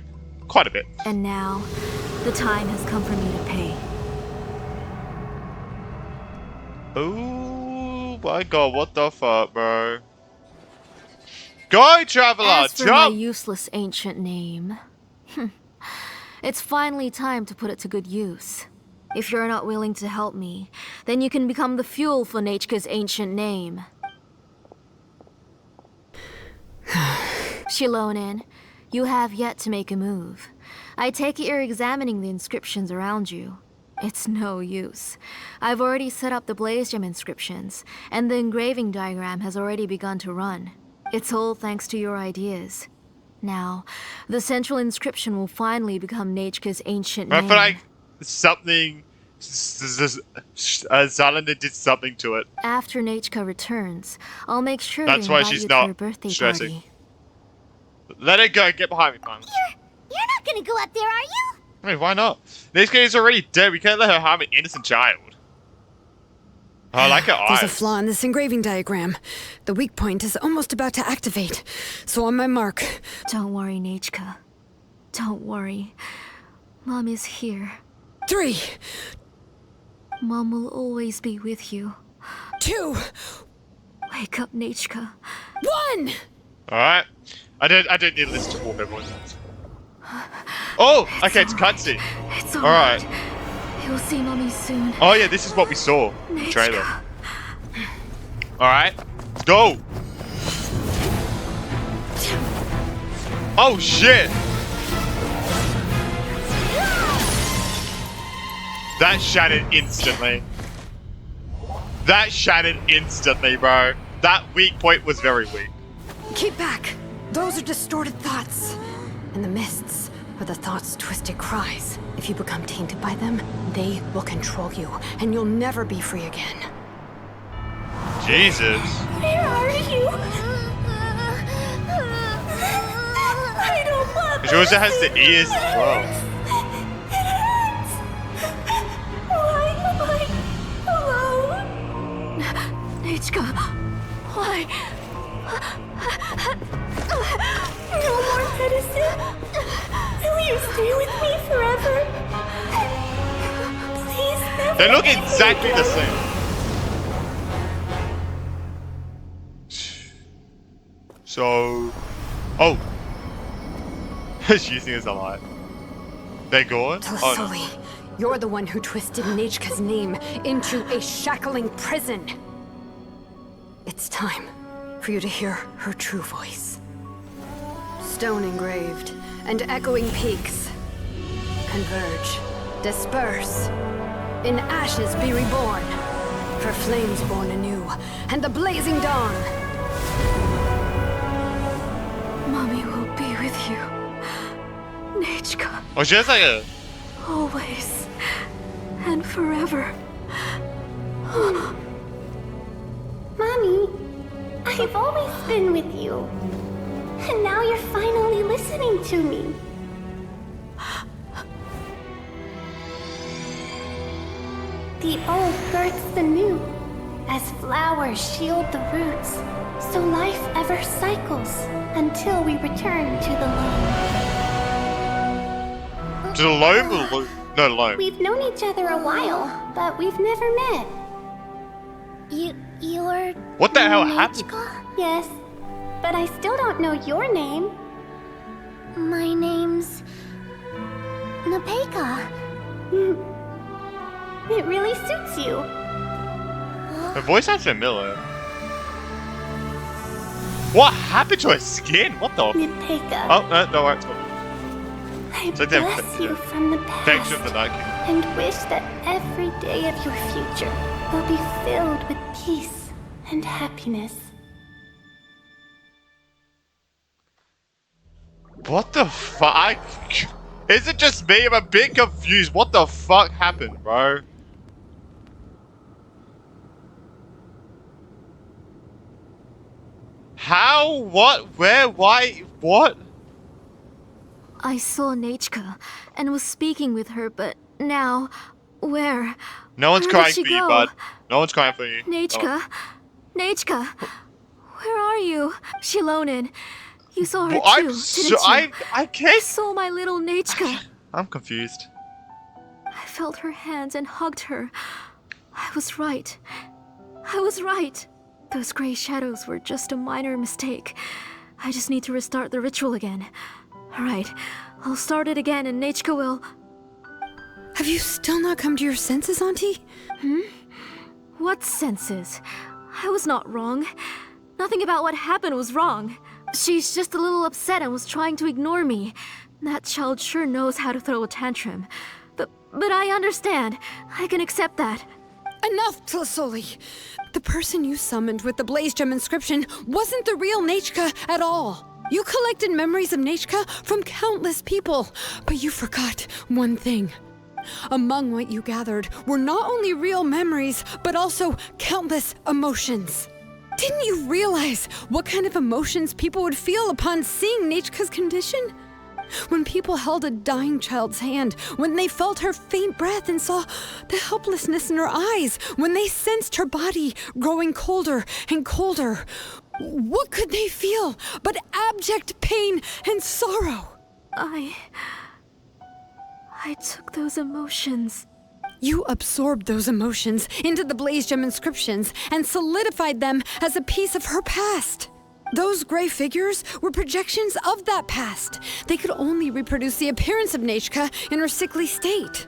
Speaker 1: quite a bit.
Speaker 7: And now, the time has come for me to pay.
Speaker 1: Oh my god, what the fuck, bro? Go, Traveler!
Speaker 7: As for my
Speaker 1: Jump!
Speaker 7: useless ancient name, it's finally time to put it to good use. If you're not willing to help me, then you can become the fuel for Nichka's ancient name. Xilonen, you have yet to make a move. I take it you're examining the inscriptions around you. It's no use. I've already set up the Blaze Gem inscriptions, and the engraving diagram has already begun to run. It's all thanks to your ideas. Now, the central inscription will finally become Nichka's ancient
Speaker 1: I
Speaker 7: name.
Speaker 1: feel like something... Xilonen did something to it.
Speaker 7: After Nichka returns, I'll make sure
Speaker 1: That's
Speaker 7: to
Speaker 1: why
Speaker 7: invite
Speaker 1: she's
Speaker 7: you to
Speaker 1: not
Speaker 7: your birthday
Speaker 1: stressing.
Speaker 7: party.
Speaker 1: Let it go, get behind me, man.
Speaker 2: You're not gonna go up there, are you?
Speaker 1: I mean, why not? Nichka is already dead, we can't let her harm an innocent child. Oh, I like her eyes.
Speaker 6: There's a flaw in this engraving diagram. The weak point is almost about to activate. So on my mark.
Speaker 7: Don't worry, Nichka. Don't worry. Mom is here.
Speaker 6: 3,
Speaker 7: Mom will always be with you.
Speaker 6: 2,
Speaker 7: Wake up, Nichka.
Speaker 6: 1!
Speaker 1: Alright. I don't need to listen to all her voices. Oh! Okay, it's cutscene.
Speaker 7: It's
Speaker 1: Alright.
Speaker 7: You'll see Mommy soon.
Speaker 1: Oh yeah, this is what we saw in the trailer. Alright. Let's go! Oh shit! That shattered instantly. That shattered instantly, bro. That weak point was very weak.
Speaker 6: Keep back. Those are distorted thoughts. And the mists are the thoughts' twisted cries. If you become tainted by them, they will control you, and you'll never be free again.
Speaker 1: Jesus.
Speaker 2: Where are you? I don't want
Speaker 1: She also has the ears as well.
Speaker 2: It hurts. Why am I alone?
Speaker 7: Nichka, why?
Speaker 2: No more medicine. Will you stay with me forever? Please never.
Speaker 1: They look exactly the same. So, oh, she thinks alive. They're gone. Oh, no.
Speaker 6: Tlasoli, you're the one who twisted Nechka's name into a shackling prison. It's time for you to hear her true voice. Stone engraved and echoing peaks converge, disperse, in ashes be reborn, for flames born anew, and the blazing dawn.
Speaker 7: Mommy will be with you. Nichka,
Speaker 1: Oh, she has like a.
Speaker 7: always and forever.
Speaker 2: Mommy, I've always been with you. And now you're finally listening to me. The old births the new, as flowers shield the roots, so life ever cycles until we return to the loam.
Speaker 1: To the loam or loam? No, loam.
Speaker 2: We've known each other a while, but we've never met. You're...
Speaker 1: What the hell happened?
Speaker 2: Nichka? Yes, but I still don't know your name. My name's... Napeka. It really suits you.
Speaker 1: Her voice sounds familiar. What happened to her skin? What the?
Speaker 2: Napeka.
Speaker 1: Oh, no, don't worry.
Speaker 2: I
Speaker 1: It's like them-
Speaker 2: bless you from the past.
Speaker 1: Thanks for the Night King.
Speaker 2: And wish that every day of your future will be filled with peace and happiness.
Speaker 1: What the fuck? Is it just me? I'm a bit confused. What the fuck happened, bro? How? What? Where? Why? What?
Speaker 7: I saw Nichka and was speaking with her, but now, where?
Speaker 1: No one's
Speaker 7: Where
Speaker 1: crying
Speaker 7: did
Speaker 1: for
Speaker 7: she
Speaker 1: you,
Speaker 7: go?
Speaker 1: bud. No one's crying for you.
Speaker 7: Nichka? Nichka? Where are you? Xilonen. You saw her
Speaker 1: Well,
Speaker 7: too, didn't you?
Speaker 1: I
Speaker 7: I
Speaker 1: can't.
Speaker 7: saw my little Nichka.
Speaker 1: I'm confused.
Speaker 7: I felt her hands and hugged her. I was right. I was right. Those gray shadows were just a minor mistake. I just need to restart the ritual again. Alright, I'll start it again and Nichka will...
Speaker 6: Have you still not come to your senses, Auntie?
Speaker 7: What senses? I was not wrong. Nothing about what happened was wrong. She's just a little upset and was trying to ignore me. That child sure knows how to throw a tantrum. But I understand. I can accept that.
Speaker 6: Enough, Tlasoli! The person you summoned with the Blaze Gem inscription wasn't the real Nechka at all. You collected memories of Nechka from countless people, but you forgot one thing. Among what you gathered were not only real memories, but also countless emotions. Didn't you realize what kind of emotions people would feel upon seeing Nechka's condition? When people held a dying child's hand, when they felt her faint breath and saw the helplessness in her eyes, when they sensed her body growing colder and colder, what could they feel but abject pain and sorrow?
Speaker 7: I took those emotions.
Speaker 6: You absorbed those emotions into the Blaze Gem inscriptions and solidified them as a piece of her past. Those gray figures were projections of that past. They could only reproduce the appearance of Nechka in her sickly state.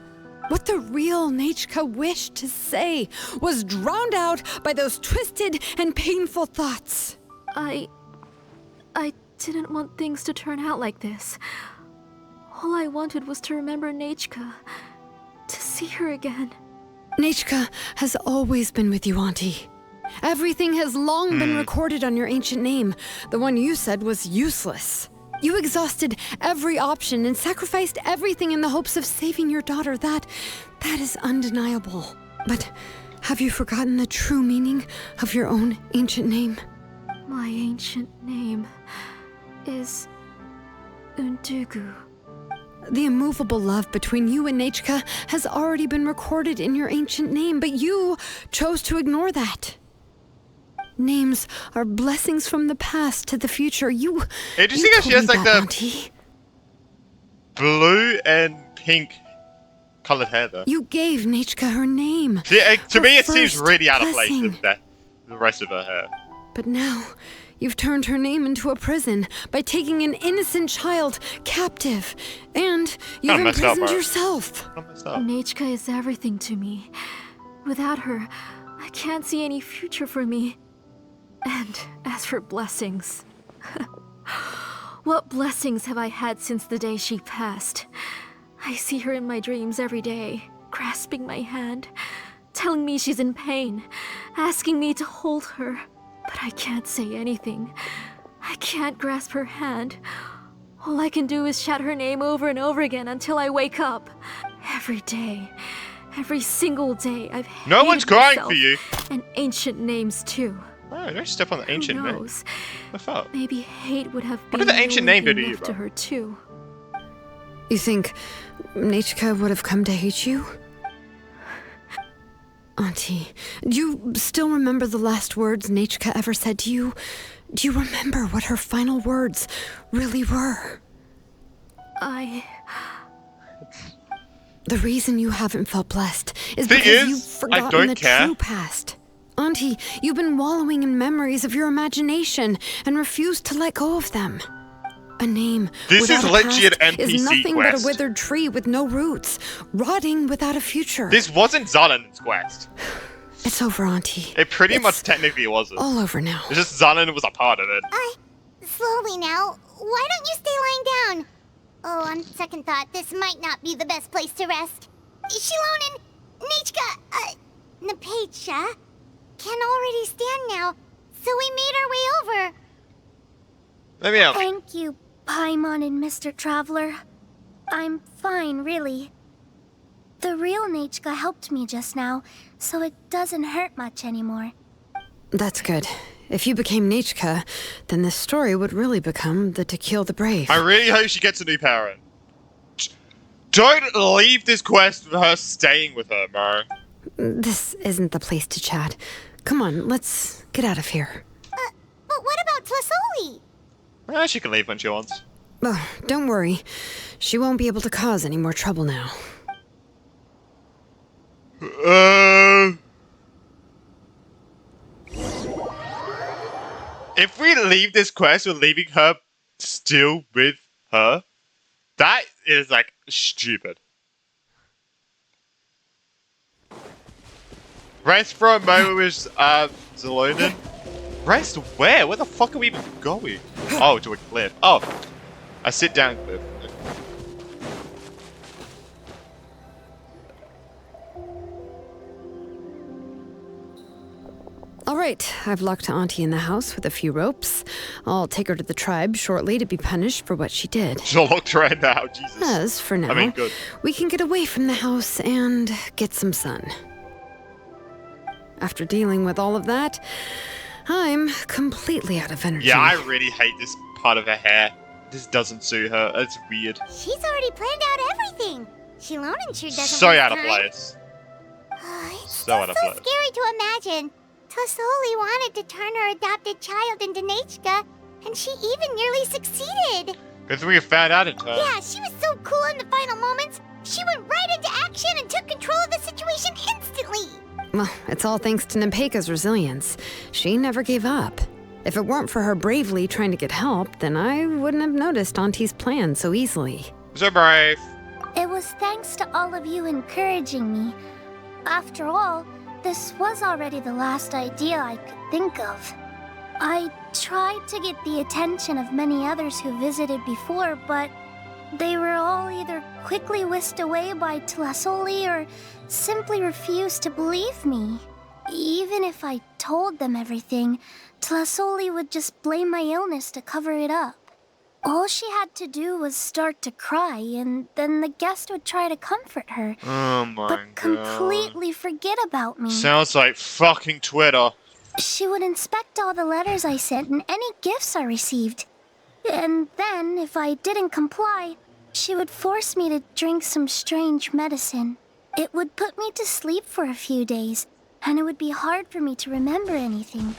Speaker 6: What the real Nechka wished to say was drowned out by those twisted and painful thoughts.
Speaker 7: I didn't want things to turn out like this. All I wanted was to remember Nechka, to see her again.
Speaker 6: Nechka has always been with you, Auntie. Everything has long been recorded on your ancient name. The one you said was useless. You exhausted every option and sacrificed everything in the hopes of saving your daughter. That is undeniable. But have you forgotten the true meaning of your own ancient name?
Speaker 7: My ancient name is Undugu.
Speaker 6: The immovable love between you and Nechka has already been recorded in your ancient name, but you chose to ignore that. Names are blessings from the past to the future.
Speaker 1: Interesting how she has like the
Speaker 6: Auntie.
Speaker 1: blue and pink colored hair though.
Speaker 6: You gave Nechka her name.
Speaker 1: Yeah, to
Speaker 6: her
Speaker 1: me it seems
Speaker 6: first
Speaker 1: really out of place
Speaker 6: blessing.
Speaker 1: with the rest of her hair.
Speaker 6: But now, you've turned her name into a prison by taking an innocent child captive. And you've
Speaker 1: messed up,
Speaker 6: imprisoned
Speaker 1: bro.
Speaker 6: yourself.
Speaker 1: I messed up.
Speaker 7: Nechka is everything to me. Without her, I can't see any future for me. And as for blessings, what blessings have I had since the day she passed? I see her in my dreams every day, grasping my hand, telling me she's in pain, asking me to hold her. But I can't say anything. I can't grasp her hand. All I can do is shout her name over and over again until I wake up. Every day, every single day, I've hated
Speaker 1: No one's crying
Speaker 7: myself,
Speaker 1: for you.
Speaker 7: and ancient names too.
Speaker 1: Oh, don't step on the ancient
Speaker 7: Who
Speaker 1: name.
Speaker 7: knows?
Speaker 1: What the fuck?
Speaker 7: Maybe hate would have
Speaker 1: What
Speaker 7: been
Speaker 1: did the ancient name do to you,
Speaker 7: enough
Speaker 1: bro?
Speaker 7: to her too.
Speaker 6: You think Nechka would have come to hate you? Auntie, do you still remember the last words Nechka ever said to you? Do you remember what her final words really were? The reason you haven't felt blessed is
Speaker 1: Thing
Speaker 6: because
Speaker 1: is,
Speaker 6: you've
Speaker 1: I
Speaker 6: forgotten
Speaker 1: don't
Speaker 6: the
Speaker 1: care.
Speaker 6: true past. Auntie, you've been wallowing in memories of your imagination and refused to let go of them. A name
Speaker 1: This
Speaker 6: without
Speaker 1: is
Speaker 6: a
Speaker 1: legit
Speaker 6: past
Speaker 1: NPC
Speaker 6: is nothing
Speaker 1: quest.
Speaker 6: but a withered tree with no roots, rotting without a future.
Speaker 1: This wasn't Xilonen's quest.
Speaker 6: It's over, Auntie.
Speaker 1: It pretty
Speaker 6: It's
Speaker 1: much technically wasn't.
Speaker 6: all over now.
Speaker 1: It's just Xilonen was a part of it.
Speaker 2: Slowly now. Why don't you stay lying down? Oh, on second thought, this might not be the best place to rest. Xilonen, Nechka, Napecha can already stand now, so we made our way over.
Speaker 1: Let me out.
Speaker 2: Thank you, Paimon and Mr. Traveler. I'm fine, really. The real Nechka helped me just now, so it doesn't hurt much anymore.
Speaker 6: That's good. If you became Nechka, then this story would really become the To Kill the Brave.
Speaker 1: I really hope she gets a new parent. Don't leave this quest with her staying with her, bro.
Speaker 6: This isn't the place to chat. Come on, let's get out of here.
Speaker 2: But what about Tlasoli?
Speaker 1: Well, she can leave when she wants.
Speaker 6: Oh, don't worry. She won't be able to cause any more trouble now.
Speaker 1: If we leave this quest, we're leaving her still with her. That is like stupid. Rest for a moment with Xilonen. Rest where? Where the fuck are we even going? Oh, to a cliff. Oh, a sit down cliff.
Speaker 6: All right, I've locked Auntie in the house with a few ropes. I'll take her to the tribe shortly to be punished for what she did.
Speaker 1: She's locked right now, Jesus.
Speaker 6: As for now,
Speaker 1: I mean, good.
Speaker 6: we can get away from the house and get some sun. After dealing with all of that, I'm completely out of energy.
Speaker 1: Yeah, I really hate this part of her hair. This doesn't suit her. It's weird.
Speaker 2: She's already planned out everything. Xilonen sure doesn't
Speaker 1: So
Speaker 2: waste
Speaker 1: out of
Speaker 2: time.
Speaker 1: place.
Speaker 2: It's
Speaker 1: So
Speaker 2: still
Speaker 1: out of
Speaker 2: so
Speaker 1: place.
Speaker 2: scary to imagine. Tlasoli wanted to turn her adopted child into Nechka, and she even nearly succeeded.
Speaker 1: Good thing we found out in time.
Speaker 2: Yeah, she was so cool in the final moments. She went right into action and took control of the situation instantly.
Speaker 6: Well, it's all thanks to Nempeka's resilience. She never gave up. If it weren't for her bravely trying to get help, then I wouldn't have noticed Auntie's plan so easily.
Speaker 1: So brave.
Speaker 2: It was thanks to all of you encouraging me. After all, this was already the last idea I could think of. I tried to get the attention of many others who visited before, but they were all either quickly whisked away by Tlasoli or simply refused to believe me. Even if I told them everything, Tlasoli would just blame my illness to cover it up. All she had to do was start to cry, and then the guest would try to comfort her.
Speaker 1: Oh my god.
Speaker 2: But completely forget about me.
Speaker 1: Sounds like fucking Twitter.
Speaker 2: She would inspect all the letters I sent and any gifts I received. And then, if I didn't comply, she would force me to drink some strange medicine. It would put me to sleep for a few days, and it would be hard for me to remember anything.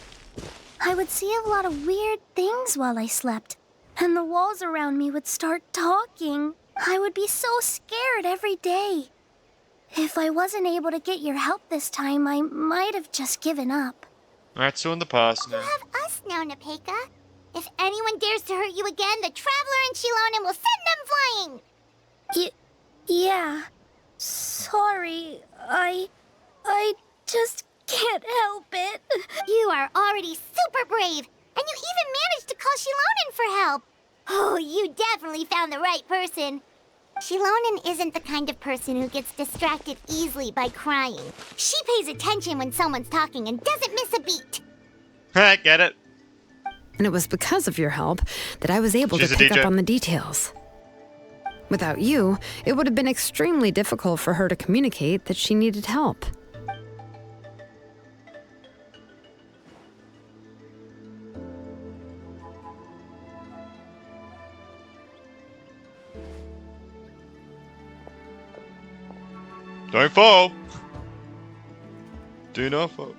Speaker 2: I would see a lot of weird things while I slept, and the walls around me would start talking. I would be so scared every day. If I wasn't able to get your help this time, I might have just given up.
Speaker 1: That's all in the past now.
Speaker 2: You have us now, Nepeka. If anyone dares to hurt you again, the Traveler and Xilonen will send them flying! Yeah. Sorry, I just can't help it. You are already super brave, and you even managed to call Xilonen for help. Oh, you definitely found the right person. Xilonen isn't the kind of person who gets distracted easily by crying. She pays attention when someone's talking and doesn't miss a beat.
Speaker 1: I get it.
Speaker 6: And it was because of your help that I was able to pick up on the details. Without you, it would have been extremely difficult for her to communicate that she needed help.
Speaker 1: Don't fall. Do not fall.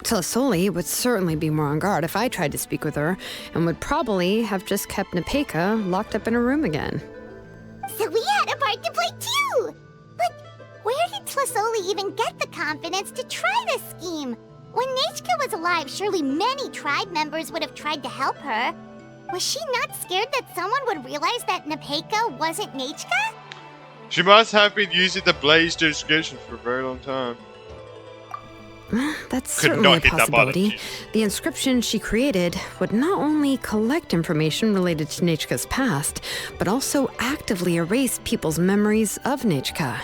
Speaker 6: Tlasoli would certainly be more on guard if I tried to speak with her, and would probably have just kept Nepeka locked up in a room again.
Speaker 2: So we had a part to play too! But where did Tlasoli even get the confidence to try this scheme? When Nechka was alive, surely many tribe members would have tried to help her. Was she not scared that someone would realize that Nepeka wasn't Nechka?
Speaker 1: She must have been using the Blaze description for a very long time.
Speaker 6: That's
Speaker 1: Could
Speaker 6: certainly
Speaker 1: not
Speaker 6: a
Speaker 1: hit that button,
Speaker 6: possibility.
Speaker 1: Jesus.
Speaker 6: The inscription she created would not only collect information related to Nechka's past, but also actively erase people's memories of Nechka.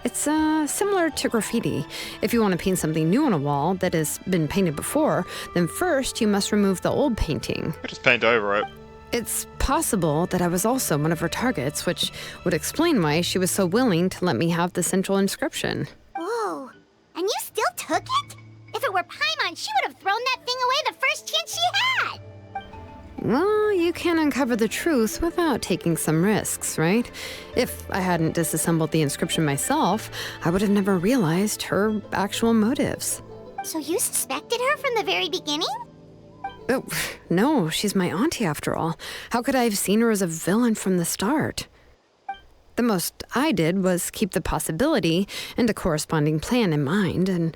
Speaker 6: It's similar to graffiti. If you want to paint something new on a wall that has been painted before, then first you must remove the old painting.
Speaker 1: I just paint over it.
Speaker 6: It's possible that I was also one of her targets, which would explain why she was so willing to let me have the central inscription.
Speaker 2: Whoa, and you still took it? If it were Paimon, she would have thrown that thing away the first chance she had!
Speaker 6: Well, you can uncover the truth without taking some risks, right? If I hadn't disassembled the inscription myself, I would have never realized her actual motives.
Speaker 2: So you suspected her from the very beginning?
Speaker 6: Oh, no, she's my auntie after all. How could I have seen her as a villain from the start? The most I did was keep the possibility and a corresponding plan in mind, and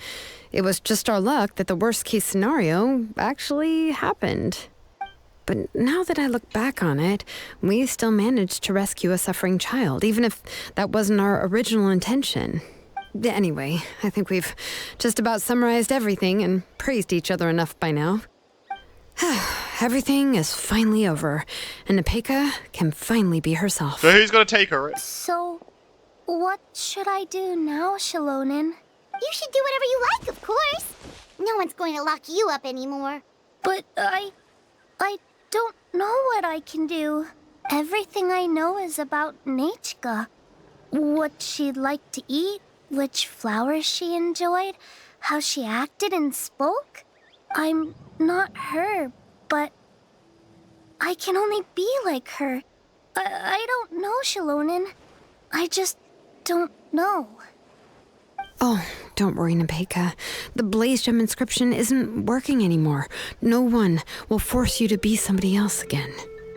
Speaker 6: it was just our luck that the worst-case scenario actually happened. But now that I look back on it, we still managed to rescue a suffering child, even if that wasn't our original intention. Anyway, I think we've just about summarized everything and praised each other enough by now. Everything is finally over, and Nepeka can finally be herself.
Speaker 1: So who's gonna take her?
Speaker 2: So, what should I do now, Xilonen? You should do whatever you like, of course. No one's going to lock you up anymore. But I don't know what I can do. Everything I know is about Nechka. What she'd like to eat, which flowers she enjoyed, how she acted and spoke. I'm not her, but I can only be like her. I don't know, Xilonen. I just don't know.
Speaker 6: Oh, don't worry, Nepeka. The Blaze Gem inscription isn't working anymore. No one will force you to be somebody else again.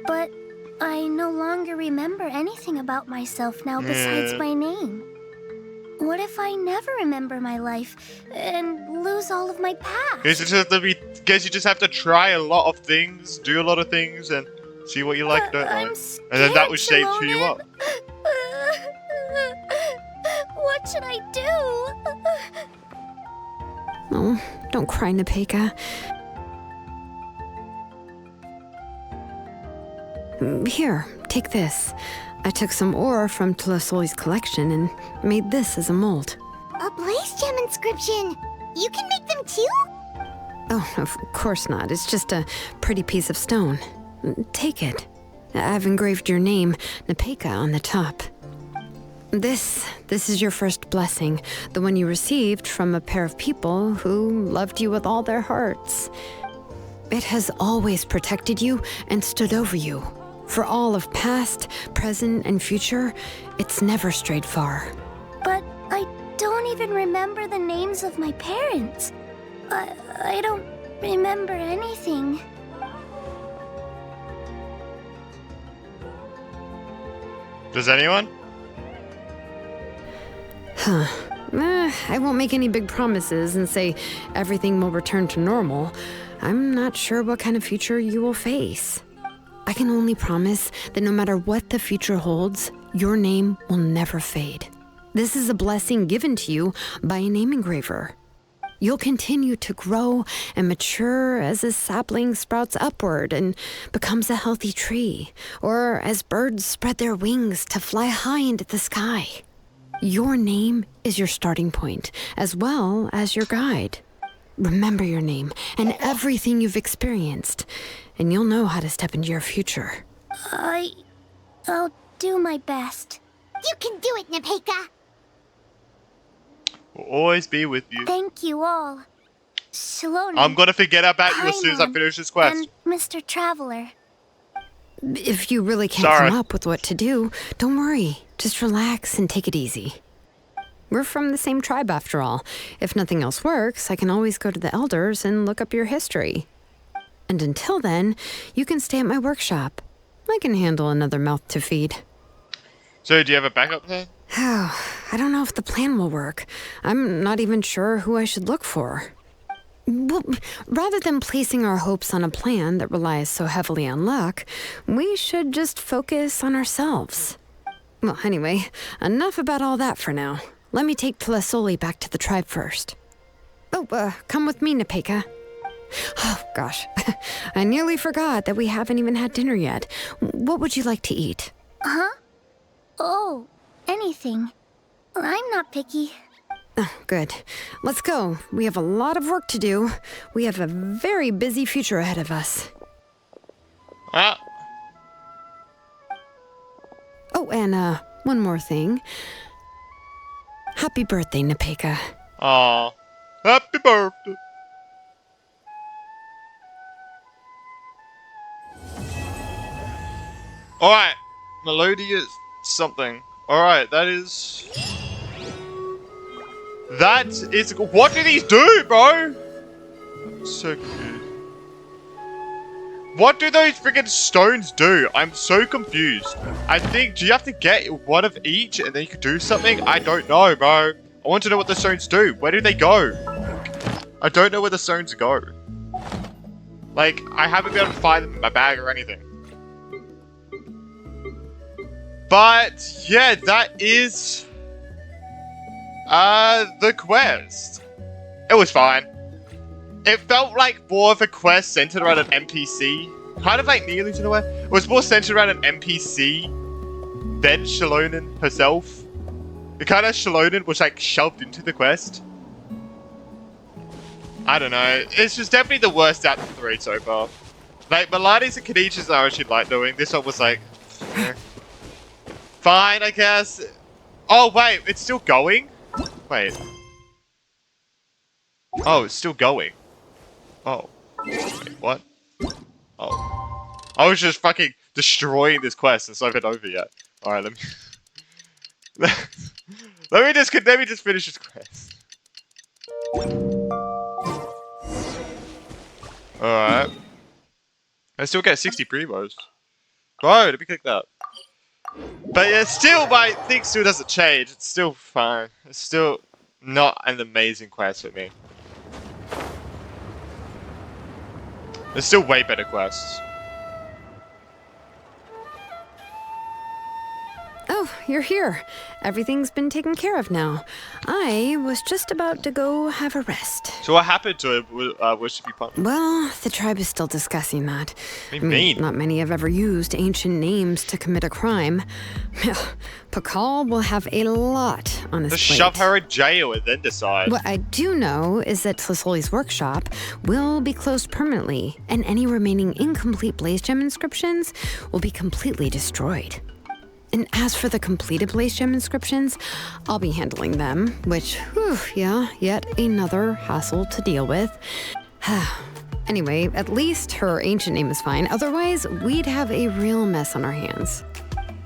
Speaker 2: But I no longer remember anything about myself now besides my name. What if I never remember my life and lose all of my past?
Speaker 1: Guess you just have to try a lot of things, do a lot of things, and see what you like and don't like. And then that will shape who you are.
Speaker 2: What should I do?
Speaker 6: Oh, don't cry, Nepeka. Here, take this. I took some ore from Tlasoli's collection and made this as a mold.
Speaker 2: A blaze gem inscription. You can make them too?
Speaker 6: Oh, of course not. It's just a pretty piece of stone. Take it. I've engraved your name, Nepeka, on the top. This is your first blessing, the one you received from a pair of people who loved you with all their hearts. It has always protected you and stood over you. For all of past, present, and future, it's never strayed far.
Speaker 2: But I don't even remember the names of my parents. I don't remember anything.
Speaker 1: Does anyone?
Speaker 6: I won't make any big promises and say everything will return to normal. I'm not sure what kind of future you will face. I can only promise that no matter what the future holds, your name will never fade. This is a blessing given to you by a name engraver. You'll continue to grow and mature as a sapling sprouts upward and becomes a healthy tree, or as birds spread their wings to fly high into the sky. Your name is your starting point, as well as your guide. Remember your name and everything you've experienced, and you'll know how to step into your future.
Speaker 2: I'll do my best. You can do it, Nepeka!
Speaker 1: Will always be with you.
Speaker 2: Thank you all. Xilonen.
Speaker 1: I'm gonna forget about you as soon as I finish this quest.
Speaker 2: And Mr. Traveler.
Speaker 6: If you really can't come up with what to do, don't worry. Just relax and take it easy. We're from the same tribe after all. If nothing else works, I can always go to the elders and look up your history. And until then, you can stay at my workshop. I can handle another mouth to feed.
Speaker 1: So, do you have a backup plan?
Speaker 6: I don't know if the plan will work. I'm not even sure who I should look for. Well, rather than placing our hopes on a plan that relies so heavily on luck, we should just focus on ourselves. Well, anyway, enough about all that for now. Let me take Tlasoli back to the tribe first. Oh, come with me, Nepeka. Oh, gosh. I nearly forgot that we haven't even had dinner yet. What would you like to eat?
Speaker 2: Huh? Oh, anything. I'm not picky.
Speaker 6: Oh, good. Let's go. We have a lot of work to do. We have a very busy future ahead of us.
Speaker 1: Ah.
Speaker 6: Oh, and one more thing. Happy birthday, Nepeka.
Speaker 1: Aw. Happy birthday. Alright. Melodious something. Alright, that is... That is... What do these do, bro? I'm so confused. What do those freaking stones do? I'm so confused. I think, do you have to get one of each and then you can do something? I don't know, bro. I want to know what the stones do. Where do they go? I don't know where the stones go. Like, I haven't been able to find them in my bag or anything. But, yeah, that is... the quest. It was fine. It felt like more of a quest centered around an NPC. Kind of like nearly to the way. It was more centered around an NPC than Xilonen herself. The kind of Xilonen was like shoved into the quest. I don't know. It's just definitely the worst out of the three so far. Like, Milani's and Kanichi's I actually like doing. This one was like... eh. Fine, I guess. Oh, wait. It's still going? Wait. Oh, it's still going. Oh. Wait, what? Oh. I was just fucking destroying this quest and it's not even over yet. Alright, let me... let me just finish this quest. Alright. I still get 60 primos. Bro, let me click that. But yeah, still my thing still doesn't change. It's still fine. It's still not an amazing quest for me. There's still way better quests.
Speaker 6: Oh, you're here. Everything's been taken care of now. I was just about to go have a rest.
Speaker 1: So what happened to it? Worship you punished?
Speaker 6: Well, the tribe is still discussing that.
Speaker 1: What do you mean?
Speaker 6: Not many have ever used ancient names to commit a crime. Pakal will have a lot on his
Speaker 1: Just
Speaker 6: plate.
Speaker 1: shove her in jail and then decide.
Speaker 6: What I do know is that Tlisoli's workshop will be closed permanently, and any remaining incomplete Blaze Gem inscriptions will be completely destroyed. And as for the completed Blaze Gem inscriptions, I'll be handling them, which, yet another hassle to deal with. Anyway, at least her ancient name is fine. Otherwise, we'd have a real mess on our hands.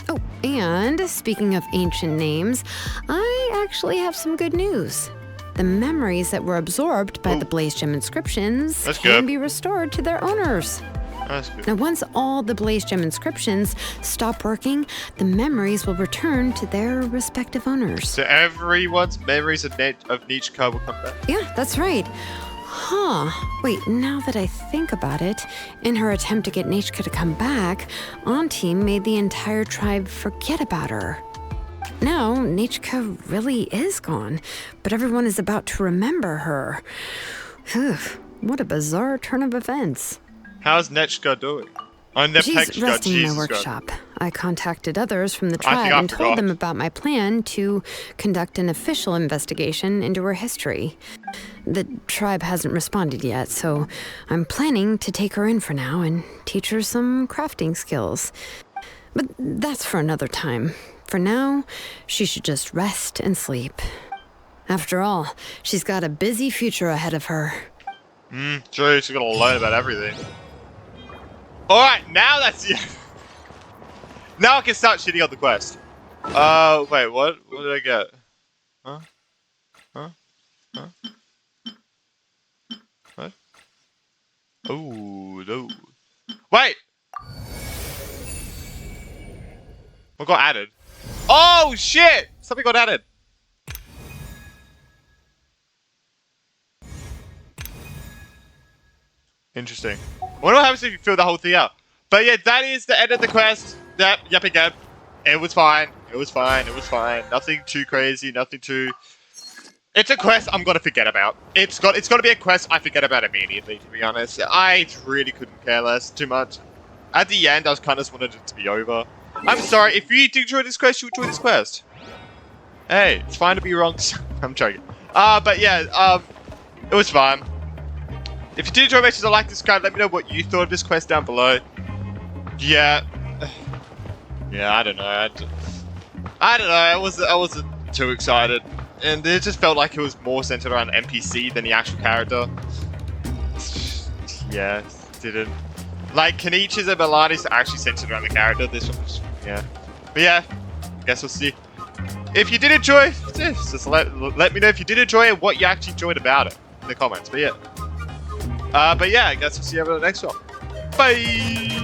Speaker 6: Oh, and speaking of ancient names, I actually have some good news. The memories that were absorbed by the Blaze Gem inscriptions can be restored to their owners.
Speaker 1: That's good.
Speaker 6: Now, once all the Blaze Gem inscriptions stop working, the memories will return to their respective owners.
Speaker 1: So everyone's memories of Nichka will come back?
Speaker 6: Yeah, that's right. Wait, now that I think about it, in her attempt to get Nechka to come back, Auntie made the entire tribe forget about her. Now, Nechka really is gone, but everyone is about to remember her. What a bizarre turn of events.
Speaker 1: How's Nechka doing?
Speaker 6: She's resting in my workshop. I contacted others from the tribe and told them about my plan to conduct an official investigation into her history. The tribe hasn't responded yet, so I'm planning to take her in for now and teach her some crafting skills. But that's for another time. For now, she should just rest and sleep. After all, she's got a busy future ahead of her.
Speaker 1: True, she's gonna learn about everything. Alright, now that's it. Now I can start shitting on the quest. Wait, what? What did I get? Huh? What? Oh, no. Wait! What got added? Oh, shit! Something got added. Interesting. I wonder what happens if you fill the whole thing out. But yeah, that is the end of the quest. Yep, again. It was fine. It was fine. It was fine. Nothing too crazy. Nothing too... It's a quest I'm gonna forget about. It's gonna be a quest I forget about immediately, to be honest. I really couldn't care less too much. At the end, I was kind of just wanted it to be over. I'm sorry, if you did enjoy this quest, you enjoy this quest. Hey, it's fine to be wrong. I'm joking. But yeah, it was fun. If you did enjoy, make sure to like, subscribe, let me know what you thought of this quest down below. Yeah. Yeah, I don't know. I don't know, I wasn't too excited. And it just felt like it was more centered around NPC than the actual character. Yeah, didn't. Like, Kenichi's and Milani's actually centered around the character. This one was, yeah. But yeah, guess we'll see. If you did enjoy, just let me know if you did enjoy it, what you actually enjoyed about it in the comments. But yeah. I guess we'll see you over the next one. Bye!